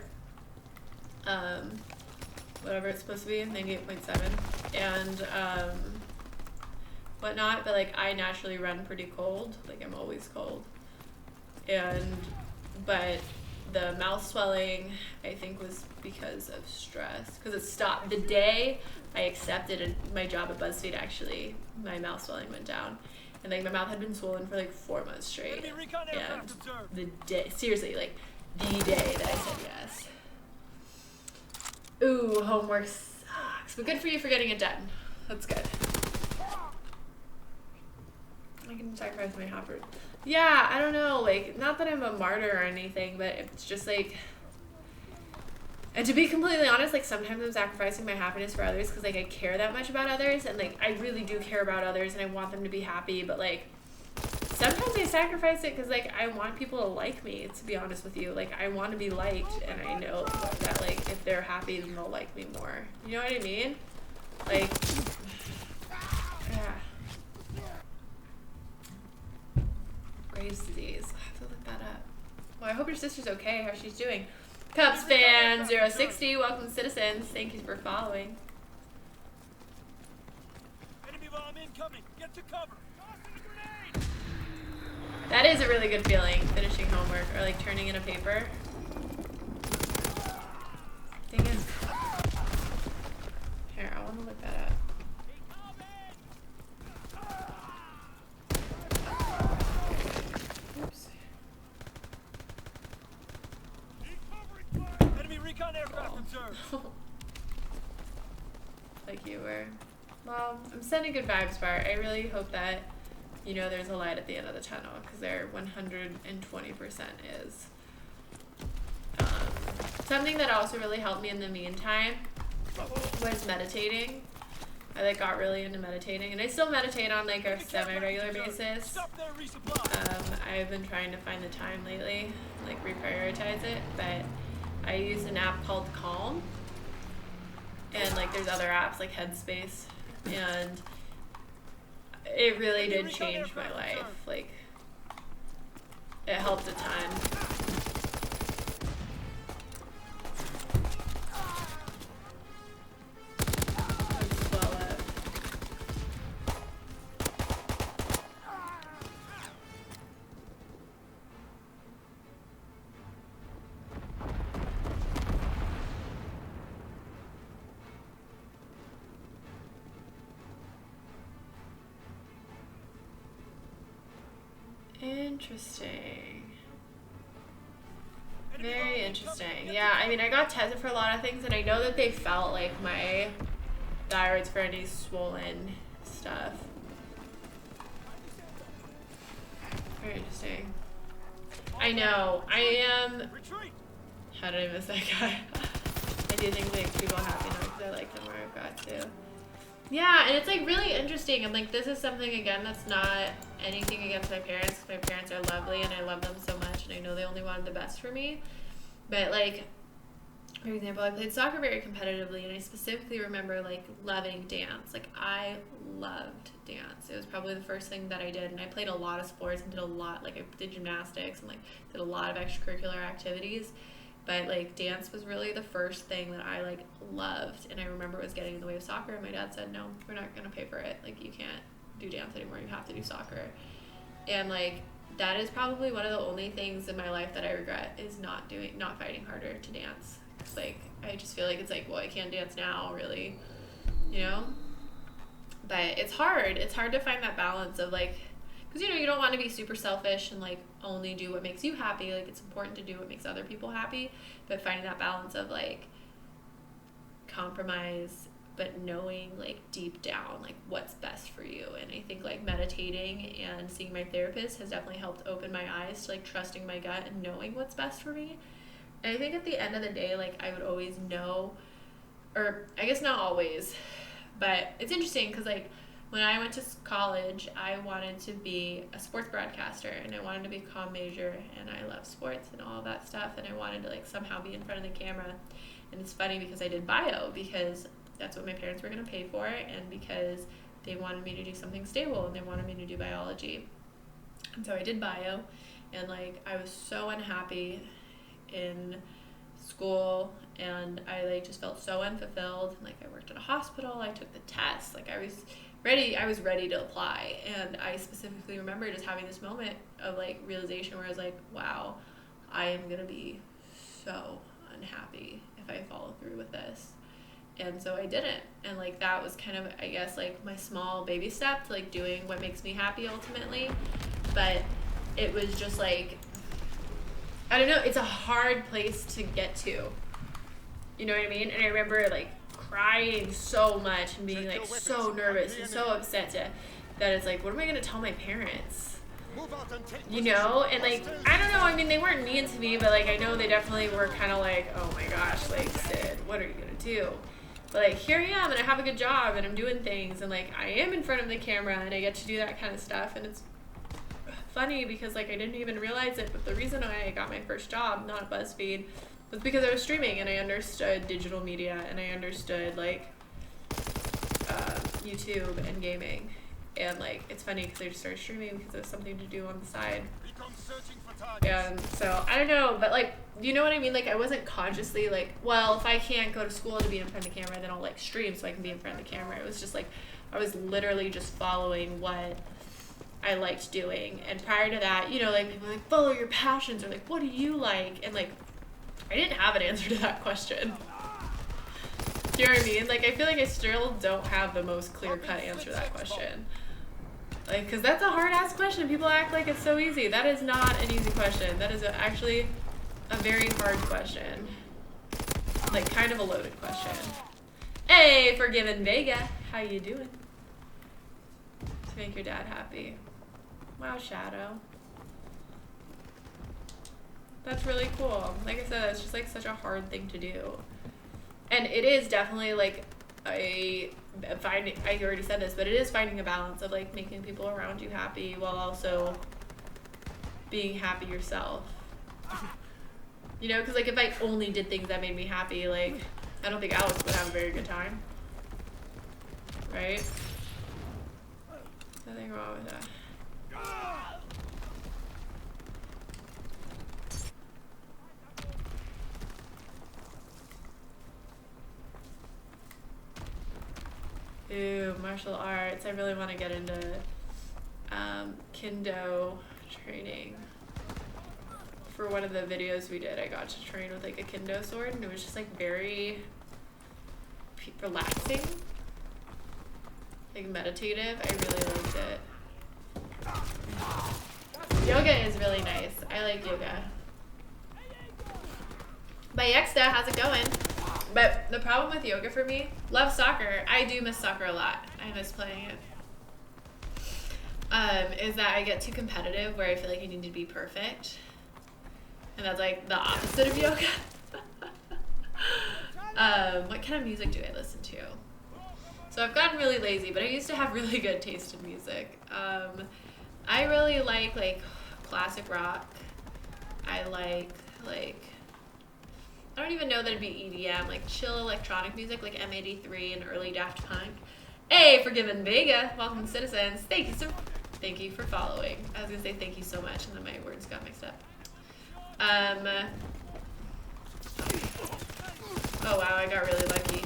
Whatever it's supposed to be, 98.7. And whatnot, but like I naturally run pretty cold. Like I'm always cold. But the mouth swelling, I think, was because of stress. Because it stopped the day I accepted my job at BuzzFeed. Actually, my mouth swelling went down, and like my mouth had been swollen for like 4 months straight. And the day, seriously, like the day that I said yes. Ooh, homework sucks, but good for you for getting it done. That's good. I can sacrifice my hopper. Yeah, I don't know, like, not that I'm a martyr or anything, but it's just like, and to be completely honest, like sometimes I'm sacrificing my happiness for others because like I care that much about others, and like I really do care about others and I want them to be happy, but like sometimes I sacrifice it because like I want people to like me, to be honest with you. Like I want to be liked, and I know that like if they're happy then they'll like me more. You know what I mean? Like, yeah. Graves' disease. I have to look that up. Well, I hope your sister's okay, how she's doing. Cubs fan 060, welcome citizens. Thank you for following. Enemy bomb incoming. Get to cover. That is a really good feeling, finishing homework or like turning in a paper. Dang it. Here, I want to look that up. Oops. Enemy recon aircraft observed. Like you were. Well, I'm sending good vibes, Bart. I really hope that, you know, there's a light at the end of the tunnel, because there 120% is. Something that also really helped me in the meantime was meditating. I like got really into meditating, and I still meditate on like a semi-regular basis. I've been trying to find the time lately, like reprioritize it, but I use an app called Calm, and like there's other apps like Headspace, and it really did change my life. Like, it helped a ton. Interesting. Very interesting. Yeah, I mean, I got tested for a lot of things, and I know that they felt like my thyroid's for any swollen stuff. Very interesting. I know. I am. How did I miss that guy? I do things make people happy now because I like them where I've got to. Yeah, and it's like really interesting, and like this is something again that's not anything against my parents, because my parents are lovely and I love them so much, and I know they only wanted the best for me. But like, for example, I played soccer very competitively, and I specifically remember like loving dance. Like, I loved dance. It was probably the first thing that I did, and I played a lot of sports and did a lot, like I did gymnastics and like did a lot of extracurricular activities. But like dance was really the first thing that I like loved, and I remember it was getting in the way of soccer, and my dad said, no, we're not gonna pay for it. Like, you can't do dance anymore, you have to do soccer. And like, that is probably one of the only things in my life that I regret, is not fighting harder to dance. It's like, I just feel like it's like, well, I can't dance now, really, you know? But it's hard to find that balance of like, because, you know, you don't want to be super selfish and like only do what makes you happy. Like, it's important to do what makes other people happy, but finding that balance of like compromise, but knowing like deep down like what's best for you. And I think like meditating and seeing my therapist has definitely helped open my eyes to like trusting my gut and knowing what's best for me. And I think at the end of the day, like, I would always know, or I guess not always, but it's interesting because like when I went to college, I wanted to be a sports broadcaster, and I wanted to be a comm major, and I love sports and all of that stuff, and I wanted to like somehow be in front of the camera. And it's funny because I did bio, because that's what my parents were going to pay for, and because they wanted me to do something stable, and they wanted me to do biology. And so I did bio, and like I was so unhappy in school, and I like just felt so unfulfilled. Like, I worked at a hospital, I took the test, like I was ready to apply. And I specifically remember just having this moment of like realization where I was like, wow, I am gonna be so unhappy if I follow through with this. And so I didn't. And like, that was kind of, I guess, like my small baby step to like doing what makes me happy ultimately. But it was just like, I don't know, it's a hard place to get to. You know what I mean? And I remember like crying so much and being like so nervous and so upset that it's like, what am I going to tell my parents? You know? And like, I don't know, I mean, they weren't mean to me, but like, I know they definitely were kind of like, oh my gosh, like, Sid, what are you going to do? But like, here I am, and I have a good job, and I'm doing things, and like, I am in front of the camera, and I get to do that kind of stuff. And it's funny because like, I didn't even realize it, but the reason I got my first job, not at BuzzFeed, was because I was streaming, and I understood digital media, and I understood like YouTube and gaming. And like, it's funny because I just started streaming because it was something to do on the side. And so I don't know, but like, you know what I mean? Like, I wasn't consciously like, well, if I can't go to school to be in front of the camera, then I'll like stream so I can be in front of the camera. It was just like, I was literally just following what I liked doing. And prior to that, you know, like, people were like, follow your passions, or like, what do you like? And like, I didn't have an answer to that question. Do you know what I mean? Like, I feel like I still don't have the most clear-cut answer to that question. Like, because that's a hard-ass question. People act like it's so easy. That is not an easy question. That is actually a very hard question. Like, kind of a loaded question. Hey, Forgiven Vega. How you doing? To make your dad happy. Wow, Shadow. That's really cool. Like I said, it's just like such a hard thing to do. And it is definitely like I already said this, but it is finding a balance of like making people around you happy while also being happy yourself. You know, because like if I only did things that made me happy, like I don't think Alex would have a very good time. Right? Nothing wrong with that. Ooh, martial arts. I really want to get into kendo training. For one of the videos we did, I got to train with like a kendo sword, and it was just like very relaxing, like meditative. I really liked it. Yoga is really nice. I like yoga. Bye, Yexta, how's it going? But the problem with yoga for me, love soccer. I do miss soccer a lot. I miss playing it. Is that I get too competitive where I feel like I need to be perfect. And that's like the opposite of yoga. What kind of music do I listen to? So I've gotten really lazy, but I used to have really good taste in music. I really like classic rock. I like I don't even know that it'd be EDM, like chill electronic music, like M83 and early Daft Punk. Hey, Forgiven Vega, welcome citizens. Thank you for following. I was gonna say thank you so much, and then my words got mixed up. Oh wow, I got really lucky.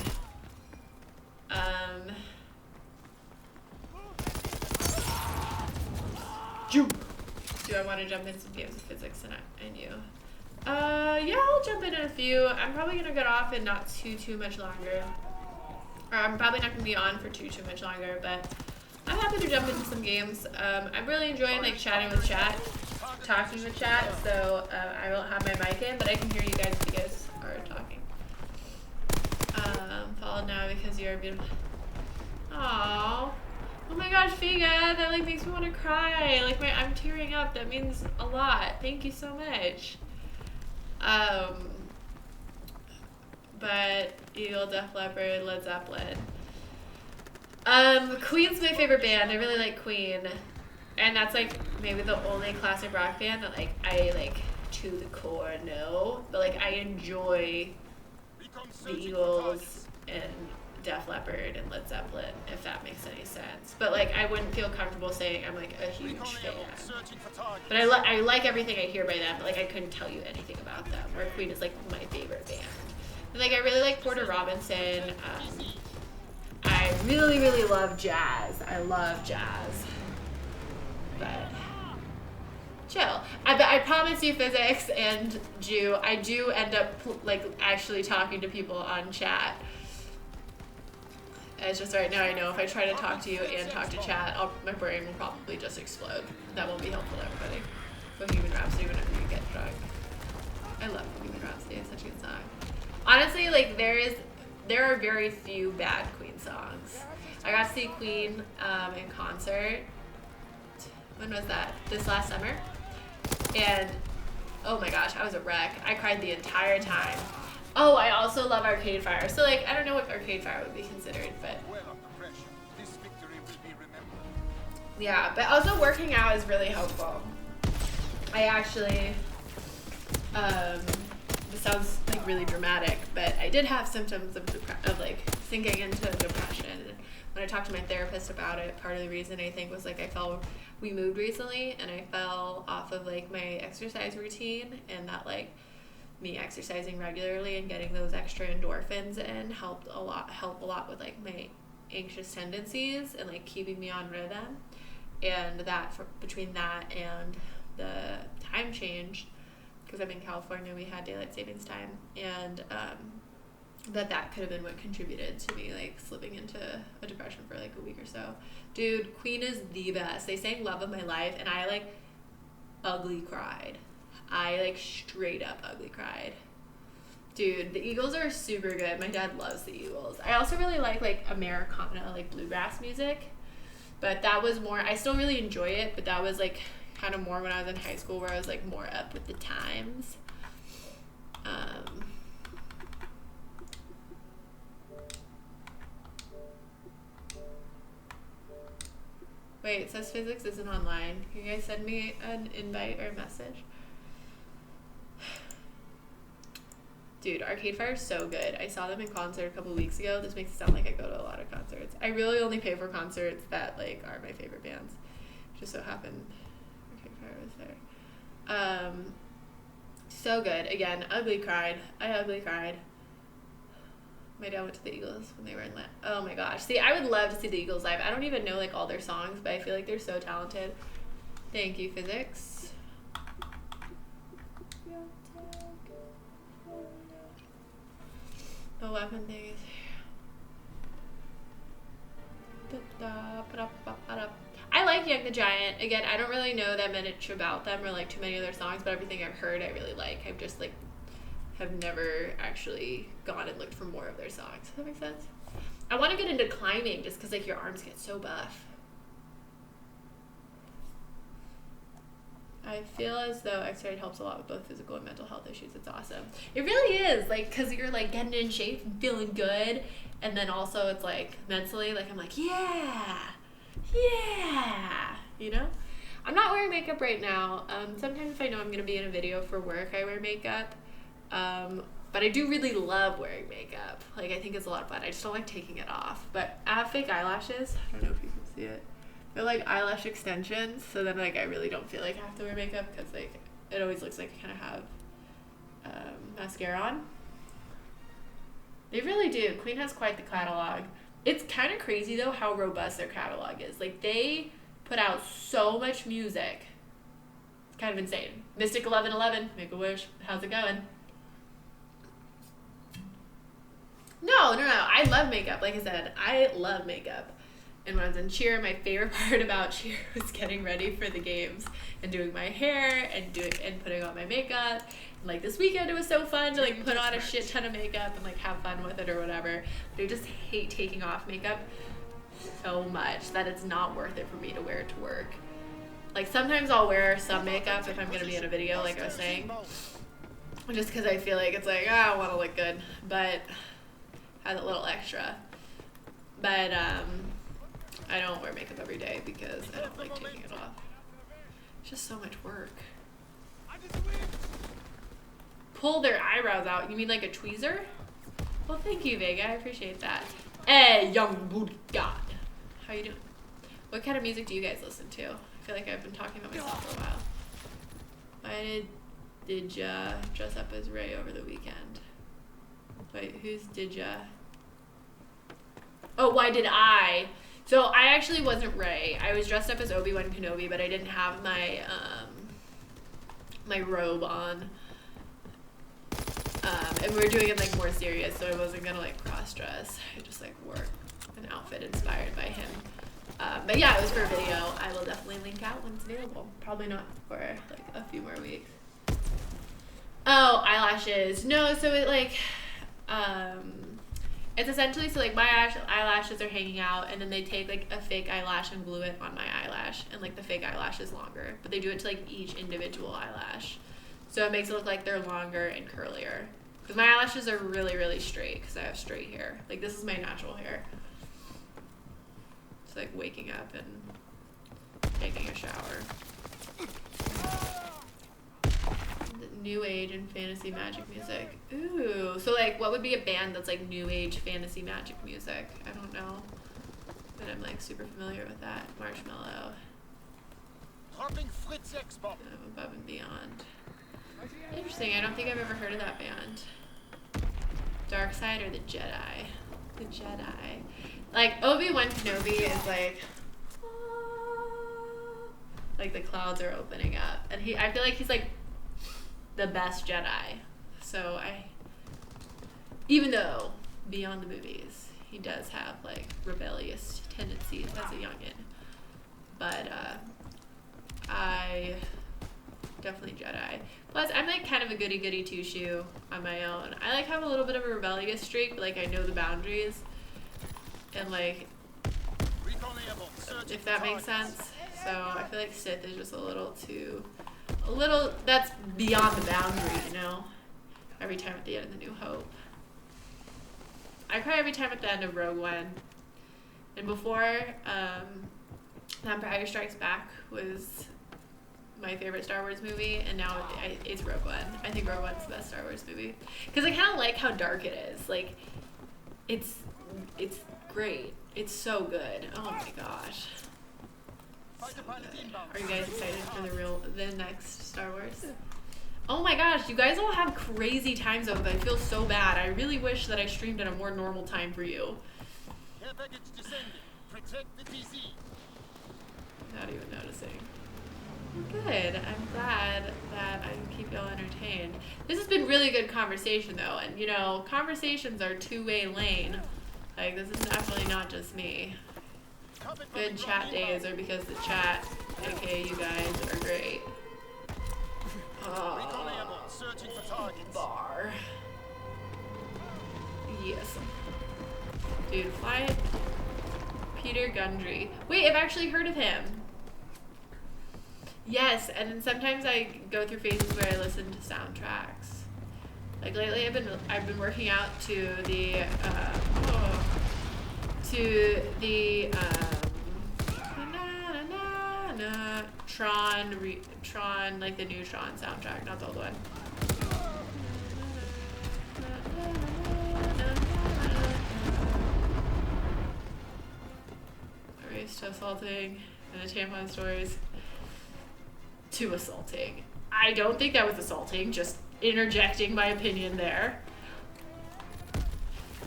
Do I want to jump in some games of physics and you? Yeah, I'll jump in a few. I'm probably gonna get off in not too much longer. Or I'm probably not gonna be on for too much longer, but I'm happy to jump into some games. I'm really enjoying like chatting with chat, talking with chat, so I won't have my mic in, but I can hear you guys if you guys are talking. Followed now because you're beautiful. Aww. Oh my gosh, Figa, that like makes me want to cry. Like I'm tearing up. That means a lot. Thank you so much. But Eagle, Def Leppard, Led Zeppelin. Queen's my favorite band. I really like Queen. And that's like maybe the only classic rock band that like I like to the core know. But like I enjoy the Eagles and Def Leppard and Led Zeppelin, if that makes any sense. But like I wouldn't feel comfortable saying I'm like a huge fan. But I like everything I hear by them, but like I couldn't tell you anything about them. Where Queen is like my favorite band. And like I really like Porter Robinson. I really love jazz. I love jazz. But chill. I promise you, Physics and Jew, I do end up like actually talking to people on chat. It's just right now I know if I try to talk to you and talk to chat, my brain will probably just explode. That won't be helpful to everybody. Bohemian Rhapsody whenever you get drunk. I love Bohemian Rhapsody. It's such a good song. Honestly, like there are very few bad Queen songs. I got to see Queen in concert. When was that? This last summer. And oh my gosh, I was a wreck. I cried the entire time. Oh, I also love Arcade Fire. So like I don't know what Arcade Fire would be considered, but yeah, but also working out is really helpful. I actually this sounds like really dramatic, but I did have symptoms of like sinking into depression. And when I talked to my therapist about it, part of the reason I think was like we moved recently and I fell off of like my exercise routine, and that like me exercising regularly and getting those extra endorphins in helped a lot with like my anxious tendencies and like keeping me on rhythm. And that between that and the time change, because I'm in California, we had daylight savings time, and that could have been what contributed to me like slipping into a depression for like a week or so. Dude, Queen is the best. They sang Love of My Life and I like ugly cried. I like straight up ugly cried. Dude, the Eagles are super good. My dad loves the Eagles. I also really like Americana, like bluegrass music. But that was more, I still really enjoy it, but that was like kind of more when I was in high school where I was like more up with the times. Wait, it says physics isn't online. Can you guys send me an invite or a message? Dude, Arcade Fire is so good. I saw them in concert a couple weeks ago. This makes it sound like I go to a lot of concerts. I really only pay for concerts that like are my favorite bands. Just so happened Arcade Fire was there. So good. Again, ugly cried. I ugly cried. My dad went to the Eagles when they were in oh my gosh. See, I would love to see the Eagles live. I don't even know like all their songs, but I feel like they're so talented. Thank you, physics. The weapon thing is I like Young the Giant. Again, I don't really know that much about them or like too many of their songs, but everything I've heard I really like. I've just like have never actually gone and looked for more of their songs. Does that make sense? I want to get into climbing just because like your arms get so buff. I feel as though exercise helps a lot with both physical and mental health issues. It's awesome. It really is, like, because you're like getting in shape and feeling good, and then also it's like mentally, like I'm like, yeah, you know? I'm not wearing makeup right now. Sometimes if I know I'm gonna be in a video for work, I wear makeup. But I do really love wearing makeup. Like, I think it's a lot of fun. I just don't like taking it off. But I have fake eyelashes. I don't know if you can see it. They're like eyelash extensions, so then like I really don't feel like I have to wear makeup because like it always looks like I kind of have mascara on. They really do. Queen has quite the catalog. It's kind of crazy though how robust their catalog is. Like they put out so much music. It's kind of insane. Mystic 1111, Make a Wish. How's it going? No. I love makeup. Like I said, I love makeup. And when I was in cheer, my favorite part about cheer was getting ready for the games and doing my hair and putting on my makeup. And like this weekend, it was so fun to like put on a shit ton of makeup and like have fun with it or whatever. But I just hate taking off makeup so much that it's not worth it for me to wear it to work. Like sometimes I'll wear some makeup if I'm gonna be in a video, like I was saying, just because I feel like it's like, I want to look good, but has a little extra. But I don't wear makeup every day because I don't like taking it off. It's just so much work. Pull their eyebrows out. You mean like a tweezer? Well, thank you, Vega. I appreciate that. Hey, young good God. How you doing? What kind of music do you guys listen to? I feel like I've been talking about myself for a while. Why did ya dress up as Rey over the weekend? Wait, who's did ya? Oh, why did I? So I actually wasn't Rey. I was dressed up as Obi-Wan Kenobi, but I didn't have my my robe on. And we were doing it like more serious, so I wasn't gonna like cross dress. I just like wore an outfit inspired by him. But yeah, it was for a video. I will definitely link out when it's available. Probably not for like a few more weeks. Oh, eyelashes. No, so it like it's essentially, so like my eyelashes are hanging out and then they take like a fake eyelash and glue it on my eyelash, and like the fake eyelash is longer, but they do it to like each individual eyelash. So it makes it look like they're longer and curlier. Because my eyelashes are really, really straight because I have straight hair. Like this is my natural hair. It's like waking up and taking a shower. New age and fantasy magic music. Ooh, so like what would be a band that's like new age fantasy magic music? I don't know, but I'm like super familiar with that. Marshmallow. Above and Beyond. Interesting. I don't think I've ever heard of that band. Dark Side or the Jedi? The Jedi. Like Obi-Wan Kenobi is like the clouds are opening up, and I feel like he's like the best Jedi. So even though beyond the movies, he does have like rebellious tendencies as a youngin, but I definitely Jedi. Plus, I'm like kind of a goody-goody two-shoe on my own. I like have a little bit of a rebellious streak, but like I know the boundaries. And like, if that makes sense. So I feel like Sith is just a little, that's beyond the boundary, you know? Every time at the end of The New Hope. I cry every time at the end of Rogue One. And before, The Empire Strikes Back was my favorite Star Wars movie, and now it's Rogue One. I think Rogue One's the best Star Wars movie. Because I kind of like how dark it is. Like, it's great. It's so good. Oh my gosh. So good. Are you guys excited for the next Star Wars? Oh my gosh, you guys all have crazy time zones. I feel so bad. I really wish that I streamed at a more normal time for you. Not even noticing. Good. I'm glad that I can keep y'all entertained. This has been really good conversation though, and you know, conversations are two-way lane. Like, this is definitely not just me. Good chat days are because the chat, aka you guys, are great. Bar. Yes. Dude, fly Peter Gundry. Wait, I've actually heard of him. Yes, and then sometimes I go through phases where I listen to soundtracks. Like lately, I've been working out to the Tron, like the new Tron soundtrack, not the old one. Race to assaulting and the tampon stories to assaulting. I don't think that was assaulting, just interjecting my opinion there.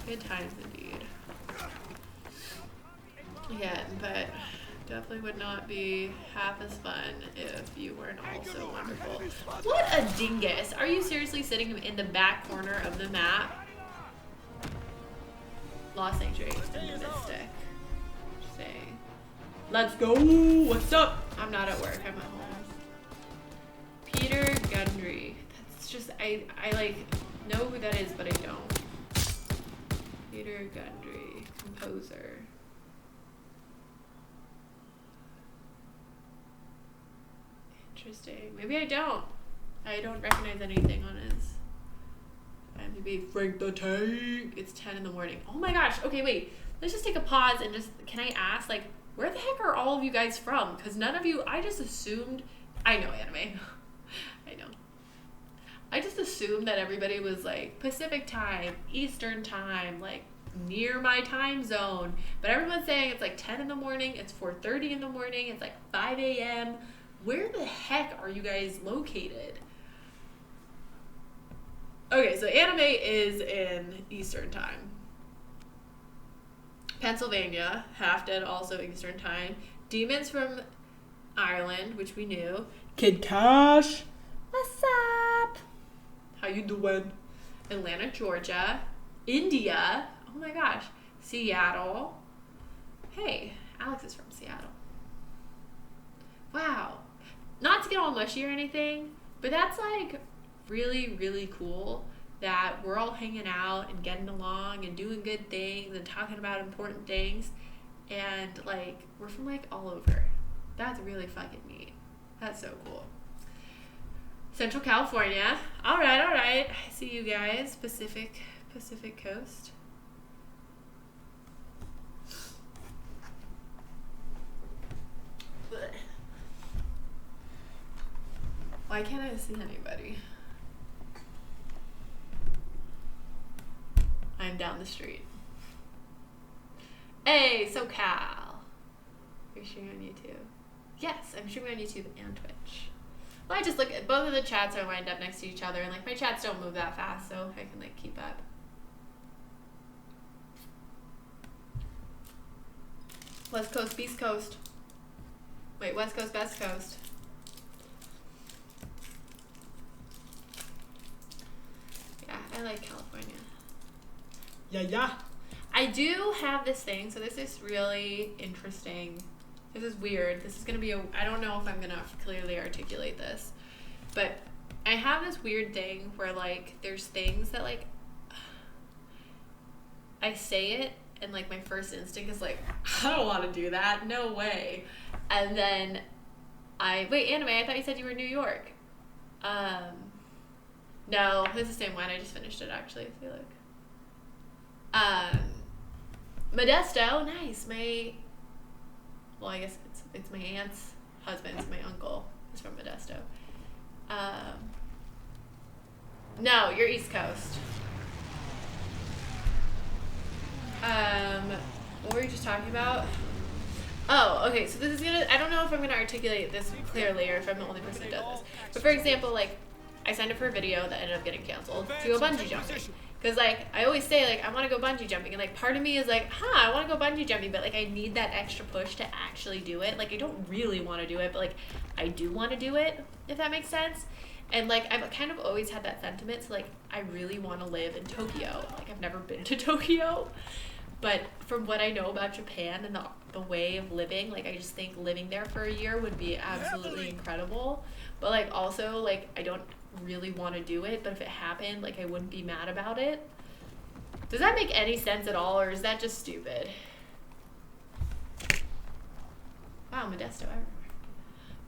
Good times indeed. Yeah, but definitely would not be half as fun if you weren't also wonderful. What a dingus. Are you seriously sitting in the back corner of the map? Lost Sanctuary and the Mystic. Just saying. Let's go! What's up? I'm not at work, I'm at home. Peter Gundry. That's just, I like know who that is, but I don't. Peter Gundry. Composer. Interesting. Maybe I don't. I don't recognize anything on his IMDb. Frank the Tank. It's 10 in the morning. Oh my gosh. Okay, wait. Let's just take a pause and just, can I ask, like, where the heck are all of you guys from? Because none of you, I just assumed, I know anime. I know. I just assumed that everybody was like Pacific time, Eastern time, like near my time zone. But everyone's saying it's like 10 in the morning, it's 4:30 in the morning, it's like 5 a.m. Where the heck are you guys located? Okay, so anime is in Eastern time. Pennsylvania, Half Dead also Eastern time. Demons from Ireland, which we knew. Kid Cash, what's up? How you doing? Atlanta, Georgia. India, oh my gosh. Seattle. Hey, Alex is from Seattle. Wow. Not to get all mushy or anything, but that's like really, really cool that we're all hanging out and getting along and doing good things and talking about important things, and like we're from like all over. That's really fucking neat. That's so cool. Central California. All right. I see you guys. Pacific Coast. Why can't I see anybody? I'm down the street. Hey, SoCal. You're streaming on YouTube? Yes, I'm streaming on YouTube and Twitch. Well, I just look at both of the chats are lined up next to each other, and like my chats don't move that fast, so I can like keep up. West Coast, East Coast. Wait, West Coast, Best Coast. Yeah, I like California. Yeah. I do have this thing, so this is really interesting. This is weird. This is going to be I don't know if I'm going to clearly articulate this. But I have this weird thing where, like, there's things that, like, I say it, and, like, my first instinct is, like, I don't want to do that. No way. And then wait, Anime, I thought you said you were in New York. No, it's the same one. I just finished it, actually. I feel like. Modesto, nice. Well, I guess it's my aunt's husband's, my uncle is from Modesto. No, you're East Coast. What were you just talking about? Oh, okay, so this is I don't know if I'm gonna articulate this clearly or if I'm the only person who does this. But for example, like, I signed up for a video that ended up getting canceled to go bungee jumping. Because, like, I always say, like, I want to go bungee jumping. And, like, part of me is like, I want to go bungee jumping. But, like, I need that extra push to actually do it. Like, I don't really want to do it. But, like, I do want to do it, if that makes sense. And, like, I've kind of always had that sentiment. So, like, I really want to live in Tokyo. Like, I've never been to Tokyo. But from what I know about Japan and the way of living, like, I just think living there for a year would be absolutely incredible. But, like, also, like, I don't really want to do it, but if it happened, like, I wouldn't be mad about it. Does that make any sense at all, or is that just stupid? Wow, Modesto, I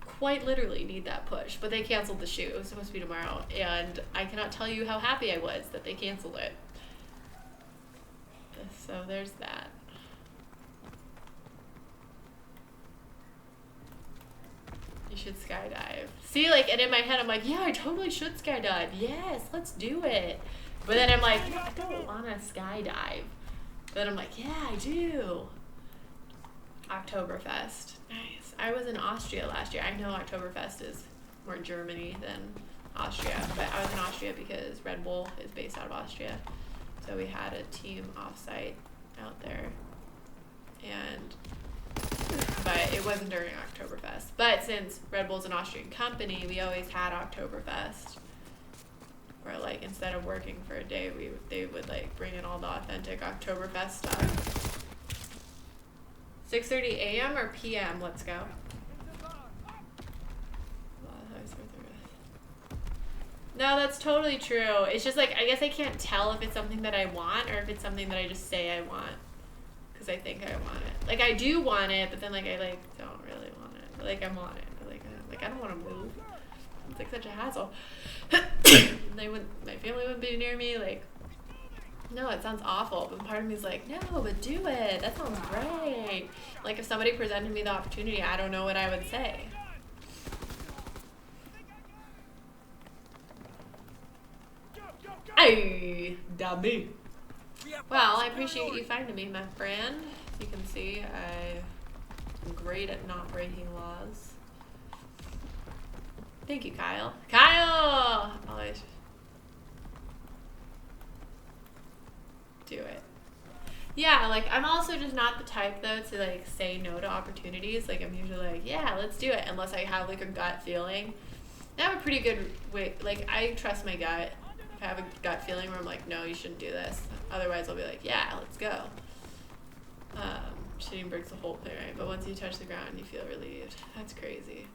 quite literally need that push, but they canceled the shoot. It was supposed to be tomorrow, and I cannot tell you how happy I was that they canceled it. So there's that. You should skydive. See, like, and in my head, I'm like, yeah, I totally should skydive. Yes, let's do it. But then I'm like, I don't want to skydive. But then I'm like, yeah, I do. Oktoberfest. Nice. I was in Austria last year. I know Oktoberfest is more Germany than Austria. But I was in Austria because Red Bull is based out of Austria. So we had a team offsite out there. But it wasn't during Oktoberfest. But since Red Bull's an Austrian company, we always had Oktoberfest. Where, like, instead of working for a day, they would, like, bring in all the authentic Oktoberfest stuff. 6:30 a.m. or p.m.? Let's go. No, that's totally true. It's just, like, I guess I can't tell if it's something that I want or if it's something that I just say I want. Because I think I want it. Like, I do want it, but then, like, I, like, don't really want it. But, like, I want it. But, like, I don't want to move. It's, like, such a hassle. My family wouldn't be near me. Like, no, it sounds awful. But part of me is like, no, but do it. That sounds great. Like, if somebody presented me the opportunity, I don't know what I would say. Hey, dummy. Well, I appreciate you finding me, my friend. You can see I'm great at not breaking laws. Thank you, Kyle. Kyle! Always do it. Yeah, like, I'm also just not the type, though, to, like, say no to opportunities. Like, I'm usually like, yeah, let's do it, unless I have, like, a gut feeling. I have a pretty good way, like, I trust my gut. If I have a gut feeling where I'm like, no, you shouldn't do this. Otherwise, I'll be like, yeah, let's go. Shooting breaks the whole thing, right? But once you touch the ground, you feel relieved. That's crazy.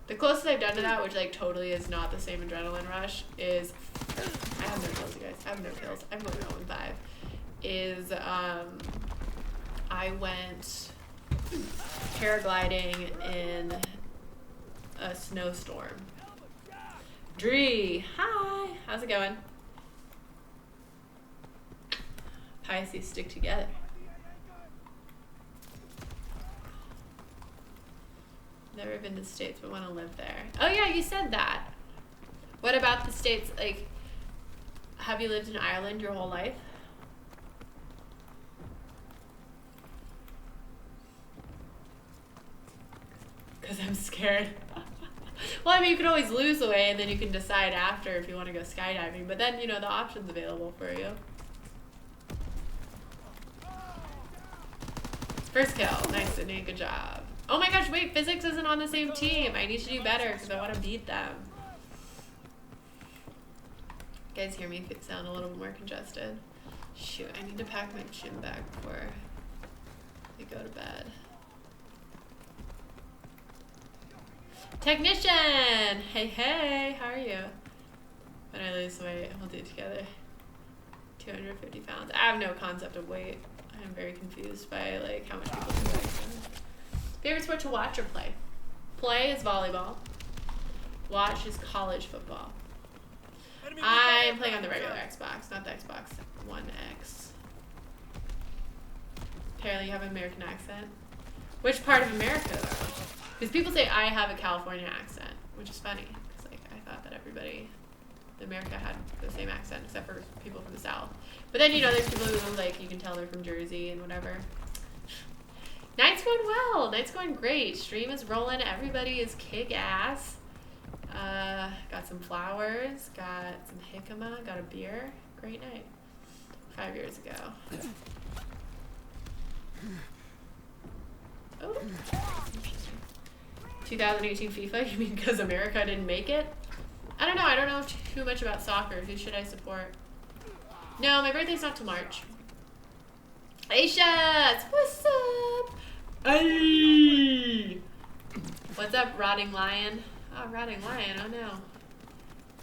The closest I've done to that, which, like, totally is not the same adrenaline rush, is... I have no kills, you guys. I have no kills. I'm going 0-5. Is, I went paragliding in a snowstorm. Dree, hi! How's it going? Pisces stick together. Never been to the States, but want to live there. Oh yeah, you said that. What about the States? Like, have you lived in Ireland your whole life? Because I'm scared. Well, I mean, you can always lose the way, and then you can decide after if you want to go skydiving. But then, you know, the option's available for you. First kill. Nice, Sydnee. Good job. Oh my gosh, wait, physics isn't on the same team. I need to do better because I want to beat them. You guys hear me sound a little bit more congested? Shoot, I need to pack my chin back before we go to bed. Technician! Hey, hey, how are you? When I lose weight, we'll do it together. 250 pounds. I have no concept of weight. I'm very confused by like how much people do weigh. Favorite sport to watch or play? Play is volleyball. Watch is college football. I'm playing on the regular Xbox, not the Xbox One X. Apparently you have an American accent. Which part of America though? Because people say I have a California accent, which is funny. Because like I thought that everybody in America had the same accent except for people from the South. But then you know there's people who like you can tell they're from Jersey and whatever. Night's going well. Night's going great. Stream is rolling. Everybody is kick ass. Got some flowers. Got some jicama. Got a beer. Great night. 5 years ago. Oh. 2018 FIFA? You mean because America didn't make it? I don't know. I don't know too much about soccer. Who should I support? No, my birthday's not till March. Aisha! What's up? Hey! What's up, Rotting Lion? Oh, Rotting Lion. Oh, no.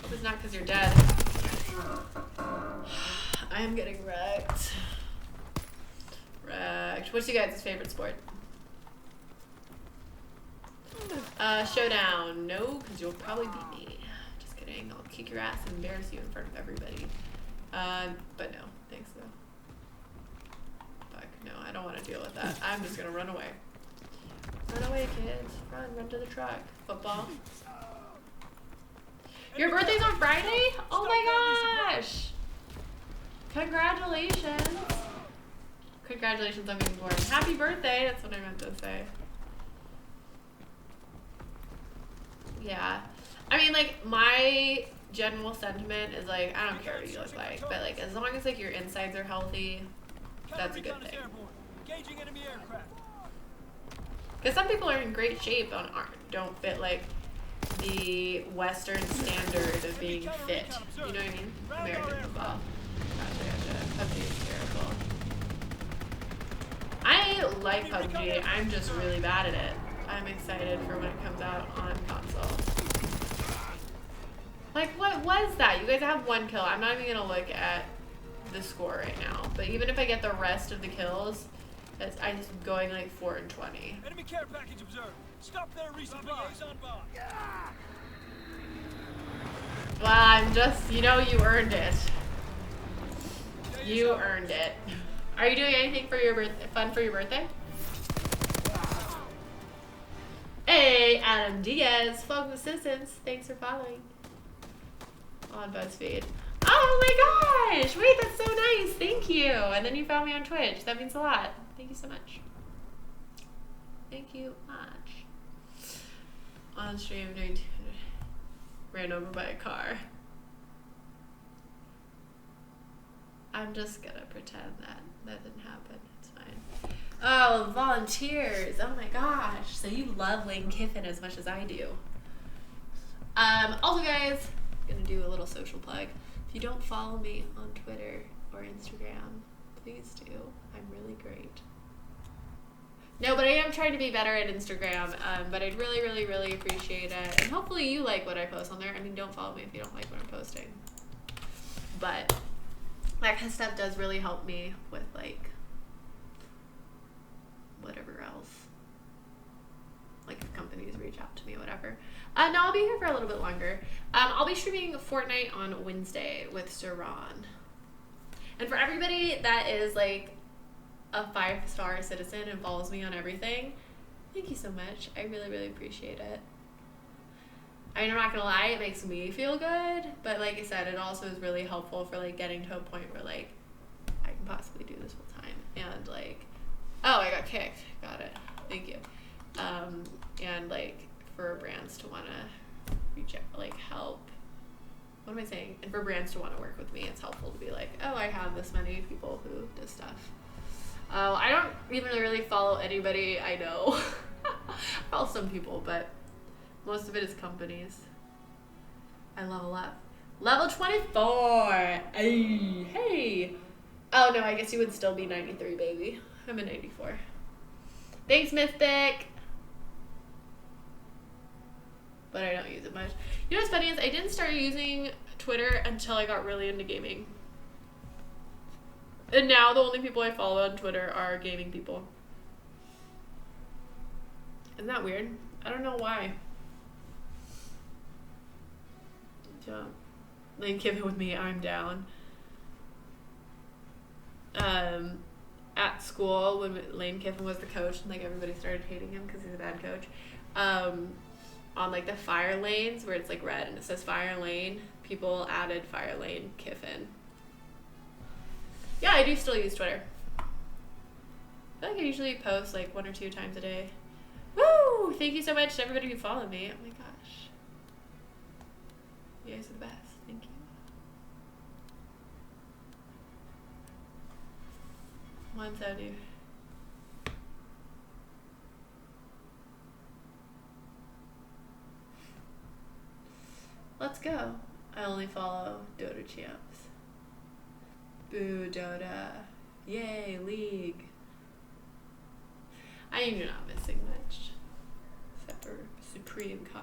Hope it's not because you're dead. I am getting wrecked. Wrecked. What's you guys' favorite sport? Showdown. No, because you'll probably beat me. Just kidding. I'll kick your ass and embarrass you in front of everybody. But no. Thanks, though. Fuck. No, I don't want to deal with that. I'm just gonna run away. Run away, kids. Run to the truck. Football. Your birthday's on Friday? Oh my gosh! Congratulations. Congratulations on being born. Happy birthday. That's what I meant to say. Yeah. I mean, like, my general sentiment is, like, I don't care what you look like, but, like, as long as, like, your insides are healthy, that's a good thing. Because some people are in great shape and don't fit, like, the Western standard of being fit. You know what I mean? American football. Gotcha. PUBG is terrible. I like PUBG. I'm just really bad at it. I'm excited for when it comes out on console. Like, what was that? You guys have 1 kill. I'm not even gonna look at the score right now. But even if I get the rest of the kills, I'm just going like 4 and 20. Enemy care package observed. Stop there, resupply. Well, I'm just, you know, you earned it. You earned it. Are you doing anything for your fun for your birthday? Hey, Adam Diaz, welcome to Citizens. Thanks for following on BuzzFeed. Oh my gosh! Wait, that's so nice. Thank you. And then you found me on Twitch. That means a lot. Thank you so much. Thank you much. On stream doing ran over by a car. I'm just gonna pretend that didn't happen. It's fine. Oh, volunteers. Oh my gosh. So you love Lane Kiffin as much as I do. Also guys, I'm gonna do a little social plug. If you don't follow me on Twitter or Instagram, please do. I'm really great. No, but I am trying to be better at Instagram, but I'd really, really, really appreciate it. And hopefully you like what I post on there. I mean, don't follow me if you don't like what I'm posting. But that kind of stuff does really help me with, like, whatever else. Like, if companies reach out to me, whatever. No, I'll be here for a little bit longer. I'll be streaming Fortnite on Wednesday with Sir Ron. And for everybody that is, like, a 5-star citizen and follows me on everything, thank you so much. I really, really appreciate it. I mean, I'm not gonna lie, it makes me feel good, but like I said, it also is really helpful for, like, getting to a point where, like, I can possibly do this full time. And, like, oh, I got kicked. Got it. Thank you. And, like, for brands to want to reach out, like, help. What am I saying? And for brands to want to work with me, it's helpful to be like, oh, I have this many people who do stuff. I don't even really follow anybody I know. I follow some people, but most of it is companies. I level up. Level 24! Hey! Hey! Oh no, I guess you would still be 93, baby. I'm a 94. Thanks, Mystic! but I don't use it much. You know what's funny is I didn't start using Twitter until I got really into gaming. And now the only people I follow on Twitter are gaming people. Isn't that weird? I don't know why. Yeah. Lane Kiffin with me, I'm down. At school, when Lane Kiffin was the coach, and like everybody started hating him because he's a bad coach. On like the fire lanes where it's like red and it says fire lane, people added fire lane Kiffin. Yeah, I do still use Twitter. I feel like I usually post like 1 or 2 times a day. Woo! Thank you so much to everybody who followed me. Oh my gosh. You guys are the best. Thank you. One dude. Let's go. I only follow Dota champs. Boo Dota. Yay, League. I am not missing much. Except for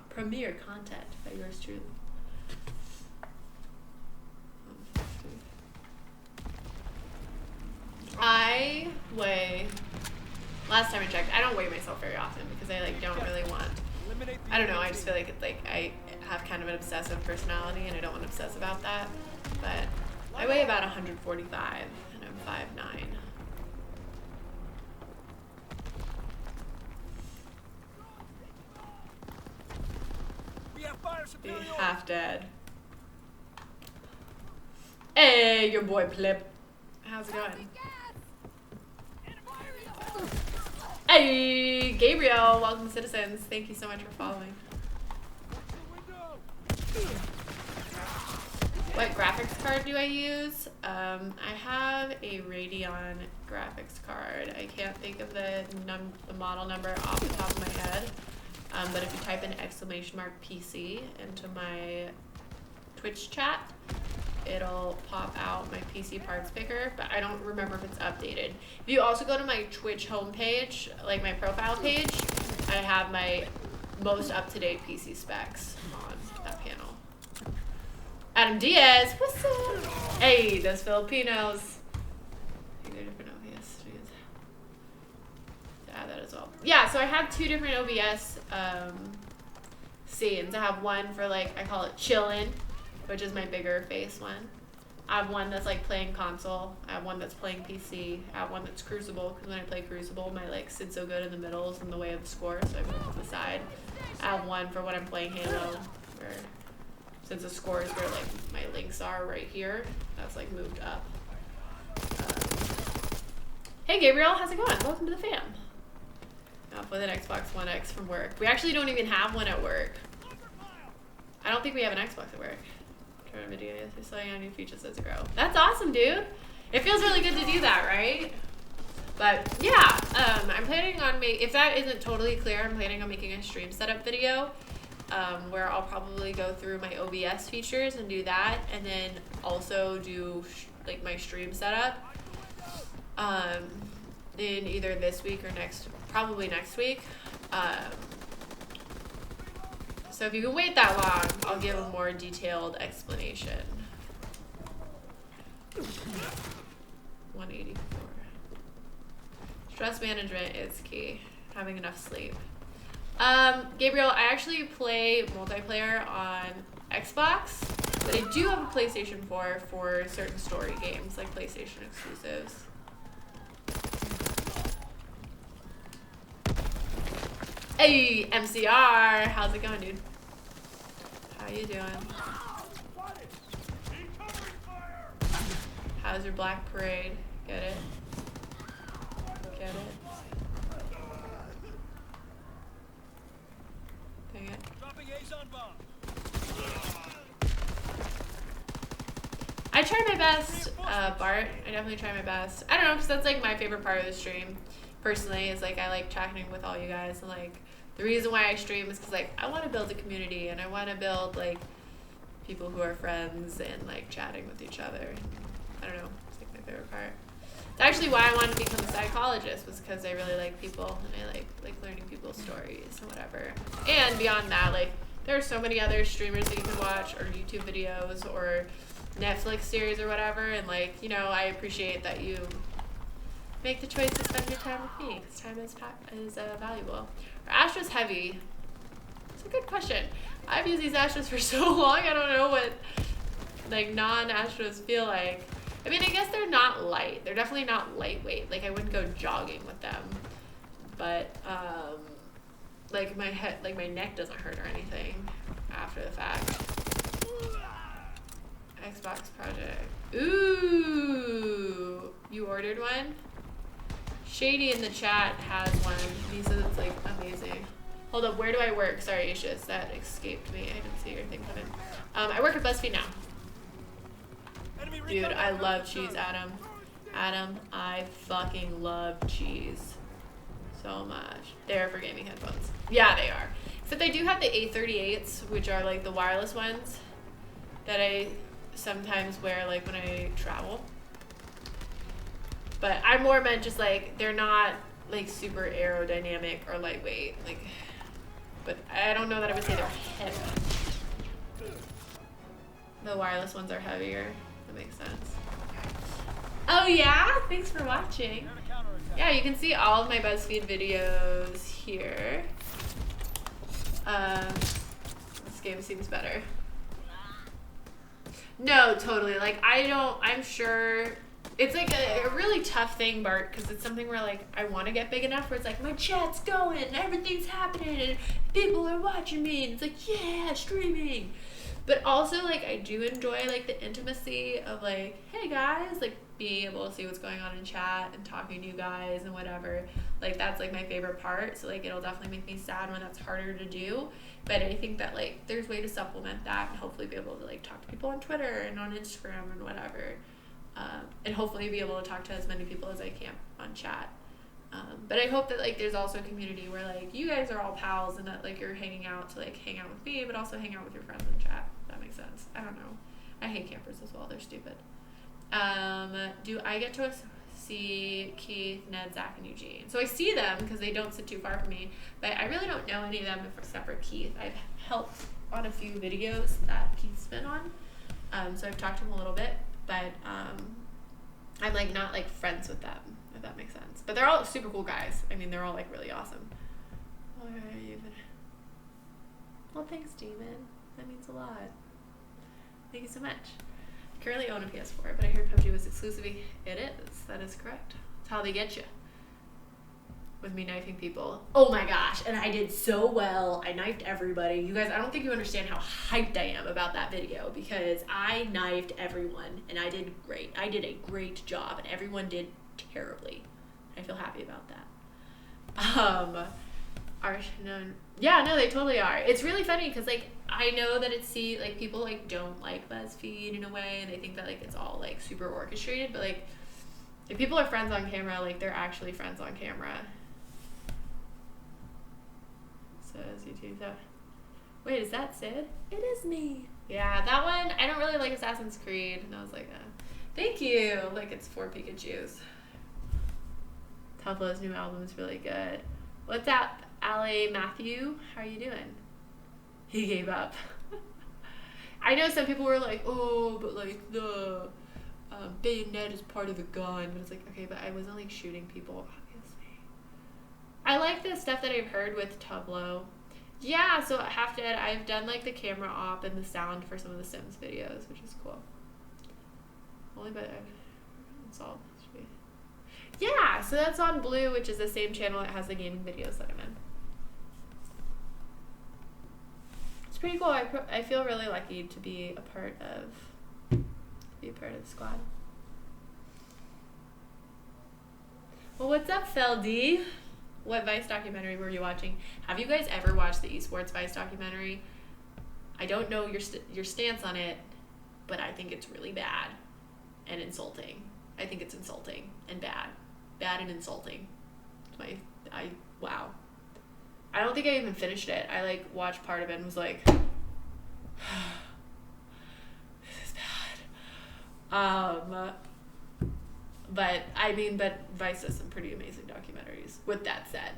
premier content by yours truly. I weigh, last time I checked, I don't weigh myself very often because I like don't really want, I don't know, I just feel like it's like I have kind of an obsessive personality and I don't want to obsess about that, but I weigh about 145 and I'm 5'9". Be half dead. Hey, your boy Plip. How's it going? Hey, Gabriel. Welcome to Citizens. Thank you so much for following. What graphics card do I use? I have a Radeon graphics card. I can't think of the model number off the top of my head. But if you type in !PC into my Twitch chat, it'll pop out my PC parts picker, but I don't remember if it's updated. If you also go to my Twitch homepage, like my profile page, I have my most up-to-date PC specs on that panel. Adam Diaz, what's up? Hey, those Filipinos. I think they're different OBS streams. Add that as well. Yeah, so I have 2 different OBS scenes. I have one for like, I call it chillin', which is my bigger face one. I have one that's like playing console. I have one that's playing PC. I have one that's Crucible, because when I play Crucible, my like sydsogood in the middle is in the way of the score, so I move to the side. I have one for when I'm playing Halo, where since the score is where like my links are right here, that's like moved up. Hey Gabriel, how's it going? Welcome to the fam. Up with an Xbox One X from work. We actually don't even have one at work. I don't think we have an Xbox at work. Video is selling on new features as it grow. That's awesome, dude. It feels really good to do that, right? But yeah, I'm planning on if that isn't totally clear, I'm planning on making a stream setup video where I'll probably go through my OBS features and do that, and then also do like my stream setup in either this week or probably next week. So if you can wait that long, I'll give a more detailed explanation. 184. Stress management is key. Having enough sleep. Gabriel, I actually play multiplayer on Xbox, but I do have a PlayStation 4 for certain story games, like PlayStation exclusives. Hey, MCR! How's it going, dude? How you doing? How's your Black Parade? Get it? Get it? Dang it. I try my best, Bart. I definitely try my best. I don't know, because that's like my favorite part of the stream. Personally, is like I like chatting with all you guys, and like the reason why I stream is because like I want to build a community and I want to build like people who are friends and like chatting with each other. I don't know, it's like my favorite part. It's actually why I wanted to become a psychologist, was because I really like people and I like learning people's stories and whatever. And beyond that, like There are so many other streamers that you can watch, or YouTube videos, or Netflix series or whatever, and like, you know, I appreciate that you make the choice to spend your time with me, because time is valuable. Are Astros heavy? It's a good question. I've used these Astros for so long, I don't know what like non-Astros feel like. I mean, I guess they're not light. They're definitely not lightweight. Like, I wouldn't go jogging with them. But, like, my head, like, my neck doesn't hurt or anything after the fact. Xbox project. Ooh! You ordered one? Shady in the chat has one. He says it's, like, amazing. Hold up, where do I work? Sorry, Aishas, that escaped me. I didn't see your thing come in. I work at BuzzFeed now. Dude, I love cheese, Adam. Adam, I fucking love cheese so much. They're for gaming headphones. Yeah, they are. Except they do have the A38s, which are like the wireless ones that I sometimes wear like when I travel. But I more meant just like, they're not like super aerodynamic or lightweight. Like, but I don't know that I would say they're heavy. The wireless ones are heavier. That makes sense. Oh yeah? Thanks for watching. Yeah, you can see all of my BuzzFeed videos here. This game seems better. No, totally. Like, I'm sure it's like a really tough thing, Bart, because it's something where like I want to get big enough where it's like my chat's going, everything's happening, and people are watching me, and it's like, yeah, streaming. But also, like, I do enjoy, like, the intimacy of, like, hey, guys, like, being able to see what's going on in chat and talking to you guys and whatever. Like, that's, like, my favorite part. So, like, it'll definitely make me sad when that's harder to do. But I think that, like, there's a way to supplement that and hopefully be able to, like, talk to people on Twitter and on Instagram and whatever. And hopefully be able to talk to as many people as I can on chat. But I hope that, like, there's also a community where, like, you guys are all pals and that, like, you're hanging out to, like, hang out with me, but also hang out with your friends in chat. That makes sense. I don't know. I hate campers as well. They're stupid. Do I get to see Keith, Ned, Zach, and Eugene? So I see them because they don't sit too far from me, but I really don't know any of them except for Keith. I've helped on a few videos that Keith's been on, so I've talked to him a little bit, but I'm, like, not, like, friends with them, if that makes sense. But they're all super cool guys. I mean, they're all, like, really awesome. Well, thanks, Demon. That means a lot. Thank you so much. I currently own a PS4, but I heard PUBG was exclusively. It is. That is correct. That's how they get you. With me knifing people. Oh my gosh, and I did so well. I knifed everybody. You guys, I don't think you understand how hyped I am about that video because I knifed everyone, and I did great. I did a great job, and everyone did terribly. I feel happy about that. Yeah, no, they totally are. It's really funny because, like, I know that like, people, like, don't like BuzzFeed in a way, and they think that, like, it's all, like, super orchestrated, but, like, if people are friends on camera, like, they're actually friends on camera. Says YouTube. Wait, is that Sid? It is me. Yeah, that one, I don't really like Assassin's Creed, and I was like, thank you. Like, it's 4 Pikachus. Tuflo's new album is really good. What's up, Ale Matthew? How are you doing? He gave up. I know some people were like, oh, but like the bayonet is part of the gun. But it's like, okay, but I wasn't like shooting people, obviously. I like the stuff that I've heard with Tublo. Yeah, so I've done like the camera op and the sound for some of the Sims videos, which is cool. Only by it's all. Yeah, so that's on Blue, which is the same channel that has the gaming videos that I'm in. It's pretty cool. I feel really lucky to be a part of the squad. Well, what's up, Feldy? What Vice documentary were you watching? Have you guys ever watched the esports Vice documentary? I don't know your stance on it, but I think it's really bad and insulting. I think it's insulting and bad. Bad and insulting. Wow. I don't think I even finished it. I like watched part of it and was like, this is bad. But Vice does some pretty amazing documentaries. With that said,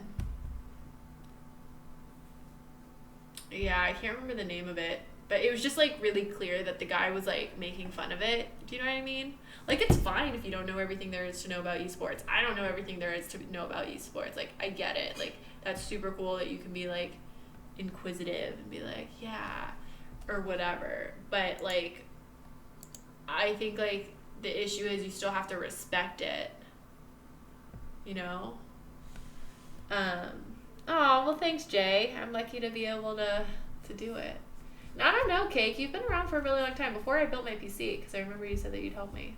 Yeah, I can't remember the name of it, but it was just like really clear that the guy was like making fun of it. Do you know what I mean? Like, it's fine if you don't know everything there is to know about esports. I don't know everything there is to know about esports. Like, I get it. Like, that's super cool that you can be like inquisitive and be like, yeah, or whatever. But like, I think like the issue is you still have to respect it, you know? Oh, well, thanks, Jay. I'm lucky to be able to do it. And I don't know, Cake. You've been around for a really long time. Before I built my PC, because I remember you said that you'd help me.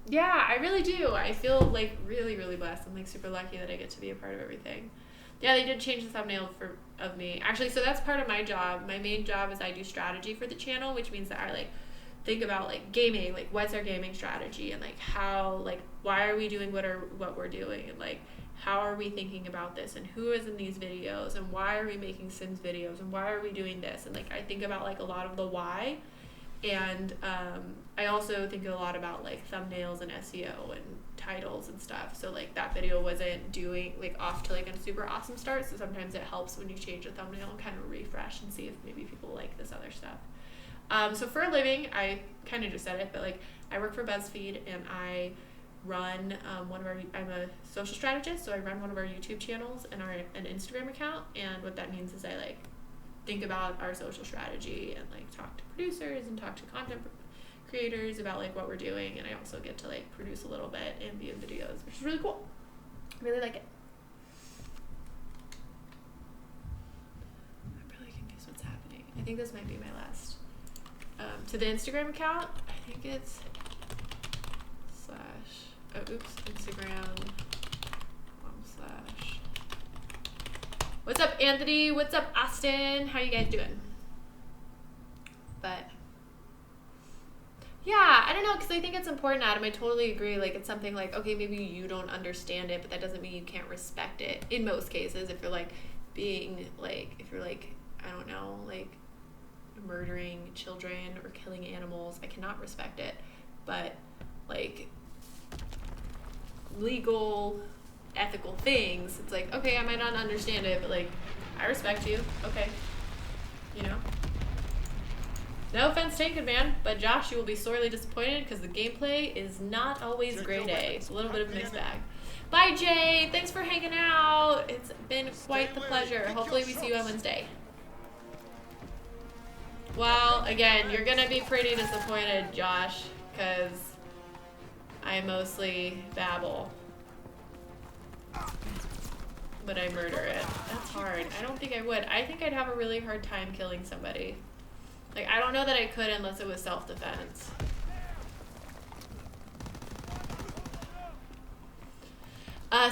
Yeah, I really do. I feel like really, really blessed. I'm like super lucky that I get to be a part of everything. Yeah, they did change the thumbnail of me. Actually, so that's part of my job. My main job is I do strategy for the channel, which means that I like think about like gaming, like what's our gaming strategy, and like how, like why are we doing what we're doing, and like how are we thinking about this, and who is in these videos, and why are we making Sims videos, and why are we doing this, and like I think about like a lot of the why, and I also think a lot about like thumbnails and SEO and titles and stuff. So like that video wasn't doing like off to like a super awesome start, so sometimes it helps when you change a thumbnail and kind of refresh and see if maybe people like this other stuff. So for a living, I kind of just said it, but like I work for BuzzFeed and I run I'm a social strategist, so I run one of our YouTube channels and an Instagram account, and what that means is I like think about our social strategy and like talk to producers and talk to content creators about like what we're doing, and I also get to like produce a little bit and be in videos, which is really cool. I really like it. I'm really confused what's happening. I think this might be my last. To the Instagram account, I think it's Instagram / What's up, Anthony? What's up, Austin? How you guys doing? But yeah, I don't know, because I think it's important, Adam. I totally agree. Like, it's something like, okay, maybe you don't understand it, but that doesn't mean you can't respect it. In most cases, if you're like being like, if you're like, I don't know, like murdering children or killing animals, I cannot respect it. But like legal, ethical things, it's like, okay, I might not understand it, but like I respect you. Okay, you know. No offense taken, man, but Josh, you will be sorely disappointed because the gameplay is not always grade A. It's a little bit of a mixed bag. Bye, Jay. Thanks for hanging out. It's been quite the pleasure. Hopefully we see you on Wednesday. Well, again, you're gonna be pretty disappointed, Josh, because I mostly babble. But I murder it. That's hard. I don't think I would. I think I'd have a really hard time killing somebody. Like, I don't know that I could unless it was self-defense.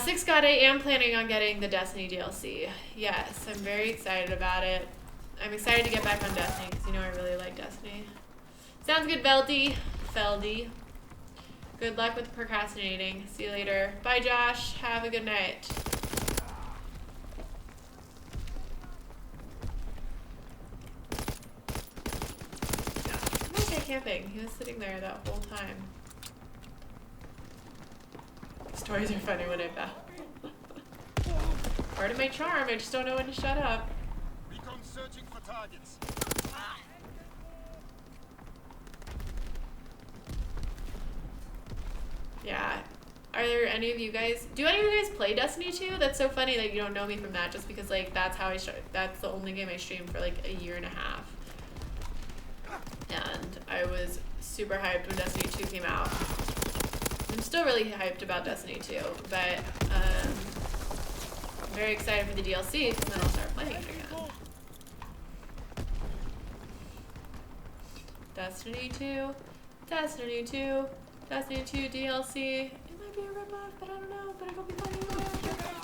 Six God, I am planning on getting the Destiny DLC. Yes, I'm very excited about it. I'm excited to get back on Destiny because you know I really like Destiny. Sounds good, Feldy. Good luck with procrastinating. See you later. Bye, Josh. Have a good night. Why was I camping? He was sitting there that whole time. Stories are funny when I babble. Part of my charm. I just don't know when to shut up. Recon searching for targets. Yeah. Are there any of you guys, do any of you guys play Destiny 2? That's so funny that you don't know me from that, just because like that's how that's the only game I streamed for like a year and a half. And I was super hyped when Destiny 2 came out. I'm still really hyped about Destiny 2, but I'm very excited for the DLC because then I'll start playing it again. Destiny 2, Destiny 2, Destiny 2 DLC. It might be a ripoff, but I don't know. But it'll be fun anyway.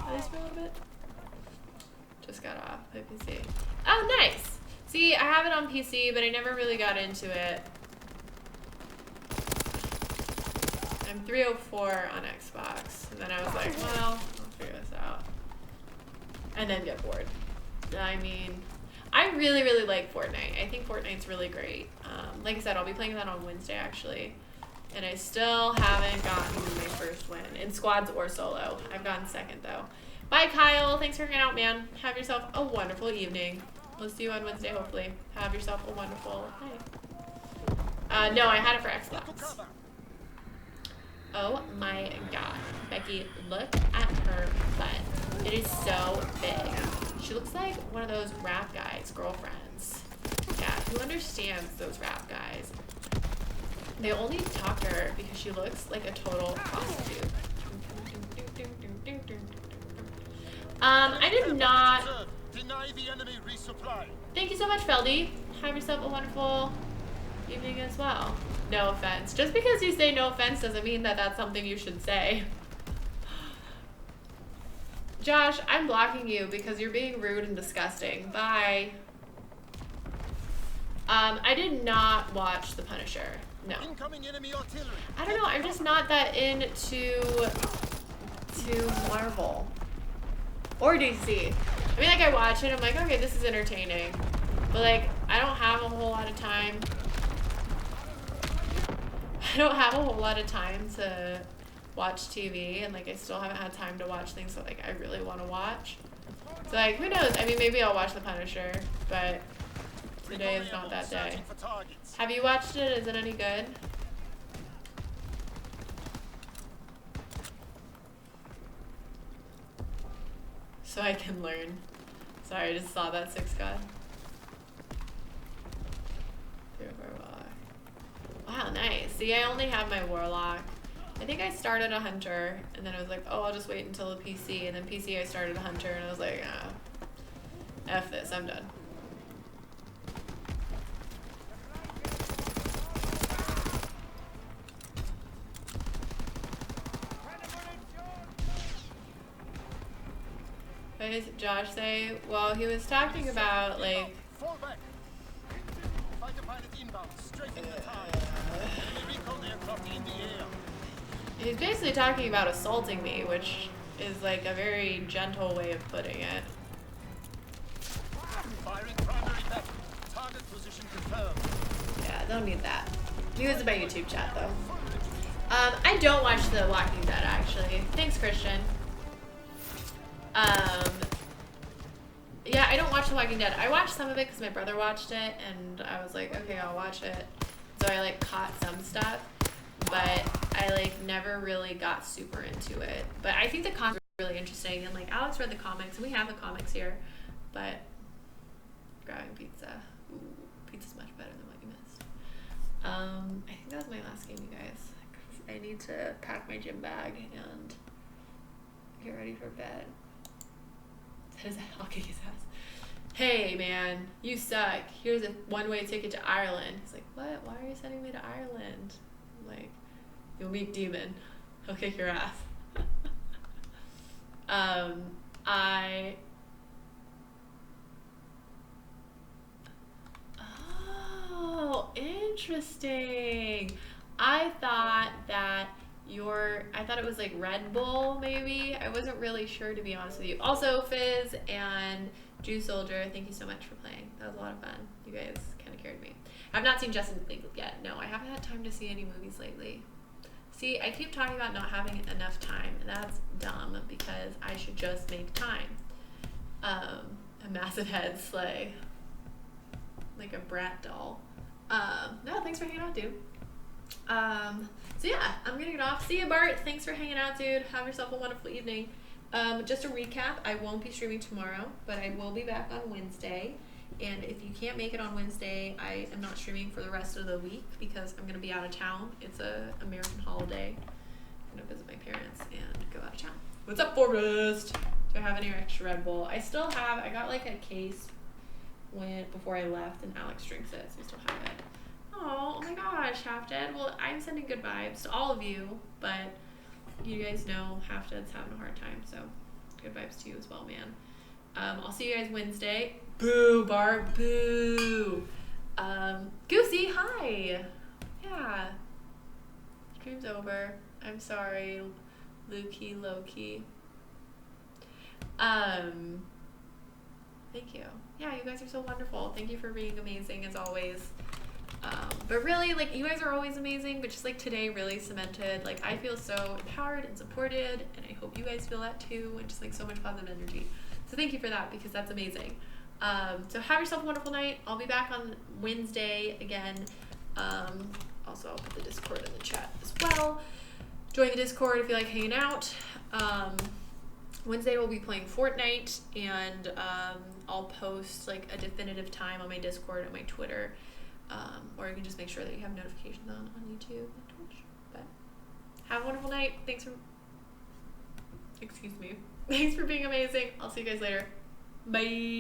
At least for a little bit. Just got off my PC. Oh, nice! See, I have it on PC, but I never really got into it. I'm 304 on Xbox, and then I was like, well, I'll figure this out. And then get bored. I mean, I really, really like Fortnite. I think Fortnite's really great. Like I said, I'll be playing that on Wednesday, actually. And I still haven't gotten my first win in squads or solo. I've gotten second though. Bye, Kyle. Thanks for hanging out, man. Have yourself a wonderful evening. We'll see you on Wednesday, hopefully. Have yourself a wonderful day. No, I had it for Xbox. Oh my god. Becky, look at her butt. It is so big. She looks like one of those rap guys' girlfriends. Yeah, who understands those rap guys? They only talk to her because she looks like a total prostitute. I did not. Thank you so much, Feldy. Have yourself a wonderful evening as well. No offense. Just because you say no offense doesn't mean that that's something you should say. Josh, I'm blocking you because you're being rude and disgusting. Bye. I did not watch The Punisher. No. I don't know. I'm just not that into Marvel or DC. I mean, like, I watch it. I'm like, okay, this is entertaining. But, like, I don't have a whole lot of time. I don't have a whole lot of time to watch TV. And, like, I still haven't had time to watch things that, like, I really want to watch. So, like, who knows? I mean, maybe I'll watch The Punisher. But today is not that day. Have you watched it? Is it any good? So I can learn. Sorry, I just saw that 6 god. Wow, nice. See, I only have my warlock. I think I started a hunter, and then I was like, oh, I'll just wait until the PC. And then PC, I started a hunter, and I was like, ah, F this, I'm done. What does Josh say? Well, he was talking about, like, he's basically talking about assaulting me, which is like a very gentle way of putting it. Yeah, don't need that. He was in my YouTube chat though. I don't watch The Walking Dead actually. Thanks, Christian. Yeah, I don't watch The Walking Dead. I watched some of it because my brother watched it, and I was like, okay, I'll watch it. So I like caught some stuff, but I like never really got super into it. But I think the comics are really interesting, and like Alex read the comics, and we have the comics here. But grabbing pizza, ooh, pizza's much better than what you missed. I think that was my last game, you guys. I need to pack my gym bag and get ready for bed. Says I'll kick his ass. Hey man, you suck. Here's a one-way ticket to Ireland. He's like, what? Why are you sending me to Ireland? I'm like, you'll meet Demon. He'll kick your ass. Oh, interesting. I thought it was like Red Bull, maybe. I wasn't really sure, to be honest with you. Also, Fizz and Juice Soldier, thank you so much for playing. That was a lot of fun. You guys kind of carried me. I've not seen Justice League yet. No, I haven't had time to see any movies lately. See, I keep talking about not having enough time, and that's dumb because I should just make time. A massive head slay. Like a brat doll. No, thanks for hanging out, dude. So yeah, I'm gonna get off. See ya, Bart. Thanks for hanging out, dude. Have yourself a wonderful evening. Just a recap, I won't be streaming tomorrow, but I will be back on Wednesday. And if you can't make it on Wednesday, I am not streaming for the rest of the week because I'm gonna be out of town. It's a American holiday. I'm gonna visit my parents and go out of town. What's up, Forrest? Do I have any extra Red Bull? I still have, I got like a case before I left, and Alex drinks it, so I still have it. Oh my gosh, Half Dead. Well, I'm sending good vibes to all of you, but you guys know Half Dead's having a hard time, so good vibes to you as well, man. I'll see you guys Wednesday. Boo, Barb, boo. Goosey, hi. Yeah. Stream's over. I'm sorry, Lukey, Loki. Thank you. Yeah, you guys are so wonderful. Thank you for being amazing as always. But really, like, you guys are always amazing, but just like today really cemented, like, I feel so empowered and supported, and I hope you guys feel that too, and just like so much positive energy. So thank you for that, because that's amazing. So have yourself a wonderful night. I'll be back on Wednesday again. Also, I'll put the Discord in the chat as well. Join the Discord if you like hanging out. Wednesday we'll be playing Fortnite, and I'll post like a definitive time on my Discord and my Twitter. Or you can just make sure that you have notifications on YouTube and Twitch. But have a wonderful night. Thanks for being amazing. I'll see you guys later. Bye.